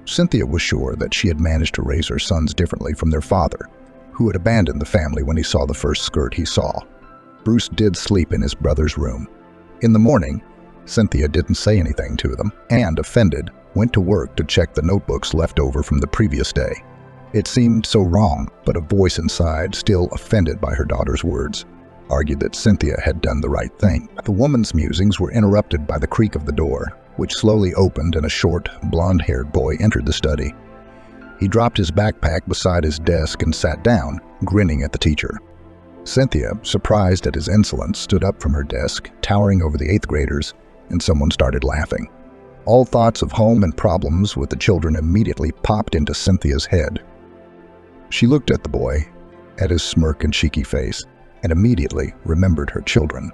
Cynthia was sure that she had managed to raise her sons differently from their father, who had abandoned the family when he saw the first skirt he saw. Bruce did sleep in his brother's room. In the morning, Cynthia didn't say anything to them, and, offended, went to work to check the notebooks left over from the previous day. It seemed so wrong, but a voice inside, still offended by her daughter's words, argued that Cynthia had done the right thing. The woman's musings were interrupted by the creak of the door, which slowly opened and a short, blonde-haired boy entered the study. He dropped his backpack beside his desk and sat down, grinning at the teacher. Cynthia, surprised at his insolence, stood up from her desk, towering over the 8th graders, and someone started laughing. All thoughts of home and problems with the children immediately popped into Cynthia's head. She looked at the boy, at his smirk and cheeky face, and immediately remembered her children.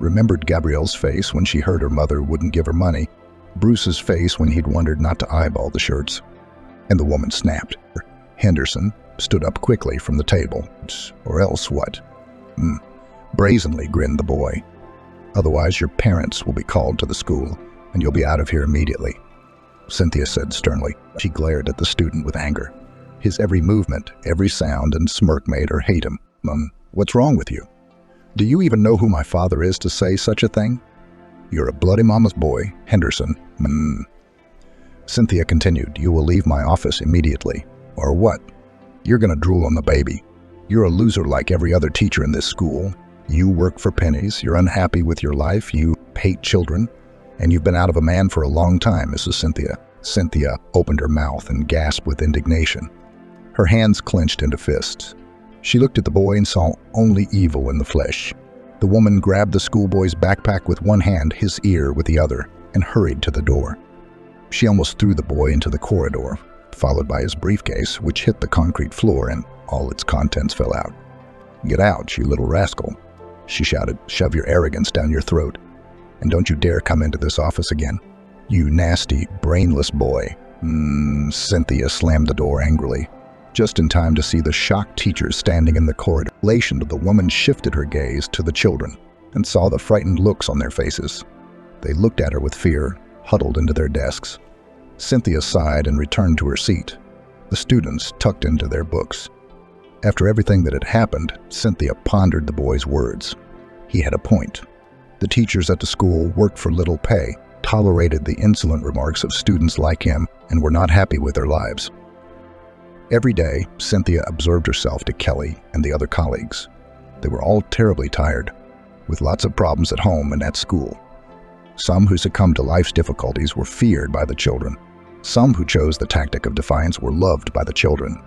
Remembered Gabrielle's face when she heard her mother wouldn't give her money, Bruce's face when he'd wondered not to eyeball the shirts. And the woman snapped. Henderson stood up quickly from the table. Or else what? Brazenly grinned the boy. Otherwise your parents will be called to the school, and you'll be out of here immediately, Cynthia said sternly. She glared at the student with anger. His every movement, every sound and smirk made her hate him. What's wrong with you? Do you even know who my father is to say such a thing? You're a bloody mama's boy, Henderson. Cynthia continued, you will leave my office immediately. Or what? You're gonna drool on the baby. You're a loser like every other teacher in this school. You work for pennies, you're unhappy with your life, you hate children, and you've been out of a man for a long time, Mrs. Cynthia. Cynthia opened her mouth and gasped with indignation. Her hands clenched into fists. She looked at the boy and saw only evil in the flesh. The woman grabbed the schoolboy's backpack with one hand, his ear with the other, and hurried to the door. She almost threw the boy into the corridor, followed by his briefcase, which hit the concrete floor and all its contents fell out. "Get out, you little rascal," she shouted. "Shove your arrogance down your throat. And don't you dare come into this office again. You nasty, brainless boy." Cynthia slammed the door angrily, just in time to see the shocked teachers standing in the corridor. The woman shifted her gaze to the children and saw the frightened looks on their faces. They looked at her with fear, huddled into their desks. Cynthia sighed and returned to her seat. The students tucked into their books. After everything that had happened, Cynthia pondered the boy's words. He had a point. The teachers at the school worked for little pay, tolerated the insolent remarks of students like him, and were not happy with their lives. Every day, Cynthia observed herself to Kelly and the other colleagues. They were all terribly tired, with lots of problems at home and at school. Some who succumbed to life's difficulties were feared by the children. Some who chose the tactic of defiance were loved by the children.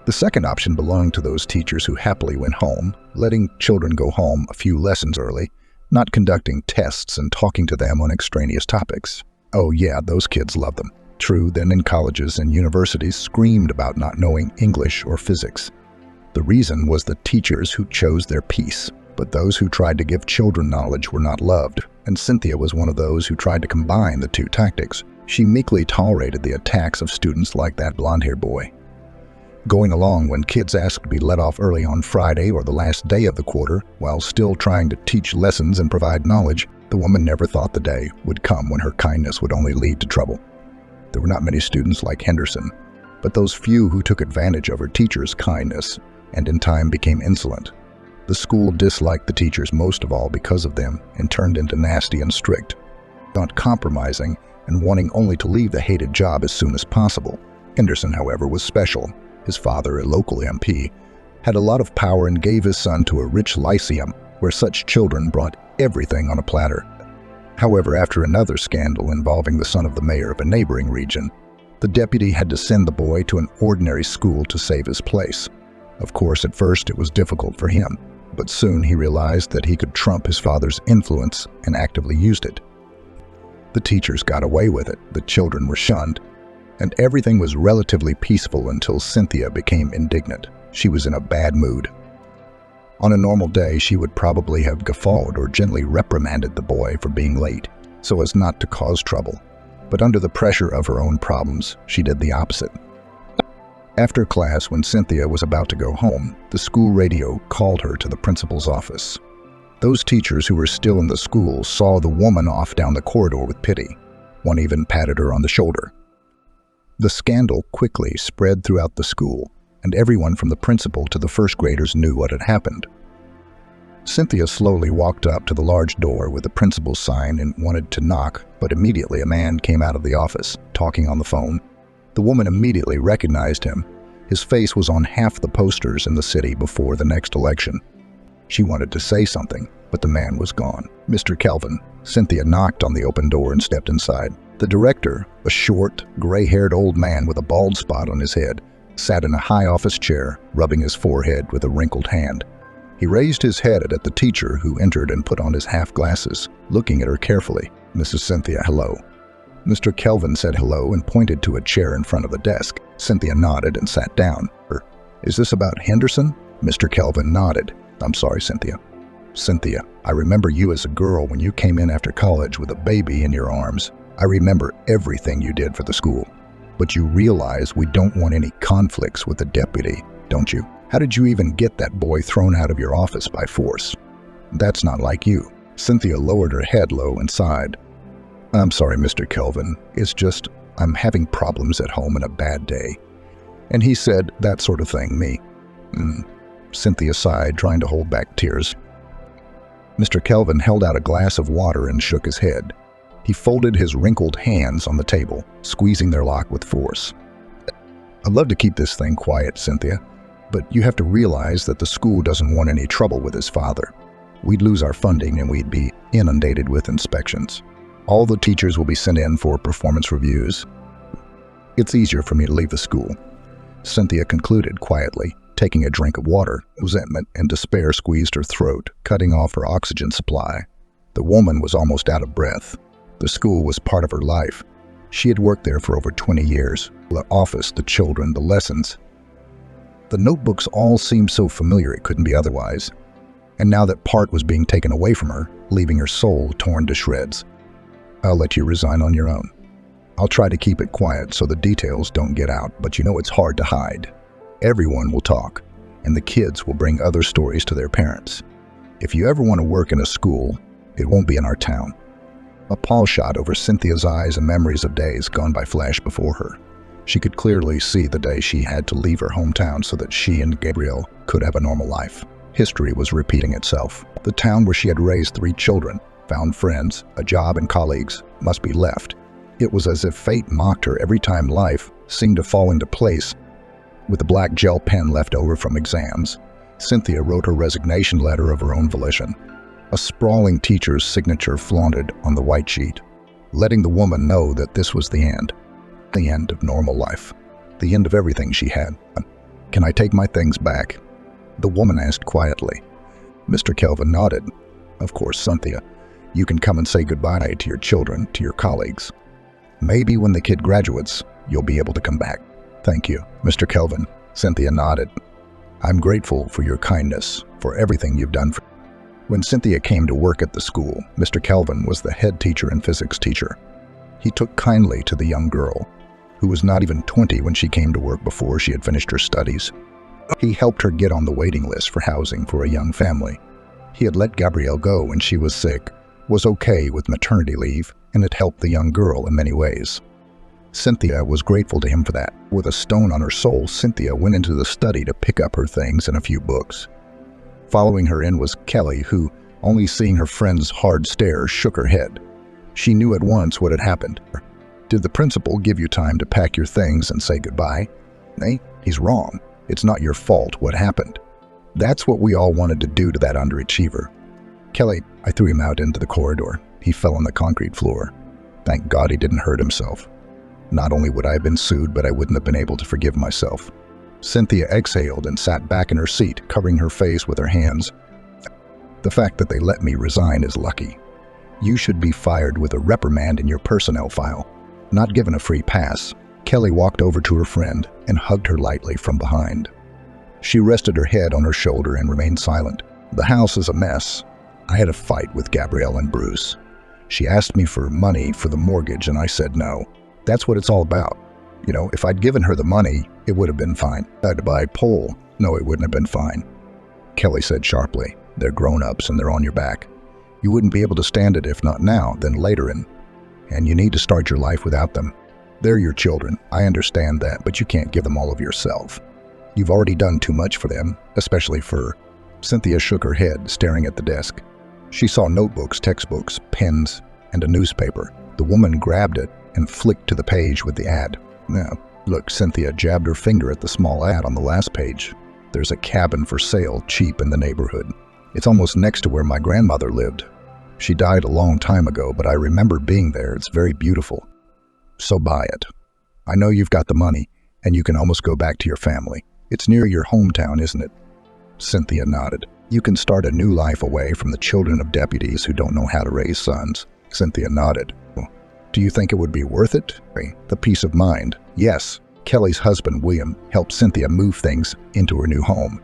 The second option belonged to those teachers who happily went home, letting children go home a few lessons early, not conducting tests and talking to them on extraneous topics. Oh yeah, those kids loved them. True, then in colleges and universities screamed about not knowing English or physics. The reason was the teachers who chose their peace, but those who tried to give children knowledge were not loved, and Cynthia was one of those who tried to combine the two tactics. She meekly tolerated the attacks of students like that blonde-haired boy. Going along when kids asked to be let off early on Friday or the last day of the quarter, while still trying to teach lessons and provide knowledge, the woman never thought the day would come when her kindness would only lead to trouble. There were not many students like Henderson, but those few who took advantage of her teacher's kindness and in time became insolent. The school disliked the teachers most of all because of them and turned into nasty and strict, not compromising and wanting only to leave the hated job as soon as possible. Henderson, however, was special. His father, a local MP, had a lot of power and gave his son to a rich lyceum where such children brought everything on a platter. However, after another scandal involving the son of the mayor of a neighboring region, the deputy had to send the boy to an ordinary school to save his place. Of course, at first it was difficult for him, but soon he realized that he could trump his father's influence and actively used it. The teachers got away with it, the children were shunned, and everything was relatively peaceful until Cynthia became indignant. She was in a bad mood. On a normal day, she would probably have guffawed or gently reprimanded the boy for being late, so as not to cause trouble. But under the pressure of her own problems, she did the opposite. After class, when Cynthia was about to go home, the school radio called her to the principal's office. Those teachers who were still in the school saw the woman off down the corridor with pity. One even patted her on the shoulder. The scandal quickly spread throughout the school, and everyone from the principal to the first graders knew what had happened. Cynthia slowly walked up to the large door with the principal's sign and wanted to knock, but immediately a man came out of the office, talking on the phone. The woman immediately recognized him. His face was on half the posters in the city before the next election. She wanted to say something, but the man was gone. "Mr. Kelvin." Cynthia knocked on the open door and stepped inside. The director, a short, gray-haired old man with a bald spot on his head, sat in a high office chair, rubbing his forehead with a wrinkled hand. He raised his head at the teacher who entered and put on his half-glasses, looking at her carefully. "Mrs. Cynthia, hello." Mr. Kelvin said hello and pointed to a chair in front of the desk. Cynthia nodded and sat down. "Is this about Henderson?" Mr. Kelvin nodded. "I'm sorry, Cynthia." "Cynthia, I remember you as a girl when you came in after college with a baby in your arms. I remember everything you did for the school. But you realize we don't want any conflicts with the deputy, don't you? How did you even get that boy thrown out of your office by force? That's not like you." Cynthia lowered her head low and sighed. "I'm sorry, Mr. Kelvin. It's just I'm having problems at home and a bad day." And he said that sort of thing, me. Cynthia sighed, trying to hold back tears. Mr. Kelvin held out a glass of water and shook his head. He folded his wrinkled hands on the table, squeezing their lock with force. "I'd love to keep this thing quiet, Cynthia, But you have to realize that the school doesn't want any trouble with his father. We'd lose our funding and we'd be inundated with inspections. All the teachers will be sent in for performance reviews. It's easier for me to leave the school." Cynthia concluded quietly, taking a drink of water. Resentment and despair squeezed her throat, cutting off her oxygen supply. The woman was almost out of breath. The school was part of her life. She had worked there for over 20 years. The office, the children, the lessons. The notebooks all seemed so familiar it couldn't be otherwise. And now that part was being taken away from her, leaving her soul torn to shreds. "I'll let you resign on your own. I'll try to keep it quiet so the details don't get out, but you know it's hard to hide. Everyone will talk, and the kids will bring other stories to their parents. If you ever want to work in a school, it won't be in our town." A pall shot over Cynthia's eyes and memories of days gone by flashed before her. She could clearly see the day she had to leave her hometown so that she and Gabriel could have a normal life. History was repeating itself. The town where she had raised 3 children, found friends, a job and colleagues, must be left. It was as if fate mocked her every time life seemed to fall into place. With the black gel pen left over from exams, Cynthia wrote her resignation letter of her own volition. A sprawling teacher's signature flaunted on the white sheet, letting the woman know that this was the end of normal life, the end of everything she had. "Can I take my things back?" the woman asked quietly. Mr. Kelvin nodded. "Of course, Cynthia. You can come and say goodbye to your children, to your colleagues. Maybe when the kid graduates, you'll be able to come back." "Thank you, Mr. Kelvin." Cynthia nodded. "I'm grateful for your kindness, for everything you've done for." When Cynthia came to work at the school, Mr. Kelvin was the head teacher and physics teacher. He took kindly to the young girl, who was not even 20 when she came to work before she had finished her studies. He helped her get on the waiting list for housing for a young family. He had let Gabrielle go when she was sick, was okay with maternity leave, and had helped the young girl in many ways. Cynthia was grateful to him for that. With a stone on her soul, Cynthia went into the study to pick up her things and a few books. Following her in was Kelly, who, only seeing her friend's hard stare, shook her head. She knew at once what had happened. "Did the principal give you time to pack your things and say goodbye?" "Nay, he's wrong. It's not your fault what happened. That's what we all wanted to do to that underachiever." "Kelly, I threw him out into the corridor. He fell on the concrete floor. Thank God he didn't hurt himself. Not only would I have been sued, but I wouldn't have been able to forgive myself." Cynthia exhaled and sat back in her seat, covering her face with her hands. "The fact that they let me resign is lucky. You should be fired with a reprimand in your personnel file. Not given a free pass." Kelly walked over to her friend and hugged her lightly from behind. She rested her head on her shoulder and remained silent. "The house is a mess. I had a fight with Gabrielle and Bruce. She asked me for money for the mortgage and I said no. That's what it's all about. You know, if I'd given her the money, it would have been fine. I had to buy a pole. No, it wouldn't have been fine." Kelly said sharply, "They're grown-ups and they're on your back. You wouldn't be able to stand it if not now, then later, and you need to start your life without them. They're your children. I understand that, but you can't give them all of yourself. You've already done too much for them, especially for..." Cynthia shook her head, staring at the desk. She saw notebooks, textbooks, pens, and a newspaper. The woman grabbed it and flicked to the page with the ad. "Now, look," Cynthia jabbed her finger at the small ad on the last page. "There's a cabin for sale, cheap in the neighborhood. It's almost next to where my grandmother lived. She died a long time ago, but I remember being there. It's very beautiful. So buy it. I know you've got the money, and you can almost go back to your family. It's near your hometown, isn't it?" Cynthia nodded. "You can start a new life away from the children of deputies who don't know how to raise sons." Cynthia nodded. "Do you think it would be worth it?" "The peace of mind." "Yes." Kelly's husband, William, helped Cynthia move things into her new home.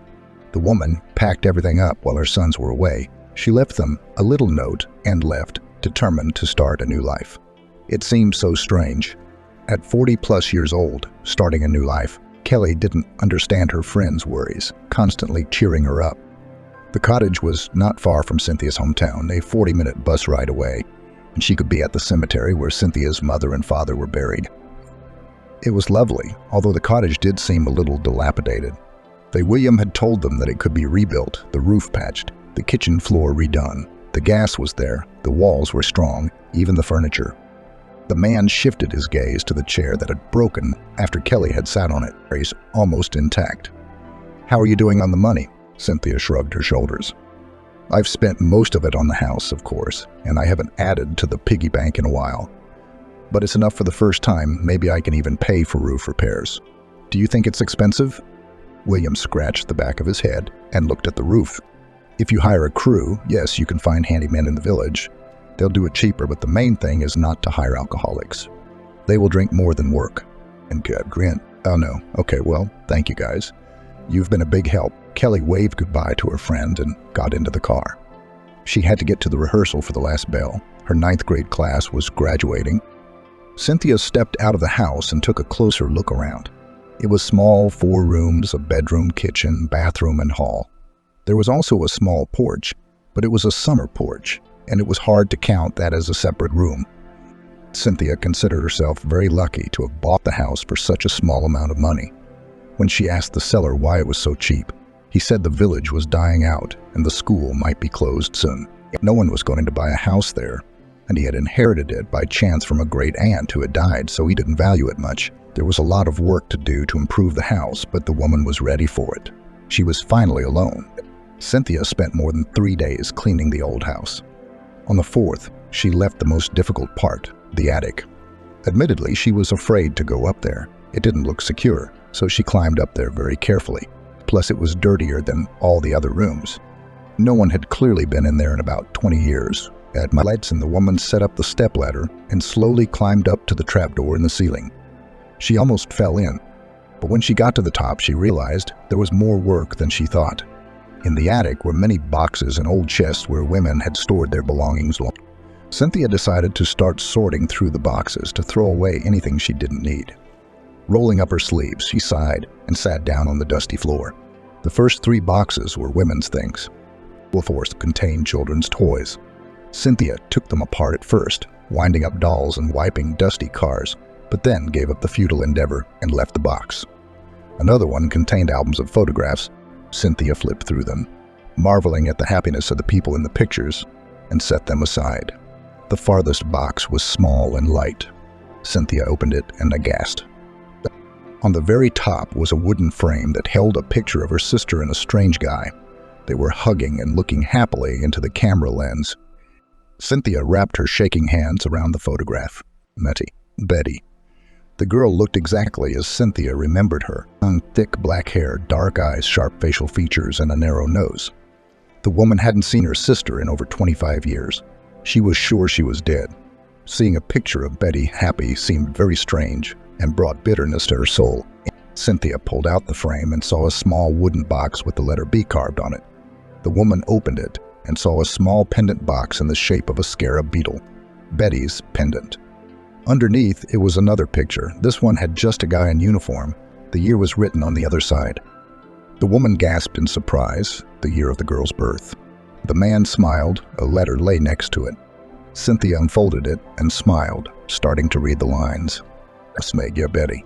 The woman packed everything up while her sons were away. She left them a little note and left, determined to start a new life. It seemed so strange. At 40-plus years old, starting a new life, Kelly didn't understand her friends' worries, constantly cheering her up. The cottage was not far from Cynthia's hometown, a 40-minute bus ride away, and she could be at the cemetery where Cynthia's mother and father were buried. It was lovely, although the cottage did seem a little dilapidated. William had told them that it could be rebuilt, the roof patched, the kitchen floor redone. The gas was there, the walls were strong, even the furniture. The man shifted his gaze to the chair that had broken after Kelly had sat on it, almost intact. How are you doing on the money? Cynthia shrugged her shoulders. I've spent most of it on the house, of course, and I haven't added to the piggy bank in a while. But it's enough for the first time. Maybe I can even pay for roof repairs. Do you think it's expensive? William scratched the back of his head and looked at the roof. If you hire a crew, yes, you can find handymen in the village. They'll do it cheaper, but the main thing is not to hire alcoholics. They will drink more than work. And Gab grinned. Oh no, okay, well, thank you guys. You've been a big help. Kelly waved goodbye to her friend and got into the car. She had to get to the rehearsal for the last bell. Her 9th grade class was graduating. Cynthia stepped out of the house and took a closer look around. It was small, 4 rooms, a bedroom, kitchen, bathroom, and hall. There was also a small porch, but it was a summer porch, and it was hard to count that as a separate room. Cynthia considered herself very lucky to have bought the house for such a small amount of money. When she asked the seller why it was so cheap, he said the village was dying out and the school might be closed soon. No one was going to buy a house there, and he had inherited it by chance from a great aunt who had died, so he didn't value it much. There was a lot of work to do to improve the house, but the woman was ready for it. She was finally alone. Cynthia spent more than 3 days cleaning the old house. On the 4th, she left the most difficult part, the attic. Admittedly, she was afraid to go up there. It didn't look secure, so she climbed up there very carefully. Plus, it was dirtier than all the other rooms. No one had clearly been in there in about 20 years. At my lights, and the woman set up the stepladder and slowly climbed up to the trapdoor in the ceiling. She almost fell in, but when she got to the top, she realized there was more work than she thought. In the attic were many boxes and old chests where women had stored their belongings long. Cynthia decided to start sorting through the boxes to throw away anything she didn't need. Rolling up her sleeves, she sighed and sat down on the dusty floor. The first 3 boxes were women's things. The 4th contained children's toys. Cynthia took them apart at first, winding up dolls and wiping dusty cars, but then gave up the futile endeavor and left the box. Another one contained albums of photographs. Cynthia flipped through them, marveling at the happiness of the people in the pictures, and set them aside. The farthest box was small and light. Cynthia opened it and aghast. On the very top was a wooden frame that held a picture of her sister and a strange guy. They were hugging and looking happily into the camera lens. Cynthia wrapped her shaking hands around the photograph. Betty. The girl looked exactly as Cynthia remembered her. Long, thick black hair, dark eyes, sharp facial features, and a narrow nose. The woman hadn't seen her sister in over 25 years. She was sure she was dead. Seeing a picture of Betty happy seemed very strange and brought bitterness to her soul. Cynthia pulled out the frame and saw a small wooden box with the letter B carved on it. The woman opened it and saw a small pendant box in the shape of a scarab beetle. Betty's pendant. Underneath, it was another picture. This one had just a guy in uniform. The year was written on the other side. The woman gasped in surprise, the year of the girl's birth. The man smiled. A letter lay next to it. Cynthia unfolded it and smiled, starting to read the lines. Smegya Betty.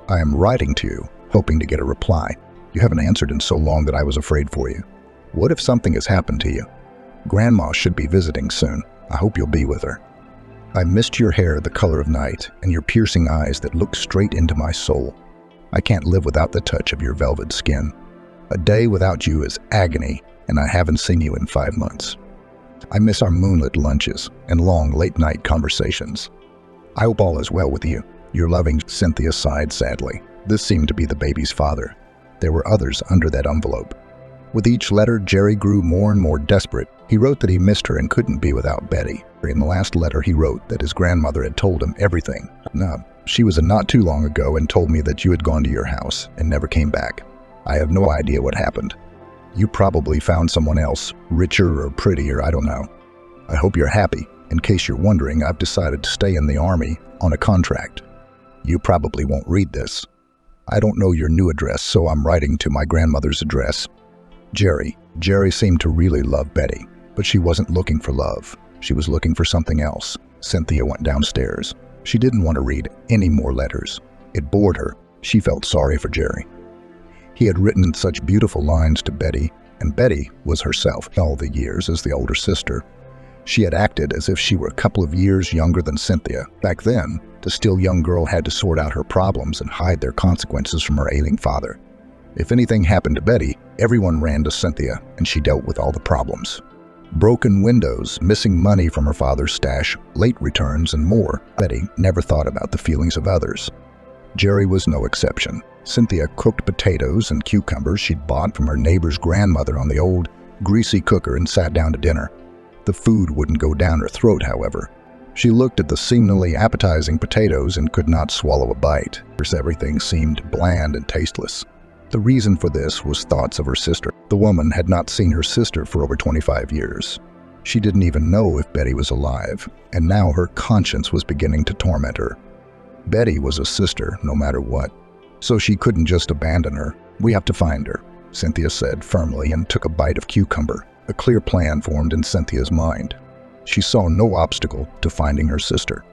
I am writing to you, hoping to get a reply. You haven't answered in so long that I was afraid for you. What if something has happened to you? Grandma should be visiting soon. I hope you'll be with her. I missed your hair the color of night and your piercing eyes that look straight into my soul. I can't live without the touch of your velvet skin. A day without you is agony, and I haven't seen you in 5 months. I miss our moonlit lunches and long late-night conversations. I hope all is well with you. Your loving Cynthia sighed sadly. This seemed to be the baby's father. There were others under that envelope. With each letter, Jerry grew more and more desperate. He wrote that he missed her and couldn't be without Betty. In the last letter, he wrote that his grandmother had told him everything. No, she was not too long ago and told me that you had gone to your house and never came back. I have no idea what happened. You probably found someone else, richer or prettier, I don't know. I hope you're happy. In case you're wondering, I've decided to stay in the Army on a contract. You probably won't read this. I don't know your new address, so I'm writing to my grandmother's address. Jerry. Jerry seemed to really love Betty, but she wasn't looking for love. She was looking for something else. Cynthia went downstairs. She didn't want to read any more letters. It bored her. She felt sorry for Jerry. He had written such beautiful lines to Betty, and Betty was herself all the years as the older sister. She had acted as if she were a couple of years younger than Cynthia. Back then, the still young girl had to sort out her problems and hide their consequences from her ailing father. If anything happened to Betty, everyone ran to Cynthia, and she dealt with all the problems. Broken windows, missing money from her father's stash, late returns, and more. Betty never thought about the feelings of others. Jerry was no exception. Cynthia cooked potatoes and cucumbers she'd bought from her neighbor's grandmother on the old, greasy cooker and sat down to dinner. The food wouldn't go down her throat, however. She looked at the seemingly appetizing potatoes and could not swallow a bite. Everything seemed bland and tasteless. The reason for this was thoughts of her sister. The woman had not seen her sister for over 25 years. She didn't even know if Betty was alive, and now her conscience was beginning to torment her. Betty was a sister, no matter what, so she couldn't just abandon her. "We have to find her," Cynthia said firmly and took a bite of cucumber. A clear plan formed in Cynthia's mind. She saw no obstacle to finding her sister.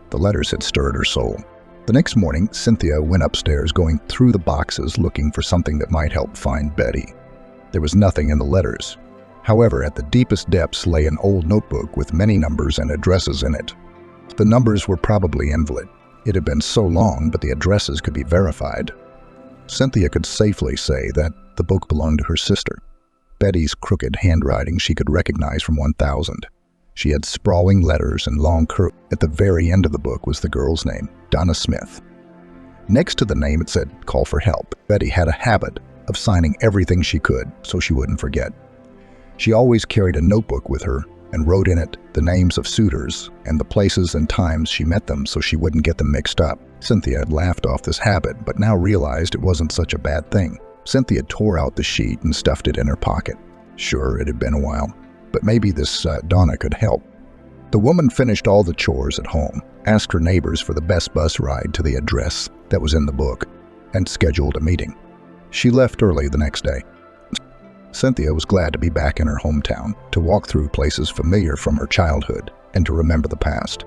The letters had stirred her soul. The next morning, Cynthia went upstairs, going through the boxes looking for something that might help find Betty. There was nothing in the letters. However, at the deepest depths lay an old notebook with many numbers and addresses in it. The numbers were probably invalid. It had been so long, but the addresses could be verified. Cynthia could safely say that the book belonged to her sister. Betty's crooked handwriting she could recognize from 1000. She had sprawling letters and long curves. At the very end of the book was the girl's name, Donna Smith. Next to the name it said, "Call for help." Betty had a habit of signing everything she could so she wouldn't forget. She always carried a notebook with her and wrote in it the names of suitors and the places and times she met them so she wouldn't get them mixed up. Cynthia had laughed off this habit, but now realized it wasn't such a bad thing. Cynthia tore out the sheet and stuffed it in her pocket. Sure, it had been a while, but maybe this Donna could help. The woman finished all the chores at home, asked her neighbors for the best bus ride to the address that was in the book, and scheduled a meeting. She left early the next day. Cynthia was glad to be back in her hometown, to walk through places familiar from her childhood, and to remember the past.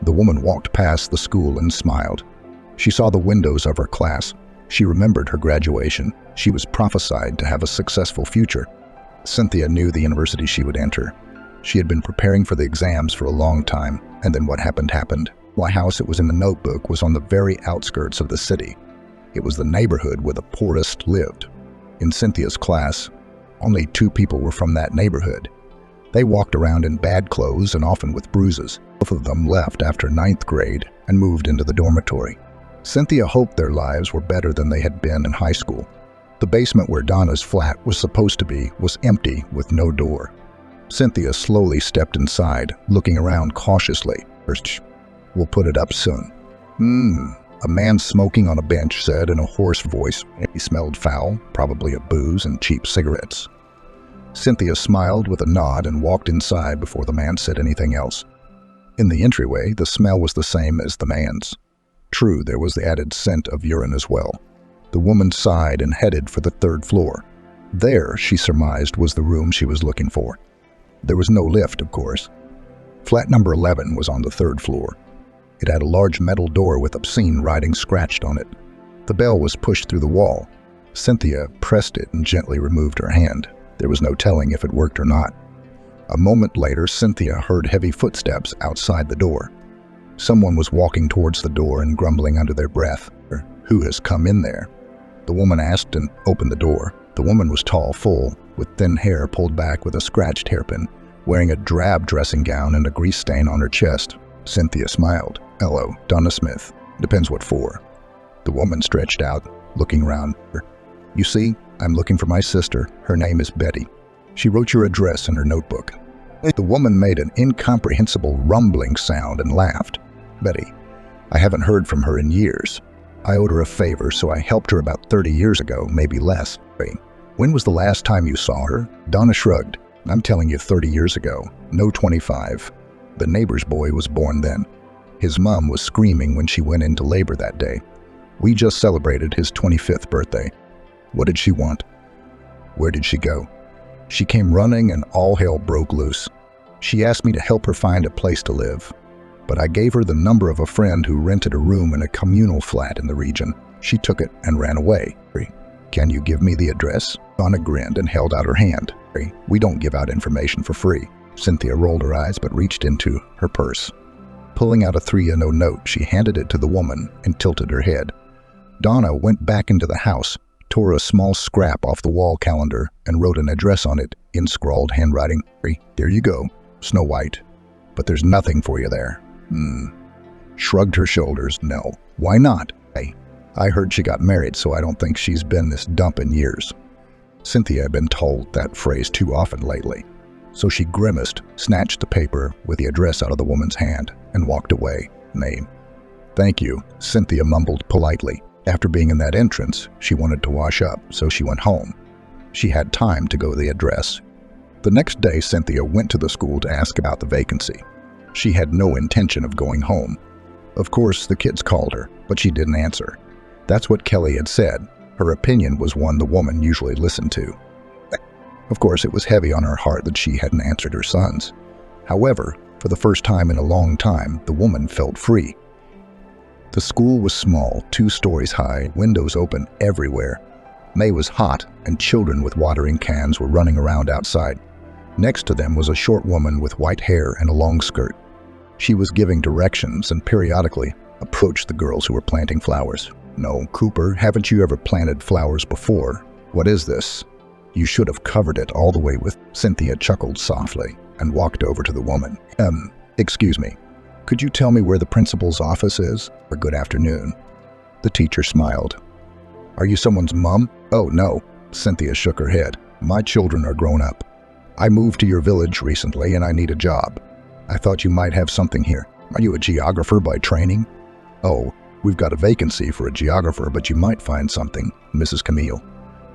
The woman walked past the school and smiled. She saw the windows of her class. She remembered her graduation. She was prophesied to have a successful future. Cynthia knew the university she would enter. She had been preparing for the exams for a long time, and then what happened happened. The house it was in the notebook was on the very outskirts of the city. It was the neighborhood where the poorest lived. In Cynthia's class, only 2 people were from that neighborhood. They walked around in bad clothes and often with bruises. Both of them left after 9th grade and moved into the dormitory. Cynthia hoped their lives were better than they had been in high school. The basement where Donna's flat was supposed to be was empty with no door. Cynthia slowly stepped inside, looking around cautiously. "First, we'll put it up soon." A man smoking on a bench said in a hoarse voice. He smelled foul, probably of booze and cheap cigarettes. Cynthia smiled with a nod and walked inside before the man said anything else. In the entryway, the smell was the same as the man's. True, there was the added scent of urine as well. The woman sighed and headed for the 3rd floor. There, she surmised, was the room she was looking for. There was no lift, of course. Flat number 11 was on the 3rd floor. It had a large metal door with obscene writing scratched on it. The bell was pushed through the wall. Cynthia pressed it and gently removed her hand. There was no telling if it worked or not. A moment later, Cynthia heard heavy footsteps outside the door. Someone was walking towards the door and grumbling under their breath. "Who has come in there?" The woman asked and opened the door. The woman was tall, full, with thin hair pulled back with a scratched hairpin, wearing a drab dressing gown and a grease stain on her chest. Cynthia smiled. "Hello, Donna Smith. Depends what for." The woman stretched out, looking around her. "You see, I'm looking for my sister. Her name is Betty. She wrote your address in her notebook." The woman made an incomprehensible rumbling sound and laughed. "Betty, I haven't heard from her in years. I owed her a favor, so I helped her about 30 years ago, maybe less." "When was the last time you saw her?" Donna shrugged. "I'm telling you 30 years ago. No 25. The neighbor's boy was born then. His mom was screaming when she went into labor that day. We just celebrated his 25th birthday." "What did she want?" "Where did she go?" "She came running and all hell broke loose. She asked me to help her find a place to live. But I gave her the number of a friend who rented a room in a communal flat in the region. She took it and ran away." "Can you give me the address?" Donna grinned and held out her hand. "We don't give out information for free." Cynthia rolled her eyes but reached into her purse. Pulling out a 3-note, she handed it to the woman and tilted her head. Donna went back into the house, tore a small scrap off the wall calendar, and wrote an address on it in scrawled handwriting. "There you go, Snow White. But there's nothing for you there." Shrugged her shoulders. "No. Why not? I heard she got married, so I don't think she's been this dump in years." Cynthia had been told that phrase too often lately. So she grimaced, snatched the paper with the address out of the woman's hand, and walked away. "Thank you," Cynthia mumbled politely. After being in that entrance, she wanted to wash up, so she went home. She had time to go to the address. The next day, Cynthia went to the school to ask about the vacancy. She had no intention of going home. Of course, the kids called her, but she didn't answer. That's what Kelly had said. Her opinion was one the woman usually listened to. Of course, it was heavy on her heart that she hadn't answered her sons. However, for the first time in a long time, the woman felt free. The school was small, 2 stories high, windows open everywhere. May was hot, and children with watering cans were running around outside. Next to them was a short woman with white hair and a long skirt. She was giving directions and periodically approached the girls who were planting flowers. "No, Cooper, haven't you ever planted flowers before? What is this? You should have covered it all the way with..." Cynthia chuckled softly and walked over to the woman. Excuse me, could you tell me where the principal's office is?" "Or good afternoon." The teacher smiled. "Are you someone's mom?" "Oh, no." Cynthia shook her head. "My children are grown up. I moved to your village recently and I need a job. I thought you might have something here. Are you a geographer by training?" "Oh, we've got a vacancy for a geographer, but you might find something, Mrs. Camille.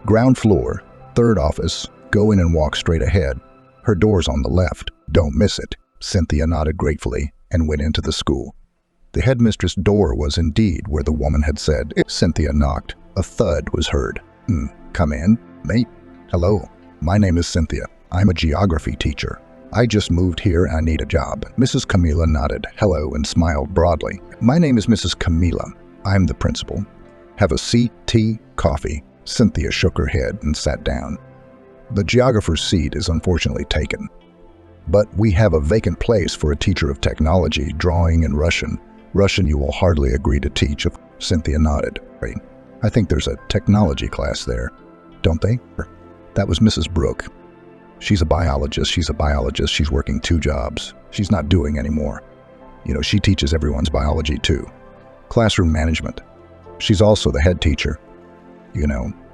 Ground floor, 3rd office, go in and walk straight ahead. Her door's on the left. Don't miss it." Cynthia nodded gratefully and went into the school. The headmistress' door was indeed where the woman had said. Cynthia knocked. A thud was heard. "Come in, mate." "Hello, my name is Cynthia. I'm a geography teacher. I just moved here and I need a job." Mrs. Camila nodded hello and smiled broadly. "My name is Mrs. Camila. I'm the principal. Have a seat, tea, coffee." Cynthia shook her head and sat down. "The geographer's seat is unfortunately taken. But we have a vacant place for a teacher of technology, drawing, and Russian. Russian you will hardly agree to teach." Cynthia nodded. "I think there's a technology class there, don't they?" That was Mrs. Brooke. She's a biologist. She's working 2 jobs. She's not doing anymore. She teaches everyone's biology too. Classroom management. She's also the head teacher.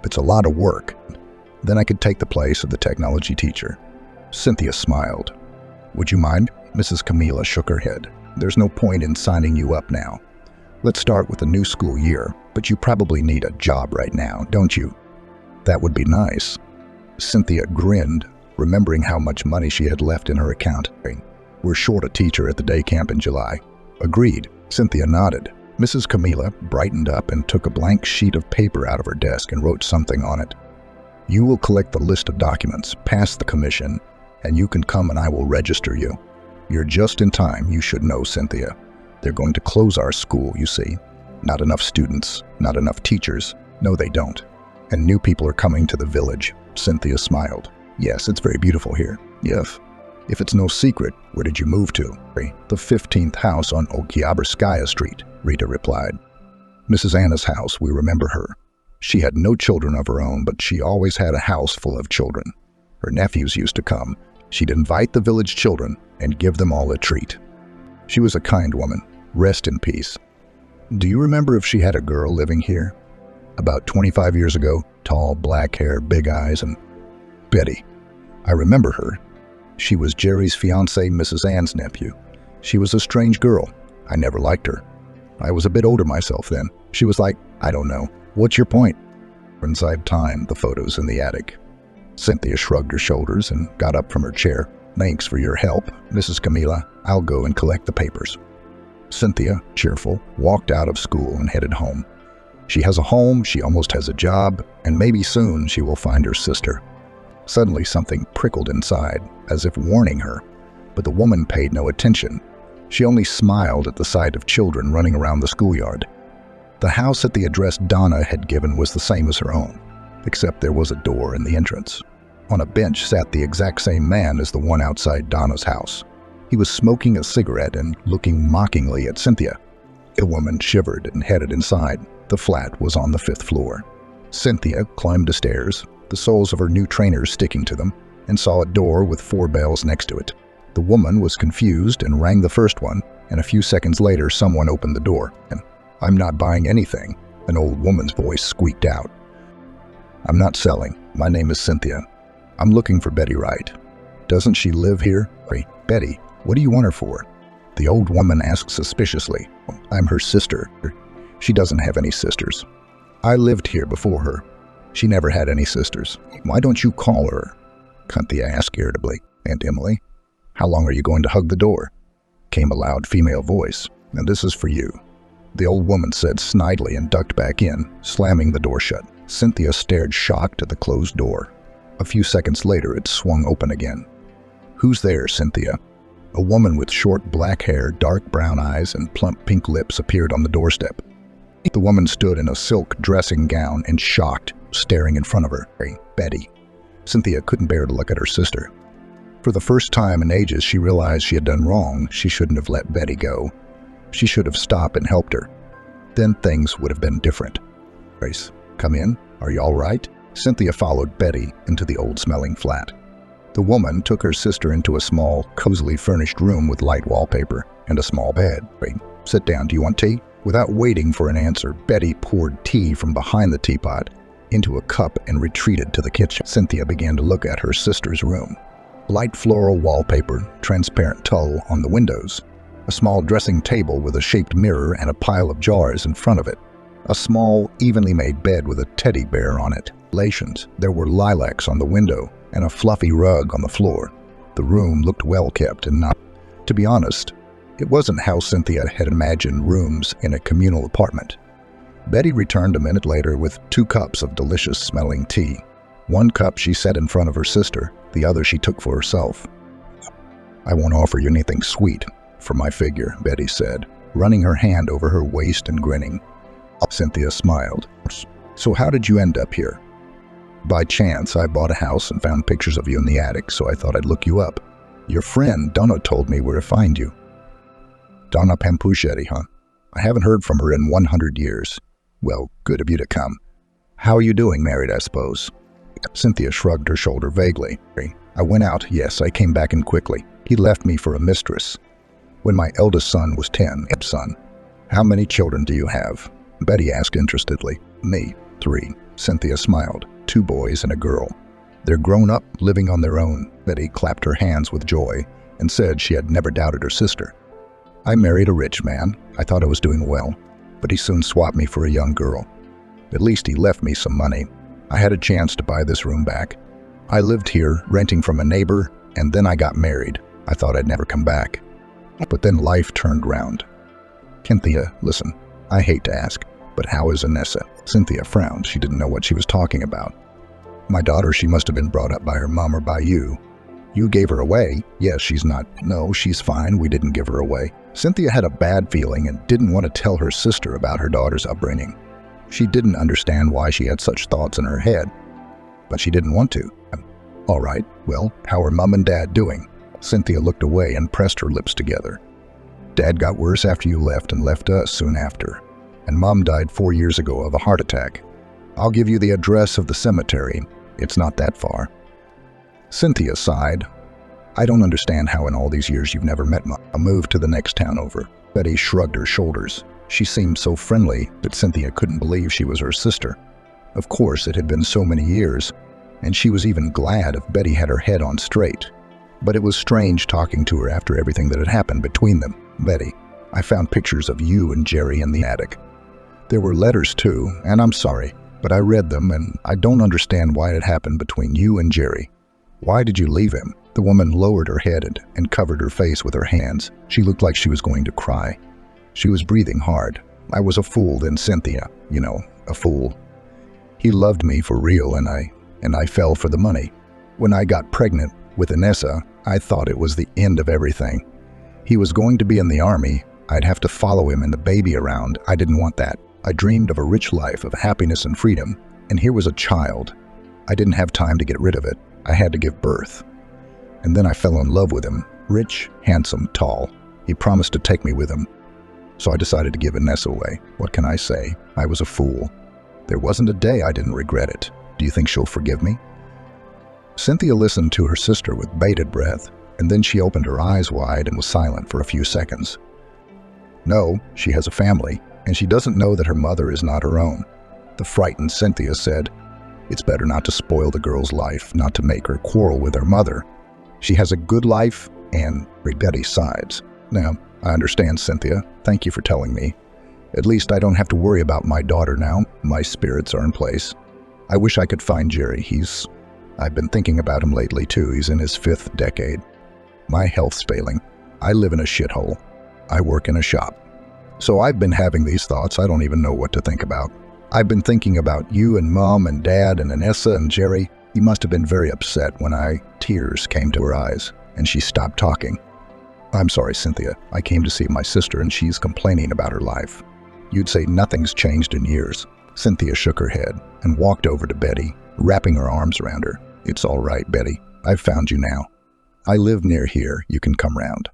It's a lot of work. Then I could take the place of the technology teacher." Cynthia smiled. "Would you mind?" Mrs. Camila shook her head. "There's no point in signing you up now. Let's start with the new school year, but you probably need a job right now, don't you?" "That would be nice." Cynthia grinned, remembering how much money she had left in her account. "We're short a teacher at the day camp in July." "Agreed." Cynthia nodded. Mrs. Camila brightened up and took a blank sheet of paper out of her desk and wrote something on it. "You will collect the list of documents, pass the commission, and you can come and I will register you. You're just in time, you should know, Cynthia. They're going to close our school, you see. Not enough students, not enough teachers. No, they don't. And new people are coming to the village." Cynthia smiled. "Yes, it's very beautiful here." "Yes. If it's no secret, where did you move to?" "The 15th house on Okyabrskaya Street," Rita replied. "Mrs. Anna's house, we remember her. She had no children of her own, but she always had a house full of children. Her nephews used to come. She'd invite the village children and give them all a treat. She was a kind woman. Rest in peace." "Do you remember if she had a girl living here?" "About 25 years ago, tall, black hair, big eyes, and..." "Betty. I remember her. She was Jerry's fiancée, Mrs. Ann's nephew. She was a strange girl. I never liked her. I was a bit older myself then. She was like, I don't know. What's your point?" "Inside time, the photos in the attic." Cynthia shrugged her shoulders and got up from her chair. "Thanks for your help, Mrs. Camila. I'll go and collect the papers." Cynthia, cheerful, walked out of school and headed home. She has a home, she almost has a job, and maybe soon she will find her sister. Suddenly something prickled inside, as if warning her, but the woman paid no attention. She only smiled at the sight of children running around the schoolyard. The house at the address Donna had given was the same as her own, except there was a door in the entrance. On a bench sat the exact same man as the one outside Donna's house. He was smoking a cigarette and looking mockingly at Cynthia. The woman shivered and headed inside. The flat was on the 5th floor. Cynthia climbed the stairs, the soles of her new trainers sticking to them, and saw a door with 4 bells next to it. The woman was confused and rang the first one, and a few seconds later someone opened the door. And, "I'm not buying anything," an old woman's voice squeaked out. "I'm not selling. My name is Cynthia. I'm looking for Betty Wright. Doesn't she live here?" "Betty, what do you want her for?" The old woman asked suspiciously. "I'm her sister. She doesn't have any sisters. I lived here before her. She never had any sisters. Why don't you call her?" Cynthia asked irritably. "Aunt Emily, how long are you going to hug the door?" Came a loud female voice. "And this is for you," the old woman said snidely and ducked back in, slamming the door shut. Cynthia stared shocked at the closed door. A few seconds later, it swung open again. "Who's there, Cynthia?" A woman with short black hair, dark brown eyes, and plump pink lips appeared on the doorstep. The woman stood in a silk dressing gown and shocked, staring in front of her. "Betty." Cynthia couldn't bear to look at her sister. For the first time in ages, she realized she had done wrong. She shouldn't have let Betty go. She should have stopped and helped her. Then things would have been different. "Grace, come in. Are you all right?" Cynthia followed Betty into the old-smelling flat. The woman took her sister into a small, cozily furnished room with light wallpaper and a small bed. "Sit down. Do you want tea?" Without waiting for an answer, Betty poured tea from behind the teapot into a cup and retreated to the kitchen. Cynthia began to look at her sister's room. Light floral wallpaper, transparent tulle on the windows, a small dressing table with a shaped mirror and a pile of jars in front of it, a small, evenly made bed with a teddy bear on it. There were lilacs on the window and a fluffy rug on the floor. The room looked well kept and not, to be honest, it wasn't how Cynthia had imagined rooms in a communal apartment. Betty returned a minute later with 2 cups of delicious-smelling tea. 1 cup she set in front of her sister, the other she took for herself. "I won't offer you anything sweet for my figure," Betty said, running her hand over her waist and grinning. Cynthia smiled. "So how did you end up here?" "By chance, I bought a house and found pictures of you in the attic, so I thought I'd look you up. Your friend Donna told me where to find you." "Donna Pampuchetti, huh? I haven't heard from her in 100 years. Well, good of you to come. How are you doing? Married, I suppose?" Cynthia shrugged her shoulder vaguely. "I went out, yes, I came back in quickly. He left me for a mistress. When my eldest son was 10, son. How many children do you have?" Betty asked interestedly. "Me, 3. Cynthia smiled. 2 boys and a girl. "They're grown up, living on their own." Betty clapped her hands with joy and said she had never doubted her sister. "I married a rich man. I thought I was doing well, but he soon swapped me for a young girl. At least he left me some money. I had a chance to buy this room back. I lived here, renting from a neighbor, and then I got married. I thought I'd never come back. But then life turned round." "Cynthia, listen, I hate to ask, but how is Anessa?" Cynthia frowned. She didn't know what she was talking about. "My daughter, she must have been brought up by her mom or by you. You gave her away?" "Yes, she's not." "No, she's fine. We didn't give her away." Cynthia had a bad feeling and didn't want to tell her sister about her daughter's upbringing. She didn't understand why she had such thoughts in her head, but she didn't want to. "All right, well, how are Mom and Dad doing?" Cynthia looked away and pressed her lips together. "Dad got worse after you left and left us soon after. And Mom died 4 years ago of a heart attack. I'll give you the address of the cemetery. It's not that far." Cynthia sighed. "I don't understand how in all these years you've never met Mom. I moved to the next town over." Betty shrugged her shoulders. She seemed so friendly that Cynthia couldn't believe she was her sister. Of course, it had been so many years, and she was even glad if Betty had her head on straight. But it was strange talking to her after everything that had happened between them. "Betty, I found pictures of you and Jerry in the attic. There were letters too, and I'm sorry, but I read them and I don't understand why it happened between you and Jerry. Why did you leave him?" The woman lowered her head and covered her face with her hands. She looked like she was going to cry. She was breathing hard. "I was a fool then, Cynthia. You know, a fool. He loved me for real and I fell for the money. When I got pregnant with Anessa, I thought it was the end of everything. He was going to be in the army. I'd have to follow him and the baby around. I didn't want that. I dreamed of a rich life of happiness and freedom, and here was a child. I didn't have time to get rid of it. I had to give birth. And then I fell in love with him. Rich, handsome, tall. He promised to take me with him. So I decided to give Anessa away. What can I say? I was a fool." There wasn't a day I didn't regret it. Do you think she'll forgive me? Cynthia listened to her sister with bated breath, and then she opened her eyes wide and was silent for a few seconds. No, she has a family, and she doesn't know that her mother is not her own. The frightened Cynthia said, "It's better not to spoil the girl's life, not to make her quarrel with her mother. She has a good life," and Betty sides. "Now, I understand, Cynthia. Thank you for telling me. At least I don't have to worry about my daughter now. My spirits are in place. I wish I could find Jerry. I've been thinking about him lately, too. He's in his 5th decade. My health's failing. I live in a shithole. I work in a shop. So I've been having these thoughts. I don't even know what to think about. I've been thinking about you and Mom and Dad and Anessa and Jerry. He must have been very upset when tears came to her eyes, and she stopped talking. I'm sorry, Cynthia. I came to see my sister, and she's complaining about her life. You'd say nothing's changed in years." Cynthia shook her head and walked over to Betty, wrapping her arms around her. "It's all right, Betty. I've found you now. I live near here. You can come round."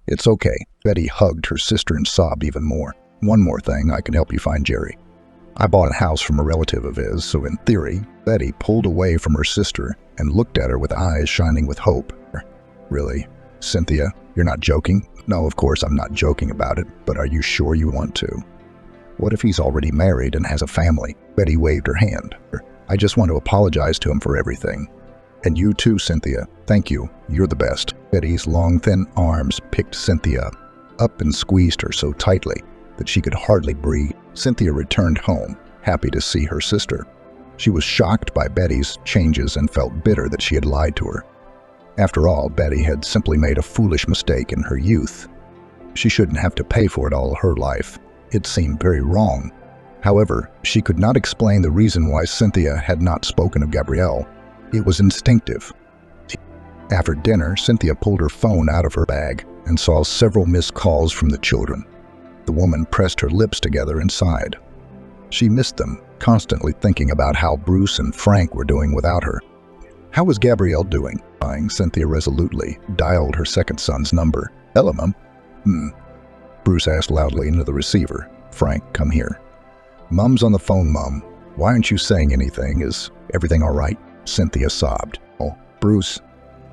"It's okay." Betty hugged her sister and sobbed even more. "One more thing, I can help you find Jerry. I bought a house from a relative of his, so in theory," Betty pulled away from her sister and looked at her with eyes shining with hope. "Really? Cynthia, you're not joking?" "No, of course I'm not joking about it, but are you sure you want to?" "What if he's already married and has a family?" Betty waved her hand. "I just want to apologize to him for everything. And you too, Cynthia. Thank you. You're the best." Betty's long, thin arms picked Cynthia up and squeezed her so tightly that she could hardly breathe. Cynthia returned home, happy to see her sister. She was shocked by Betty's changes and felt bitter that she had lied to her. After all, Betty had simply made a foolish mistake in her youth. She shouldn't have to pay for it all her life. It seemed very wrong. However, she could not explain the reason why Cynthia had not spoken of Gabrielle. It was instinctive. After dinner, Cynthia pulled her phone out of her bag and saw several missed calls from the children. The woman pressed her lips together and sighed. She missed them, constantly thinking about how Bruce and Frank were doing without her. How was Gabrielle doing? Cynthia resolutely dialed her second son's number. "Hello, Mum." Bruce asked loudly into the receiver. "Frank, come here." "Mum's on the phone, Mum. Why aren't you saying anything? Is everything all right?" Cynthia sobbed. "Oh, Bruce,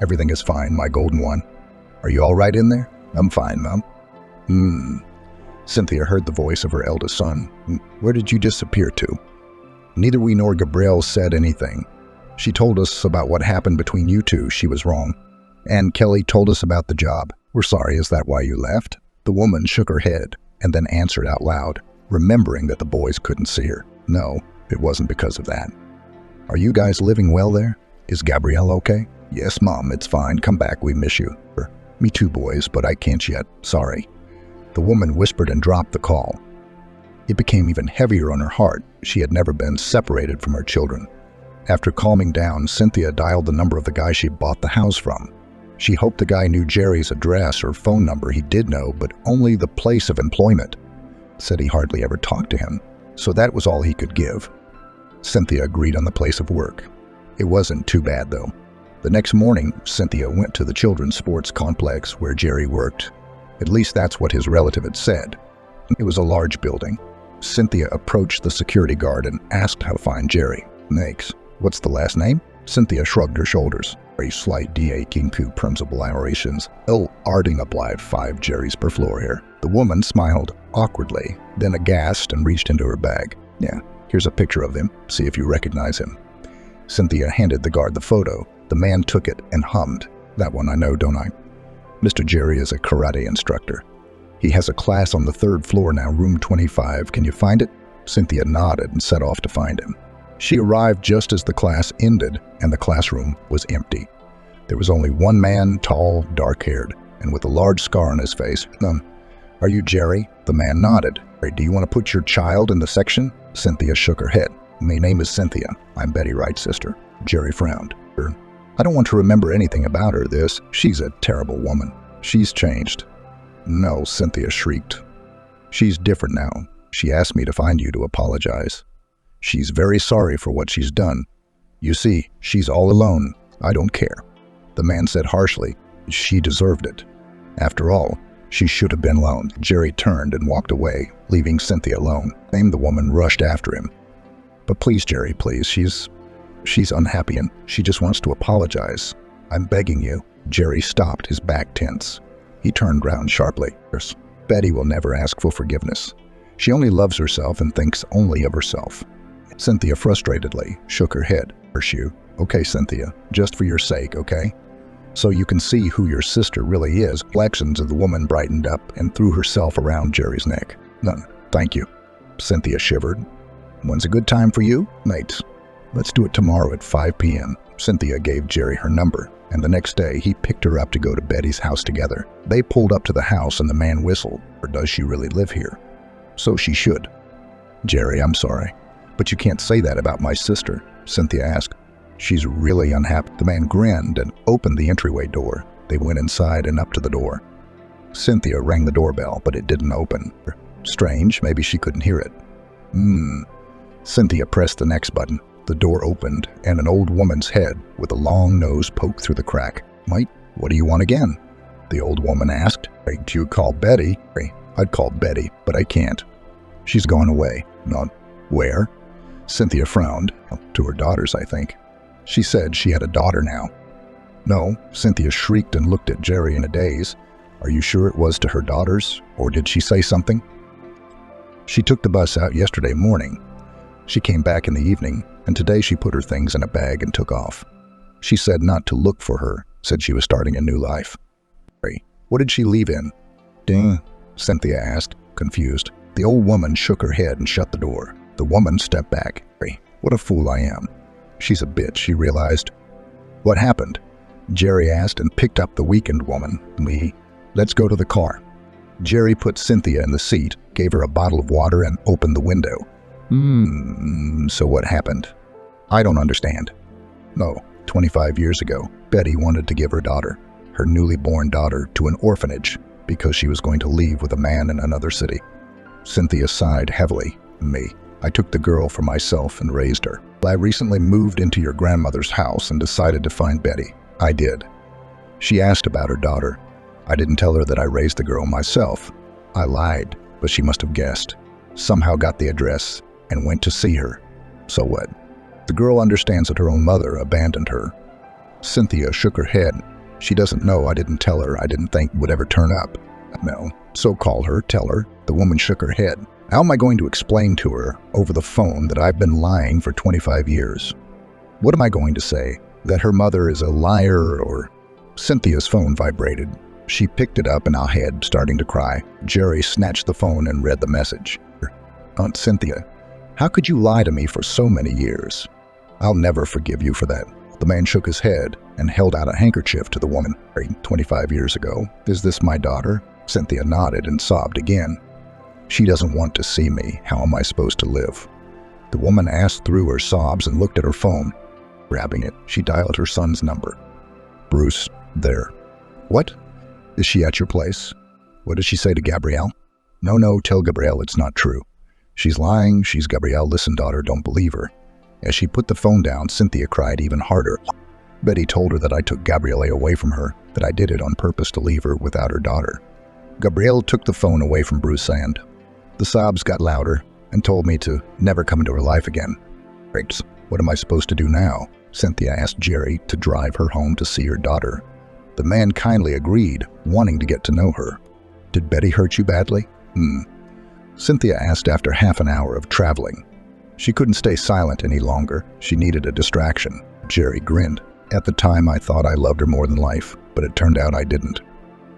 everything is fine, my golden one. Are you all right in there?" "I'm fine, Mum." Cynthia heard the voice of her eldest son. "Where did you disappear to?" "Neither we nor Gabrielle said anything. She told us about what happened between you two. She was wrong. And Kelly told us about the job. We're sorry. Is that why you left?" The woman shook her head and then answered out loud, remembering that the boys couldn't see her. "No, it wasn't because of that." "Are you guys living well there? Is Gabrielle okay?" "Yes, Mom, it's fine. Come back. We miss you." "Me too, boys, but I can't yet. Sorry." The woman whispered and dropped the call. It became even heavier on her heart. She had never been separated from her children. After calming down, Cynthia dialed the number of the guy she bought the house from. She hoped the guy knew Jerry's address or phone number. He did know, but only the place of employment. Said he hardly ever talked to him, so that was all he could give. Cynthia agreed on the place of work. It wasn't too bad, though. The next morning, Cynthia went to the children's sports complex where Jerry worked. At least that's what his relative had said. It was a large building. Cynthia approached the security guard and asked how to find Jerry. "Thanks. What's the last name?" Cynthia shrugged her shoulders. "Very slight DA Q principal aerations. Arding applied 5 Jerry's per floor here." The woman smiled awkwardly, then aghast and reached into her bag. "Yeah, here's a picture of him. See if you recognize him." Cynthia handed the guard the photo. The man took it and hummed. "That one I know, don't I? Mr. Jerry is a karate instructor. He has a class on the 3rd floor now, room 25. Can you find it?" Cynthia nodded and set off to find him. She arrived just as the class ended, and the classroom was empty. There was only one man, tall, dark-haired, and with a large scar on his face. "Are you Jerry?" The man nodded. "Do you want to put your child in the section?" Cynthia shook her head. "My name is Cynthia. I'm Betty Wright's sister." Jerry frowned. "I don't want to remember anything about her. She's a terrible woman. She's changed." "No," Cynthia shrieked. "She's different now. She asked me to find you to apologize. She's very sorry for what she's done. You see, she's all alone. I don't care." The man said harshly, "She deserved it. After all, she should have been alone." Jerry turned and walked away, leaving Cynthia alone. The woman rushed after him. But please, Jerry, please, she's unhappy and she just wants to apologize. I'm begging you. Jerry stopped, his back tense. He turned round sharply. Betty will never ask for forgiveness. She only loves herself and thinks only of herself. Cynthia frustratedly shook her head. Okay, Cynthia, just for your sake, okay? So you can see who your sister really is. Flexions of the woman brightened up and threw herself around Jerry's neck. None, thank you. Cynthia shivered. When's a good time for you, mates? Let's do it tomorrow at 5 p.m. Cynthia gave Jerry her number, and the next day he picked her up to go to Betty's house together. They pulled up to the house and the man whistled. Or does she really live here? So she should. Jerry, I'm sorry, but you can't say that about my sister, Cynthia asked. She's really unhappy. The man grinned and opened the entryway door. They went inside and up to the door. Cynthia rang the doorbell, but it didn't open. Strange, maybe she couldn't hear it. Cynthia pressed the next button. The door opened, and an old woman's head with a long nose poked through the crack. Mike, what do you want again? The old woman asked. Do you call Betty? I'd call Betty, but I can't. She's gone away. Not where? Cynthia frowned. To her daughters, I think. She said she had a daughter now. No, Cynthia shrieked and looked at Jerry in a daze. Are you sure it was to her daughters, or did she say something? She took the bus out yesterday morning. She came back in the evening, and today she put her things in a bag and took off. She said not to look for her, said she was starting a new life. What did she leave in? Ding, Cynthia asked, confused. The old woman shook her head and shut the door. The woman stepped back. What a fool I am. She's a bitch, she realized. What happened? Jerry asked and picked up the weakened woman. Let's go to the car. Jerry put Cynthia in the seat, gave her a bottle of water, and opened the window. So what happened? I don't understand. No, 25 years ago, Betty wanted to give her daughter, her newly born daughter, to an orphanage because she was going to leave with a man in another city. Cynthia sighed heavily. I took the girl for myself and raised her. I recently moved into your grandmother's house and decided to find Betty. I did. She asked about her daughter. I didn't tell her that I raised the girl myself. I lied, but she must have guessed. Somehow got the address and went to see her. So what? The girl understands that her own mother abandoned her. Cynthia shook her head. She doesn't know I didn't tell her. I didn't think would ever turn up. No, so call her, tell her. The woman shook her head. How am I going to explain to her over the phone that I've been lying for 25 years? What am I going to say? That her mother is a liar or... Cynthia's phone vibrated. She picked it up and I had starting to cry. Jerry snatched the phone and read the message. Aunt Cynthia, how could you lie to me for so many years? I'll never forgive you for that. The man shook his head and held out a handkerchief to the woman. 25 years ago. Is this my daughter? Cynthia nodded and sobbed again. She doesn't want to see me. How am I supposed to live? The woman asked through her sobs and looked at her phone. Grabbing it, she dialed her son's number. Bruce, there. What? Is she at your place? What did she say to Gabrielle? No, tell Gabrielle it's not true. She's lying. She's Gabrielle. Listen, daughter, don't believe her. As she put the phone down, Cynthia cried even harder. Betty told her that I took Gabrielle away from her, that I did it on purpose to leave her without her daughter. Gabrielle took the phone away from Bruce and the sobs got louder and told me to never come into her life again. What am I supposed to do now? Cynthia asked Jerry to drive her home to see her daughter. The man kindly agreed, wanting to get to know her. Did Betty hurt you badly? Cynthia asked after half an hour of traveling. She couldn't stay silent any longer. She needed a distraction. Jerry grinned. At the time, I thought I loved her more than life, but it turned out I didn't.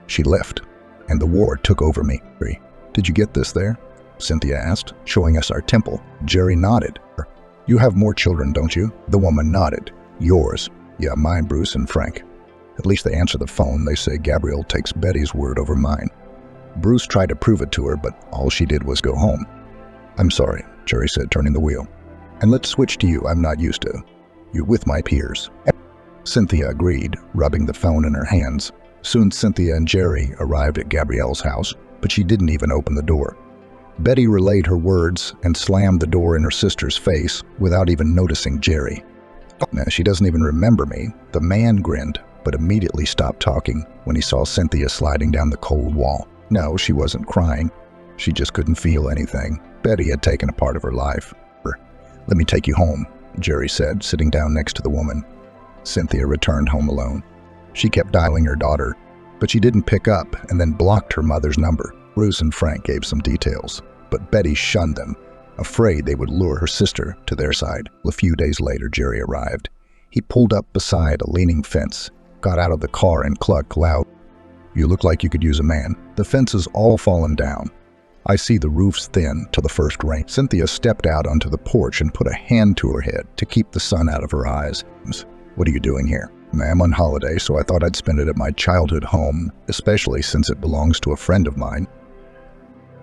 She left, and the war took over me. Did you get this there? Cynthia asked, showing us our temple. Jerry nodded. You have more children, don't you? The woman nodded. Yours. Yeah, mine, Bruce and Frank. At least they answer the phone. They say Gabrielle takes Betty's word over mine. Bruce tried to prove it to her, but all she did was go home. I'm sorry, Jerry said, turning the wheel. And let's switch to you. I'm not used to you with my peers. Cynthia agreed, rubbing the phone in her hands. Soon Cynthia and Jerry arrived at Gabrielle's house, but she didn't even open the door. Betty relayed her words and slammed the door in her sister's face without even noticing Jerry. Now, she doesn't even remember me. The man grinned, but immediately stopped talking when he saw Cynthia sliding down the cold wall. No, she wasn't crying. She just couldn't feel anything. Betty had taken a part of her life. "Let me take you home," Jerry said, sitting down next to the woman. Cynthia returned home alone. She kept dialing her daughter, but she didn't pick up and then blocked her mother's number. Bruce and Frank gave some details, but Betty shunned them, afraid they would lure her sister to their side. A few days later, Jerry arrived. He pulled up beside a leaning fence, got out of the car and clucked loud, "You look like you could use a man. The fence is all fallen down. I see the roof's thin to the first rain." Cynthia stepped out onto the porch and put a hand to her head to keep the sun out of her eyes. "What are you doing here?" "I'm on holiday, so I thought I'd spend it at my childhood home, especially since it belongs to a friend of mine."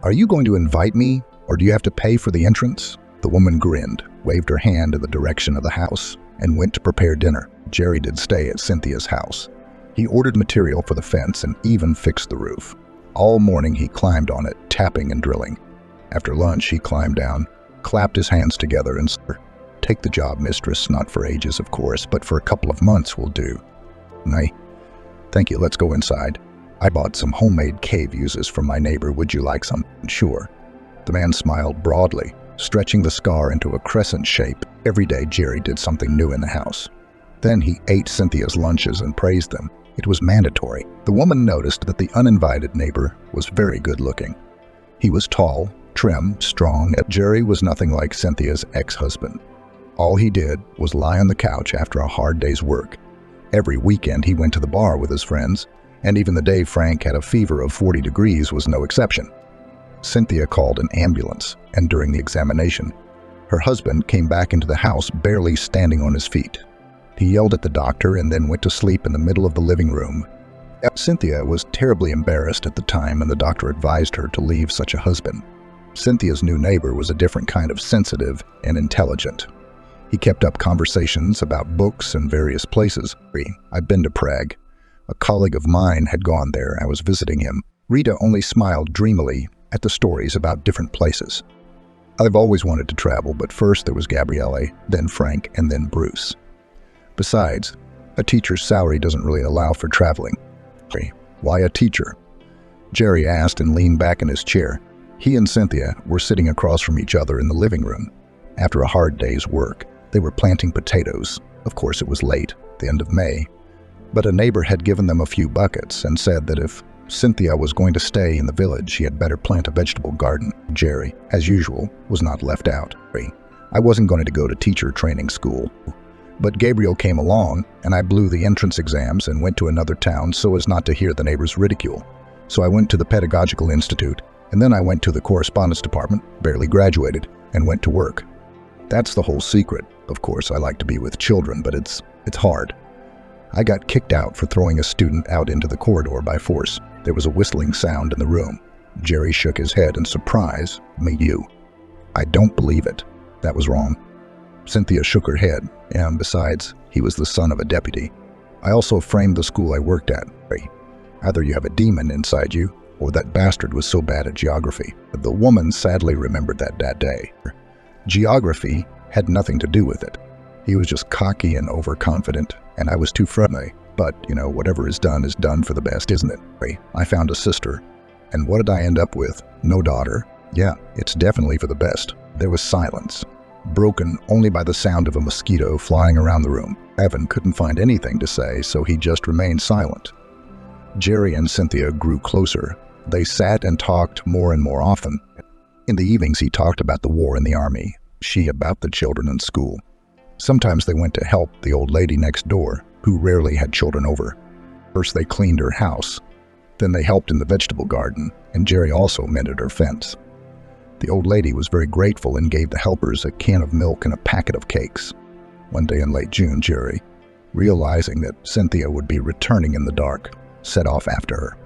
"Are you going to invite me, or do you have to pay for the entrance?" The woman grinned, waved her hand in the direction of the house, and went to prepare dinner. Jerry did stay at Cynthia's house. He ordered material for the fence and even fixed the roof. All morning he climbed on it, tapping and drilling. After lunch he climbed down, clapped his hands together and said, "Take the job, mistress, not for ages, of course, but for a couple of months will do." "Nay, thank you, let's go inside. I bought some homemade cave uses from my neighbor, would you like some?" "Sure." The man smiled broadly, stretching the scar into a crescent shape. Every day Jerry did something new in the house. Then he ate Cynthia's lunches and praised them. It was mandatory. The woman noticed that the uninvited neighbor was very good looking. He was tall, trim, strong. Jerry was nothing like Cynthia's ex-husband. All he did was lie on the couch after a hard day's work. Every weekend he went to the bar with his friends, and even the day Frank had a fever of 40 degrees was no exception. Cynthia called an ambulance, and during the examination, her husband came back into the house barely standing on his feet. He yelled at the doctor and then went to sleep in the middle of the living room. Cynthia was terribly embarrassed at the time, and the doctor advised her to leave such a husband. Cynthia's new neighbor was a different kind of sensitive and intelligent. He kept up conversations about books and various places. "I've been to Prague. A colleague of mine had gone there. I was visiting him." Rita only smiled dreamily at the stories about different places. "I've always wanted to travel, but first there was Gabriele, then Frank, and then Bruce. Besides, a teacher's salary doesn't really allow for traveling." "Why a teacher?" Jerry asked and leaned back in his chair. He and Cynthia were sitting across from each other in the living room. After a hard day's work, they were planting potatoes. Of course, it was late, the end of May. But a neighbor had given them a few buckets and said that if Cynthia was going to stay in the village, she had better plant a vegetable garden. Jerry, as usual, was not left out. "I wasn't going to go to teacher training school. But Gabriel came along, and I blew the entrance exams and went to another town so as not to hear the neighbors' ridicule. So I went to the Pedagogical Institute, and then I went to the correspondence department, barely graduated, and went to work. That's the whole secret. Of course, I like to be with children, but it's hard. I got kicked out for throwing a student out into the corridor by force. There was a whistling sound in the room. Jerry shook his head in surprise. "Me, you." "I don't believe it. That was wrong." Cynthia shook her head, and besides, he was the son of a deputy. "I also framed the school I worked at. Either you have a demon inside you, or that bastard was so bad at geography." The woman sadly remembered that day. Geography had nothing to do with it. He was just cocky and overconfident, and I was too friendly. But, whatever is done for the best, isn't it? I found a sister. And what did I end up with? No daughter. Yeah, it's definitely for the best. There was silence, broken only by the sound of a mosquito flying around the room. Evan couldn't find anything to say, so he just remained silent. Jerry and Cynthia grew closer. They sat and talked more and more often. In the evenings he talked about the war in the army, she about the children in school. Sometimes they went to help the old lady next door, who rarely had children over. First they cleaned her house. Then they helped in the vegetable garden, and Jerry also mended her fence. The old lady was very grateful and gave the helpers a can of milk and a packet of cakes. One day in late June, Jerry, realizing that Cynthia would be returning in the dark, set off after her.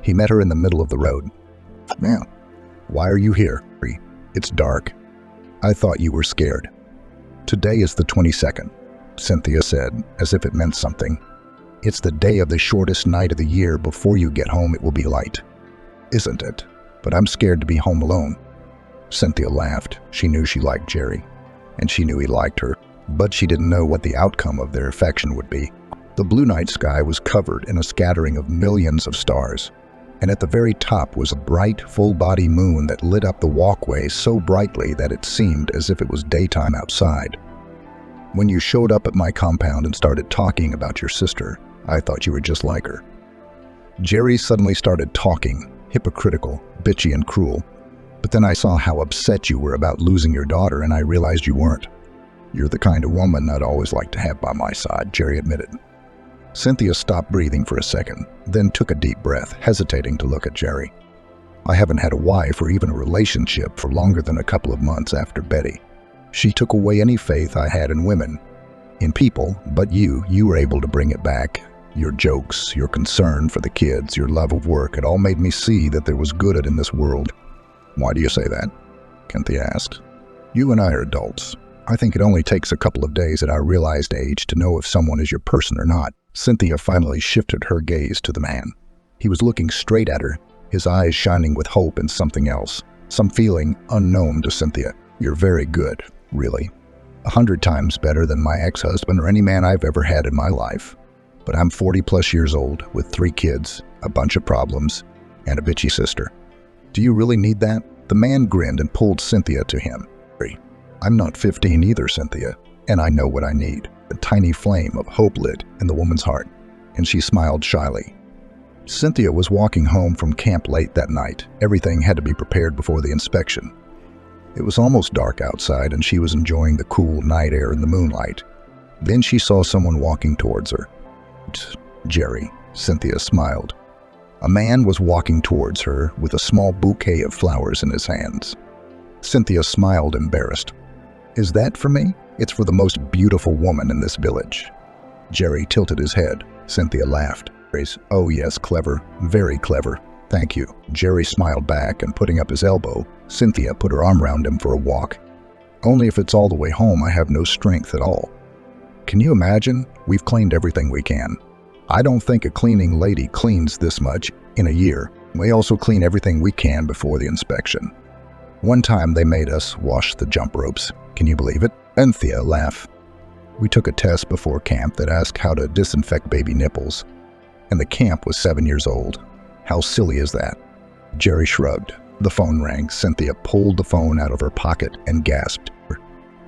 He met her in the middle of the road. "Man, why are you here?" "It's dark. I thought you were scared." "Today is the 22nd, Cynthia said, as if it meant something. "It's the day of the shortest night of the year. Before you get home, it will be light." "Isn't it? But I'm scared to be home alone." Cynthia laughed. She knew she liked Jerry, and she knew he liked her, but she didn't know what the outcome of their affection would be. The blue night sky was covered in a scattering of millions of stars. and at the very top was a bright, full-body moon that lit up the walkway so brightly that it seemed as if it was daytime outside. When you showed up at my compound and started talking about your sister, I thought you were just like her. Jerry suddenly started talking, hypocritical, bitchy, and cruel. But then I saw how upset you were about losing your daughter, and I realized you weren't. You're the kind of woman I'd always like to have by my side, Jerry admitted. Cynthia stopped breathing for a second, then took a deep breath, hesitating to look at Jerry. I haven't had a wife or even a relationship for longer than a couple of months after Betty. She took away any faith I had in women, in people, but you were able to bring it back. Your jokes, your concern for the kids, your love of work, it all made me see that there was good in this world. Why do you say that? Cynthia asked. You and I are adults. I think it only takes a couple of days at our realized age to know if someone is your person or not. Cynthia finally shifted her gaze to the man. He was looking straight at her, his eyes shining with hope and something else, some feeling unknown to Cynthia. You're very good, really. 100 times better than my ex-husband or any man I've ever had in my life. But I'm 40+ years old, with 3 kids, a bunch of problems, and a bitchy sister. Do you really need that? The man grinned and pulled Cynthia to him. I'm not 15 either, Cynthia, and I know what I need. A tiny flame of hope lit in the woman's heart, and she smiled shyly. Cynthia was walking home from camp late that night. Everything had to be prepared before the inspection. It was almost dark outside, and she was enjoying the cool night air and the moonlight. Then she saw someone walking towards her. Jerry, Cynthia smiled. A man was walking towards her with a small bouquet of flowers in his hands. Cynthia smiled, embarrassed. Is that for me? It's for the most beautiful woman in this village. Jerry tilted his head. Cynthia laughed. Oh yes, clever, very clever. Thank you. Jerry smiled back, and putting up his elbow, Cynthia put her arm around him for a walk. Only if it's all the way home, I have no strength at all. Can you imagine? We've cleaned everything we can. I don't think a cleaning lady cleans this much in a year. We also clean everything we can before the inspection. One time they made us wash the jump ropes. Can you believe it? Cynthia laughed. We took a test before camp that asked how to disinfect baby nipples, and the camp was 7 years old. How silly is that? Jerry shrugged. The phone rang. Cynthia pulled the phone out of her pocket and gasped.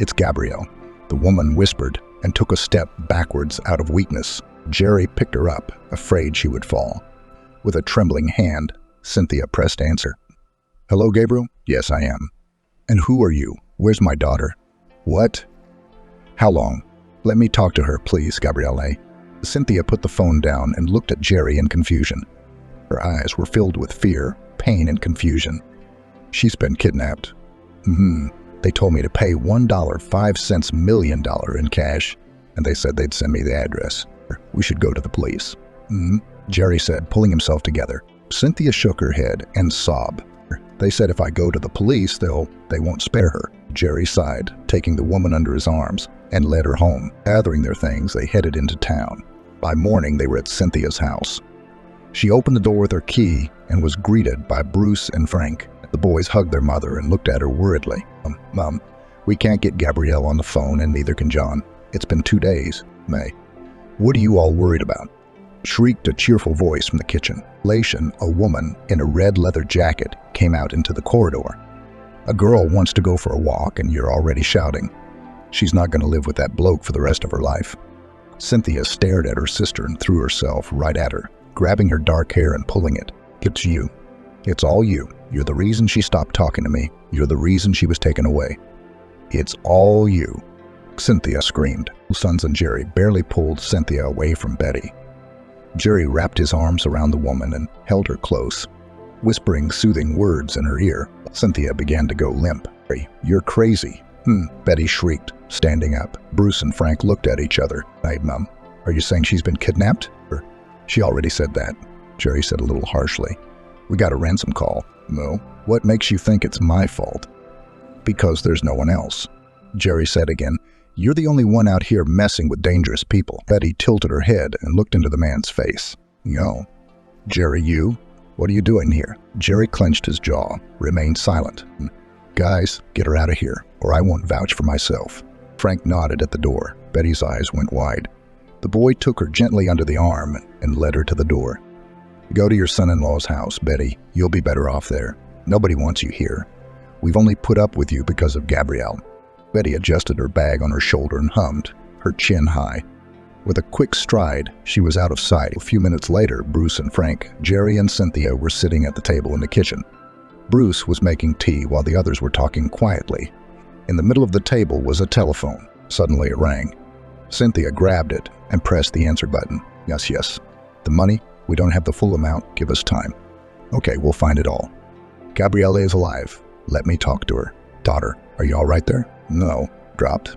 It's Gabrielle. The woman whispered and took a step backwards out of weakness. Jerry picked her up, afraid she would fall. With a trembling hand, Cynthia pressed answer. Hello, Gabriel? Yes, I am. And who are you? Where's my daughter? What? How long? Let me talk to her, please, Gabrielle. Cynthia put the phone down and looked at Jerry in confusion. Her eyes were filled with fear, pain, and confusion. She's been kidnapped. They told me to pay $1.05 million in cash, and they said they'd send me the address. We should go to the police. Jerry said, pulling himself together. Cynthia shook her head and sobbed. They said if I go to the police, they won't spare her. Jerry sighed, taking the woman under his arms, and led her home. Gathering their things, they headed into town. By morning, they were at Cynthia's house. She opened the door with her key and was greeted by Bruce and Frank. The boys hugged their mother and looked at her worriedly. Mom, we can't get Gabrielle on the phone, and neither can John. It's been 2 days. May. What are you all worried about? Shrieked a cheerful voice from the kitchen. Lation, a woman in a red leather jacket, came out into the corridor. A girl wants to go for a walk, and you're already shouting. She's not going to live with that bloke for the rest of her life. Cynthia stared at her sister and threw herself right at her, grabbing her dark hair and pulling it. It's you. It's all you. You're the reason she stopped talking to me. You're the reason she was taken away. It's all you. Cynthia screamed. Sons and Jerry barely pulled Cynthia away from Betty. Jerry wrapped his arms around the woman and held her close, whispering soothing words in her ear. Cynthia began to go limp. You're crazy. Betty shrieked, standing up. Bruce and Frank looked at each other. Hey, Mom, are you saying she's been kidnapped? She already said that, Jerry said a little harshly. We got a ransom call. No. What makes you think it's my fault? Because there's no one else. Jerry said again, you're the only one out here messing with dangerous people. Betty tilted her head and looked into the man's face. No. Jerry, you? What are you doing here? Jerry clenched his jaw, remained silent. Guys, get her out of here, or I won't vouch for myself. Frank nodded at the door. Betty's eyes went wide. The boy took her gently under the arm and led her to the door. Go to your son-in-law's house, Betty. You'll be better off there. Nobody wants you here. We've only put up with you because of Gabrielle. Betty adjusted her bag on her shoulder and hummed, her chin high. With a quick stride, she was out of sight. A few minutes later, Bruce and Frank, Jerry and Cynthia were sitting at the table in the kitchen. Bruce was making tea while the others were talking quietly. In the middle of the table was a telephone. Suddenly it rang. Cynthia grabbed it and pressed the answer button. Yes. The money? We don't have the full amount. Give us time. Okay, we'll find it all. Gabrielle is alive. Let me talk to her. Daughter, are you all right there? No. Dropped.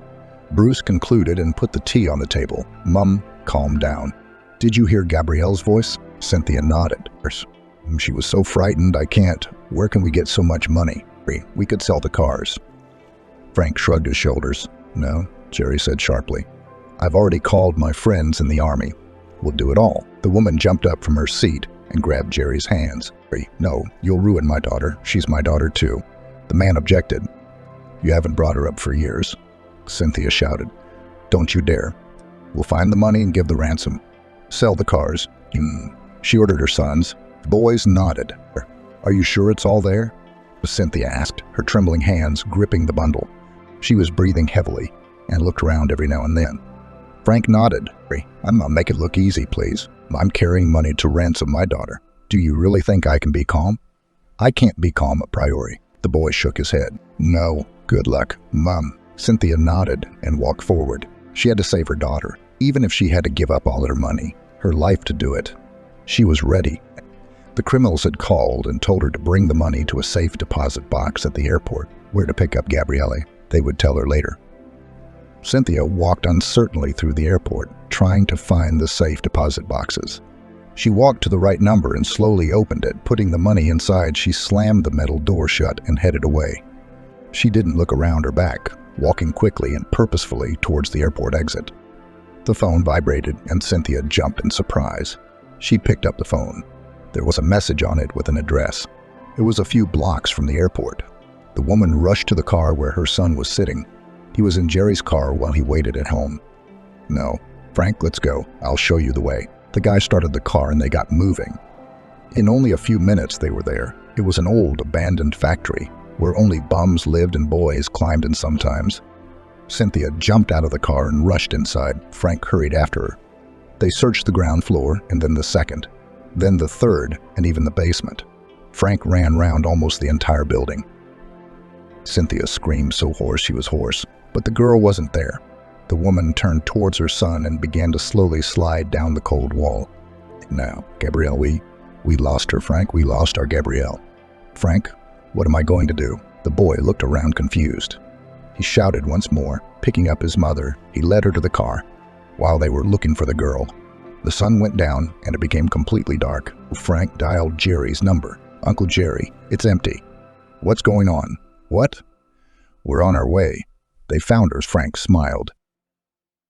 Bruce concluded and put the tea on the table. Mum, calm down. Did you hear Gabrielle's voice? Cynthia nodded. She was so frightened, I can't. Where can we get so much money? We could sell the cars. Frank shrugged his shoulders. No, Jerry said sharply. I've already called my friends in the army. We'll do it all. The woman jumped up from her seat and grabbed Jerry's hands. No, you'll ruin my daughter. She's my daughter too. The man objected. You haven't brought her up for years. Cynthia shouted. Don't you dare. We'll find the money and give the ransom. Sell the cars. She ordered her sons. The boys nodded. Are you sure it's all there? Cynthia asked, her trembling hands gripping the bundle. She was breathing heavily and looked around every now and then. Frank nodded. I'll make it look easy, please. I'm carrying money to ransom my daughter. Do you really think I can be calm? I can't be calm a priori. The boy shook his head. No, good luck, Mum. Cynthia nodded and walked forward. She had to save her daughter, even if she had to give up all her money, her life to do it. She was ready. The criminals had called and told her to bring the money to a safe deposit box at the airport, where to pick up Gabrielle. They would tell her later. Cynthia walked uncertainly through the airport, trying to find the safe deposit boxes. She walked to the right number and slowly opened it. Putting the money inside, she slammed the metal door shut and headed away. She didn't look around or back, walking quickly and purposefully towards the airport exit. The phone vibrated and Cynthia jumped in surprise. She picked up the phone. There was a message on it with an address. It was a few blocks from the airport. The woman rushed to the car where her son was sitting. He was in Jerry's car while he waited at home. No, Frank, let's go. I'll show you the way. The guy started the car and they got moving. In only a few minutes they were there. It was an old, abandoned factory where only bums lived and boys climbed in sometimes. Cynthia jumped out of the car and rushed inside. Frank hurried after her. They searched the ground floor and then the second, then the third, and even the basement. Frank ran round almost the entire building. Cynthia screamed so hoarse she was hoarse, but the girl wasn't there. The woman turned towards her son and began to slowly slide down the cold wall. Now, Gabrielle, we lost her, Frank. We lost our Gabrielle. Frank, what am I going to do? The boy looked around confused. He shouted once more, picking up his mother. He led her to the car. While they were looking for the girl, the sun went down and it became completely dark. Frank dialed Jerry's number. Uncle Jerry, it's empty. What's going on? What? We're on our way. They found her, Frank smiled.